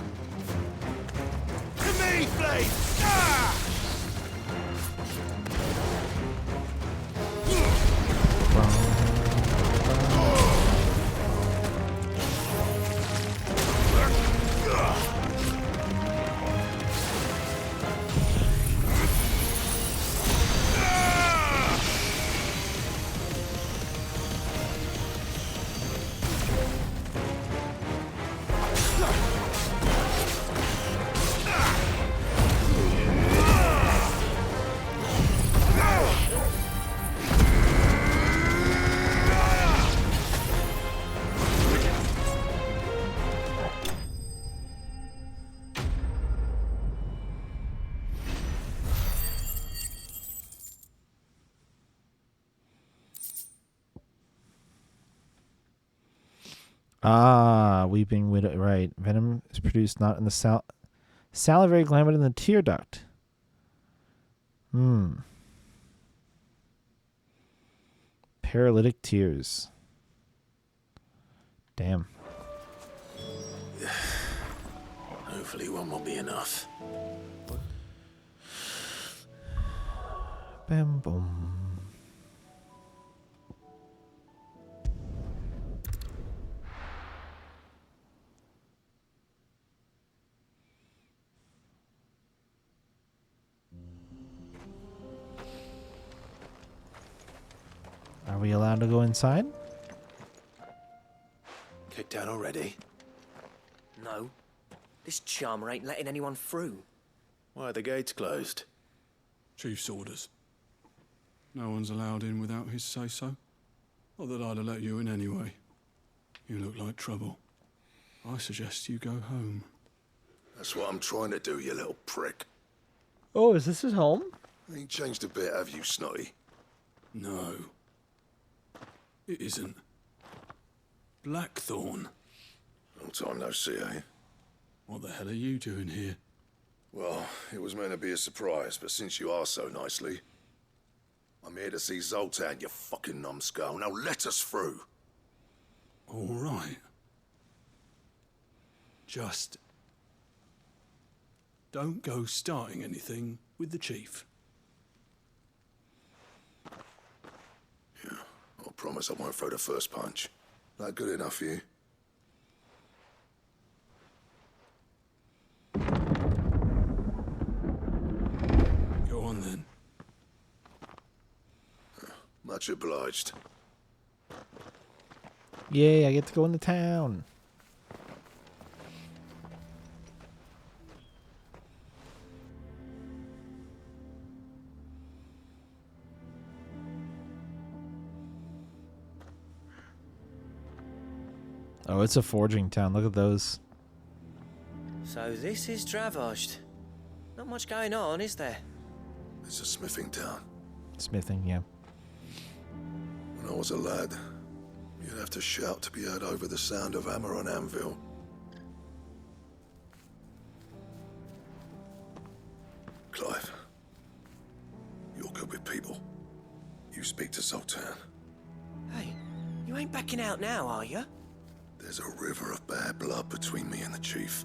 To me, Blade! Ah! Ah, weeping widow. Right. Venom is produced not in the salivary gland, but in the tear duct. Paralytic tears. Damn. Hopefully one will be enough. Bam boom. Are we allowed to go inside? Kicked out already? No. This charmer ain't letting anyone through. Why are the gates closed? Chief's orders. No one's allowed in without his say-so. Not that I'd have let you in anyway. You look like trouble. I suggest you go home. That's what I'm trying to do, you little prick. Oh, is this his home? Ain't changed a bit, have you, Snotty? No. It isn't. Blackthorn. Long time no see, eh? What the hell are you doing here? Well, it was meant to be a surprise, but since you are so nicely, I'm here to see Zoltan, you fucking numbskull. Now let us through. All right. Just don't go starting anything with the chief. Yeah, I promise I won't throw the first punch. That good enough for you? Go on then. Much obliged. Yay, I get to go into town. Oh, it's a forging town. Look at those. So this is Dravosht. Not much going on, is there? It's a smithing town. Smithing, yeah. When I was a lad, you'd have to shout to be heard over the sound of hammer on anvil. Clive, you're good with people. You speak to Zoltan. Hey, you ain't backing out now, are you? There's a river of bad blood between me and the chief.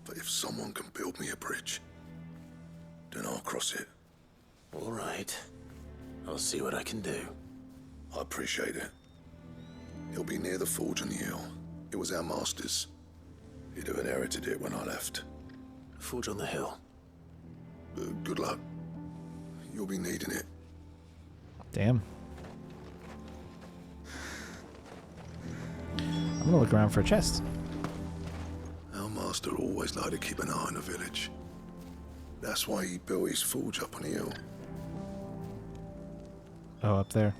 But if someone can build me a bridge, then I'll cross it. All right. I'll see what I can do. I appreciate it. He'll be near the forge on the hill. It was our master's. He'd have inherited it when I left. Forge on the hill. Good luck. You'll be needing it. Damn. I'm gonna look around for a chest. Our master always liked to keep an eye on the village. That's why he built his forge up on the hill. Oh, up there.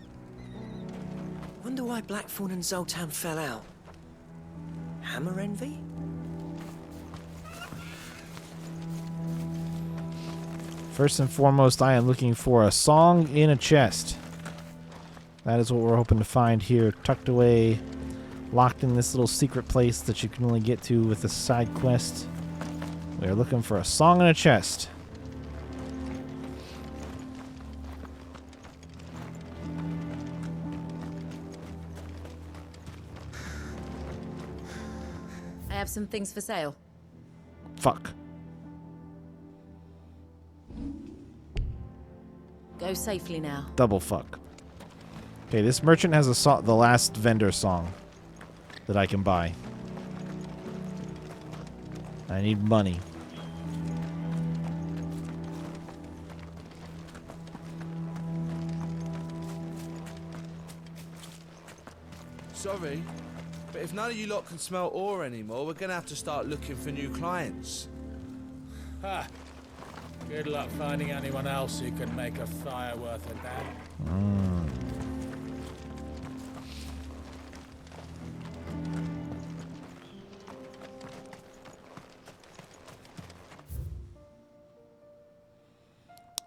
Wonder why Blackthorn and Zoltan fell out. Hammer envy? First and foremost, I am looking for a song in a chest. That is what we're hoping to find here, tucked away, locked in this little secret place that you can only get to with a side quest. We are looking for a song in a chest. I have some things for sale. Fuck. Go safely now. Double fuck. Okay, this merchant has the last vendor song that I can buy. I need money. Sorry, but if none of you lot can smell ore anymore, we're gonna have to start looking for new clients. Ha! Good luck finding anyone else who can make a fire worth a damn.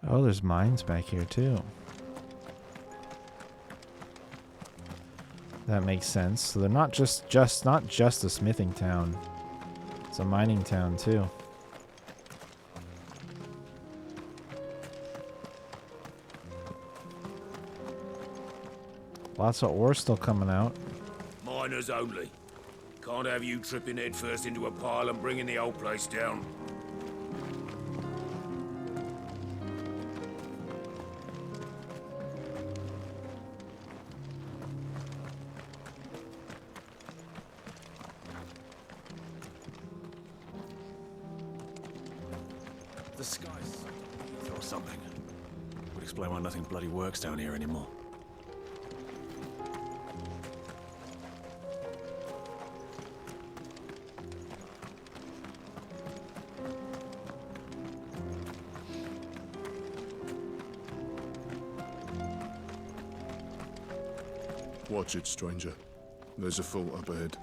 Oh, there's mines back here too. That makes sense. So they're not just not just a smithing town. It's a mining town too. Lots of ore still coming out. Miners only. Can't have you tripping head first into a pile and bringing the whole place down. The skies or something. Would explain why nothing bloody works down here anymore. Watch it, stranger. There's a fort up ahead.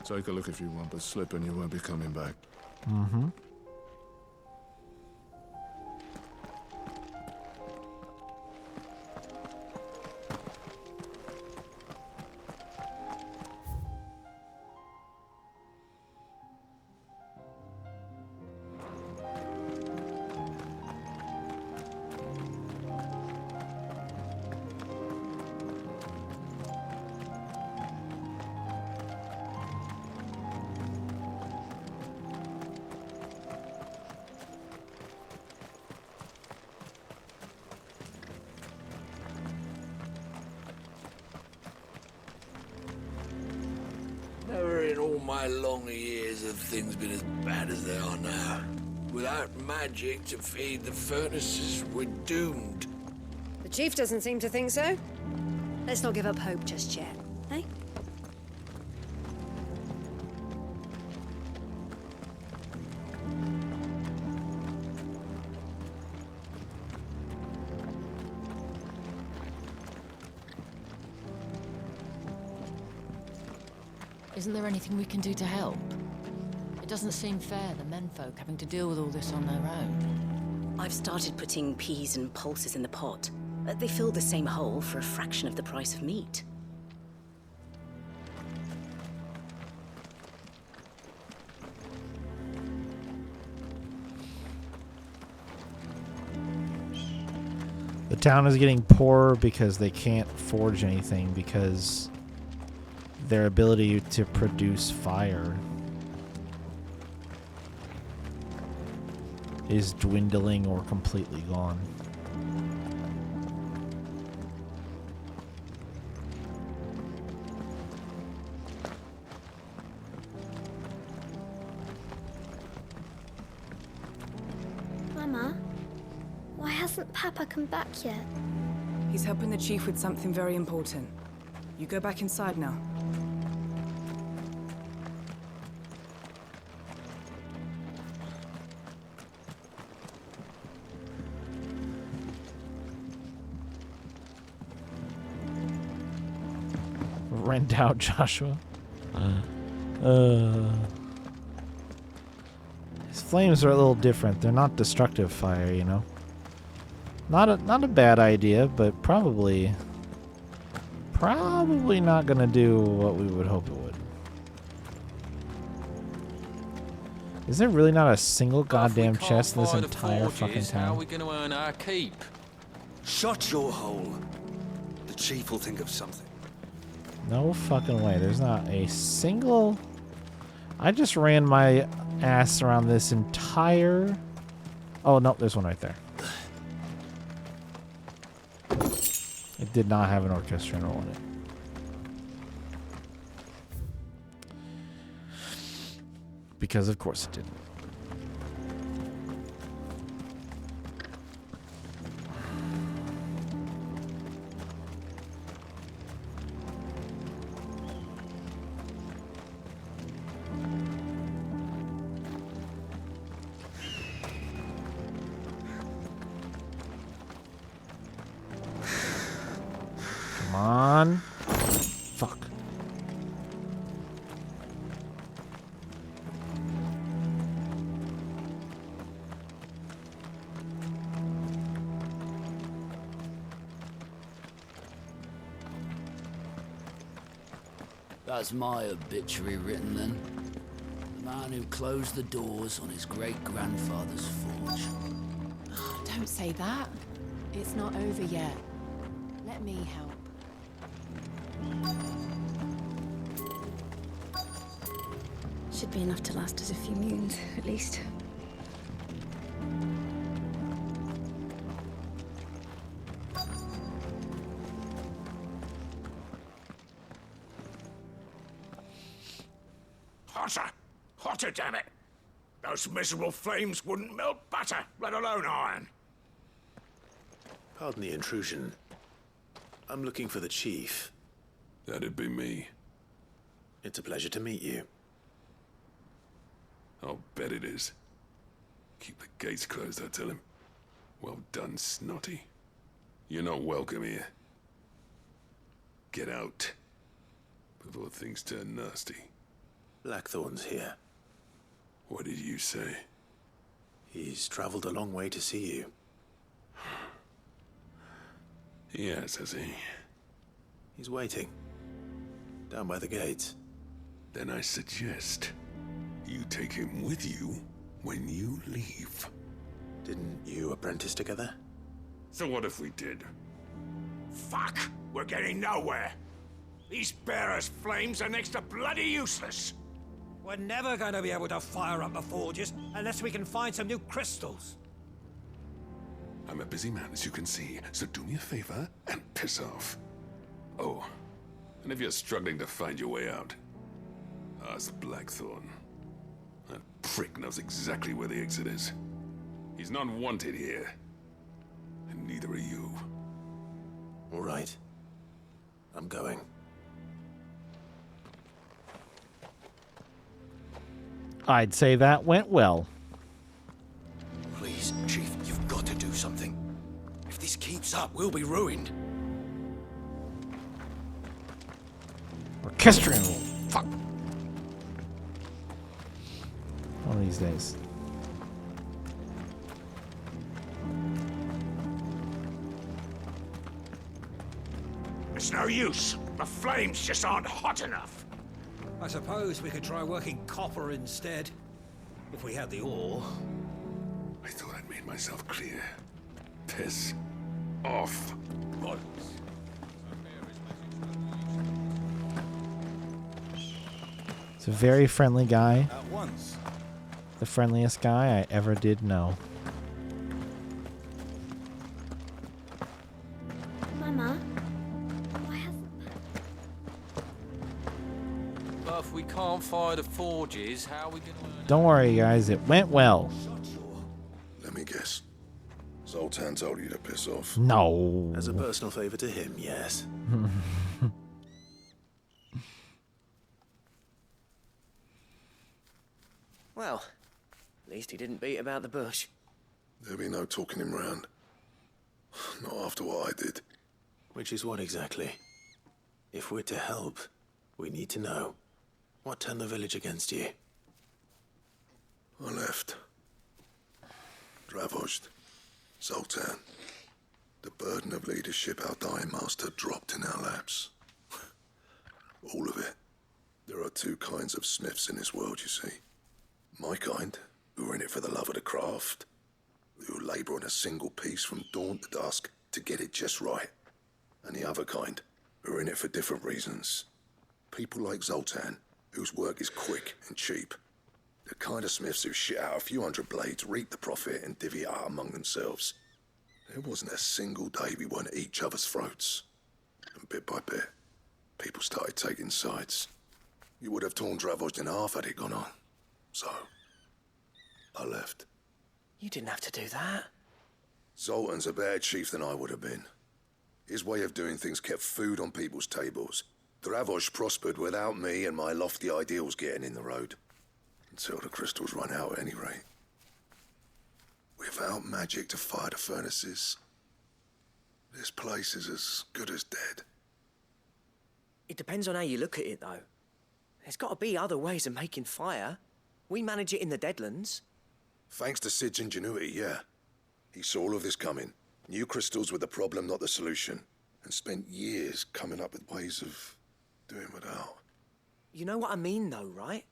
Take a look if you want, but slip and you won't be coming back. Mm-hmm. Never in all my long years have things been as bad as they are now. Without magic to feed the furnaces, we're doomed. The chief doesn't seem to think so. Let's not give up hope just yet, eh? Isn't there anything we can do to help? It doesn't seem fair, the menfolk having to deal with all this on their own. I've started putting peas and pulses in the pot. They fill the same hole for a fraction of the price of meat. The town is getting poorer because they can't forge anything because their ability to produce fire is dwindling or completely gone. Mama, why hasn't Papa come back yet? He's helping the chief with something very important. You go back inside now. Rent out Joshua. His flames are a little different. They're not destructive fire, you know. Not a bad idea, but probably not gonna do what we would hope it would. Is there really not a single goddamn chest in this entire fucking How are town? we going to earn our keep? Shut your hole. The chief will think of something. No fucking way. There's not a single... I just ran my ass around this entire... Oh, no, there's one right there. It did not have an orchestra roll in it. Because of course it didn't. Come on. Fuck. That's my obituary written then. The man who closed the doors on his great-grandfather's forge. Oh, don't say that. It's not over yet. Let me help. Should be enough to last us a few moons, at least. Hotter! Hotter, damn it! Those miserable flames wouldn't melt butter, let alone iron. Pardon the intrusion. I'm looking for the chief. That'd be me. It's a pleasure to meet you. I'll bet it is. Keep the gates closed, I tell him. Well done, Snotty. You're not welcome here. Get out. Before things turn nasty. Blackthorn's here. What did you say? He's traveled a long way to see you. Yes, has he? He's waiting. Down by the gates. Then I suggest you take him with you when you leave. Didn't you apprentice together? So what if we did? Fuck! We're getting nowhere. These bearers' flames are next to bloody useless. We're never going to be able to fire up the forges unless we can find some new crystals. I'm a busy man, as you can see, so do me a favor and piss off. Oh, and if you're struggling to find your way out, ask Blackthorn. That prick knows exactly where the exit is. He's not wanted here. And neither are you. All right. I'm going. I'd say that went well. Please, Chief, you've got to do something. If this keeps up, we'll be ruined. Orchestrion. Fuck. One of these days. It's no use. The flames just aren't hot enough. I suppose we could try working copper instead. If we had the ore. I thought I'd made myself clear. Piss off. It's a very friendly guy. At once. The friendliest guy I ever did know. Mama, But if we can't fire the forges, how are we going to learn? Don't worry, guys. It went well. Let me guess. Zoltan told you to piss off. No. As a personal favor to him, yes. Well, at least he didn't beat about the bush. There'll be no talking him round. Not after what I did. Which is what exactly? If we're to help, we need to know. What turned the village against you? I left. Dravozd. Zoltan. The burden of leadership our dying master dropped in our laps. All of it. There are two kinds of smiths in this world, you see. My kind, who are in it for the love of the craft, who labour on a single piece from dawn to dusk to get it just right. And the other kind, who are in it for different reasons. People like Zoltan, whose work is quick and cheap. The kind of smiths who shit out a few hundred blades, reap the profit, and divvy it out among themselves. There wasn't a single day we weren't at each other's throats. And bit by bit, people started taking sides. You would have torn Dravozd in half had it gone on. So, I left. You didn't have to do that. Zoltan's a better chief than I would have been. His way of doing things kept food on people's tables. Dravozd prospered without me and my lofty ideals getting in the road. Until the crystals run out at any rate. Without magic to fire the furnaces, this place is as good as dead. It depends on how you look at it, though. There's got to be other ways of making fire. We manage it in the Deadlands. Thanks to Sid's ingenuity, yeah. He saw all of this coming. Knew crystals were the problem, not the solution. And spent years coming up with ways of doing without. You know what I mean, though, right?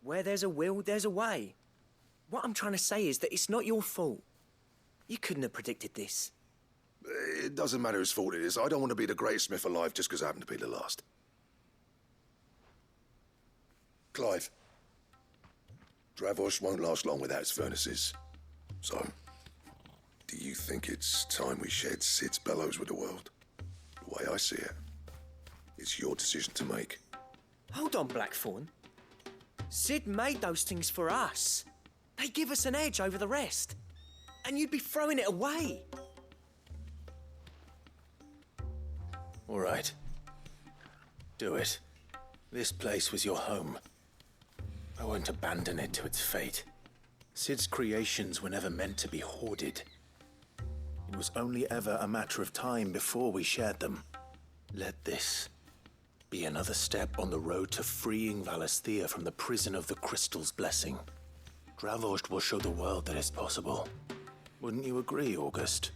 Where there's a will, there's a way. What I'm trying to say is that it's not your fault. You couldn't have predicted this. It doesn't matter whose fault it is. I don't want to be the greatest smith alive just because I happen to be the last. Clive. Dravosh won't last long without its furnaces. So, do you think it's time we shared Sid's bellows with the world? The way I see it, it's your decision to make. Hold on, Blackthorn. Sid made those things for us. They give us an edge over the rest. And you'd be throwing it away. All right. Do it. This place was your home. I won't abandon it to its fate. Sid's creations were never meant to be hoarded. It was only ever a matter of time before we shared them. Let this be another step on the road to freeing Valisthea from the prison of the Crystal's blessing. Dravost will show the world that it's possible. Wouldn't you agree, August?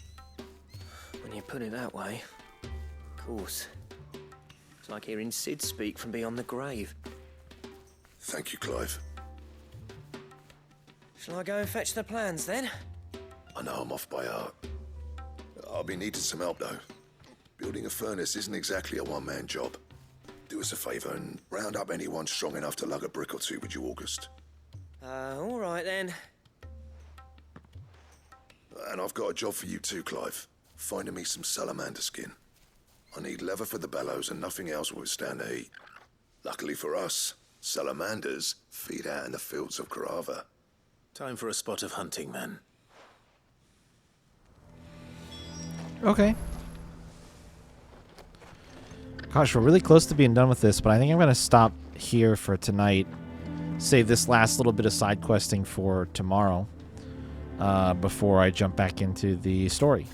When you put it that way, of course. It's like hearing Sid speak from beyond the grave. Thank you, Clive. Shall I go and fetch the plans, then? I know I'm off by heart. I'll be needing some help, though. Building a furnace isn't exactly a one-man job. Do us a favour and round up anyone strong enough to lug a brick or two with you, August. All right, then. And I've got a job for you too, Clive. Finding me some salamander skin. I need leather for the bellows and nothing else will withstand the heat. Luckily for us, salamanders feed out in the fields of Carava. Time for a spot of hunting, then. Okay. Gosh, we're really close to being done with this, but I think I'm going to stop here for tonight. Save this last little bit of side questing for tomorrow before I jump back into the story.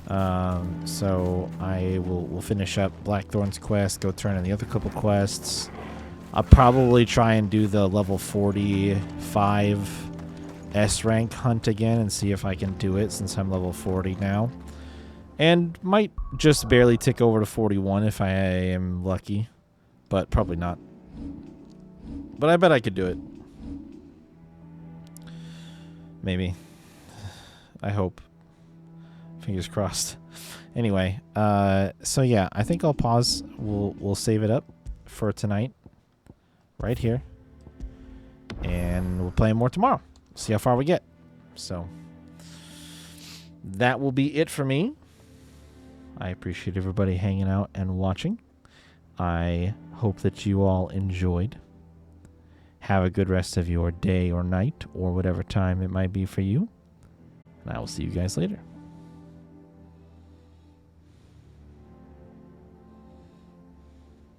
So I will finish up Blackthorn's quest, go turn in the other couple quests. I'll probably try and do the level 45 S rank hunt again and see if I can do it since I'm level 40 now. And might just barely tick over to 41 if I am lucky, but probably not. But I bet I could do it. Maybe. I hope. Fingers crossed. Anyway, so yeah, I think I'll pause. We'll save it up for tonight, right here, and we'll play more tomorrow. See how far we get. So that will be it for me. I appreciate everybody hanging out and watching. I hope that you all enjoyed. Have a good rest of your day or night or whatever time it might be for you. And I will see you guys later.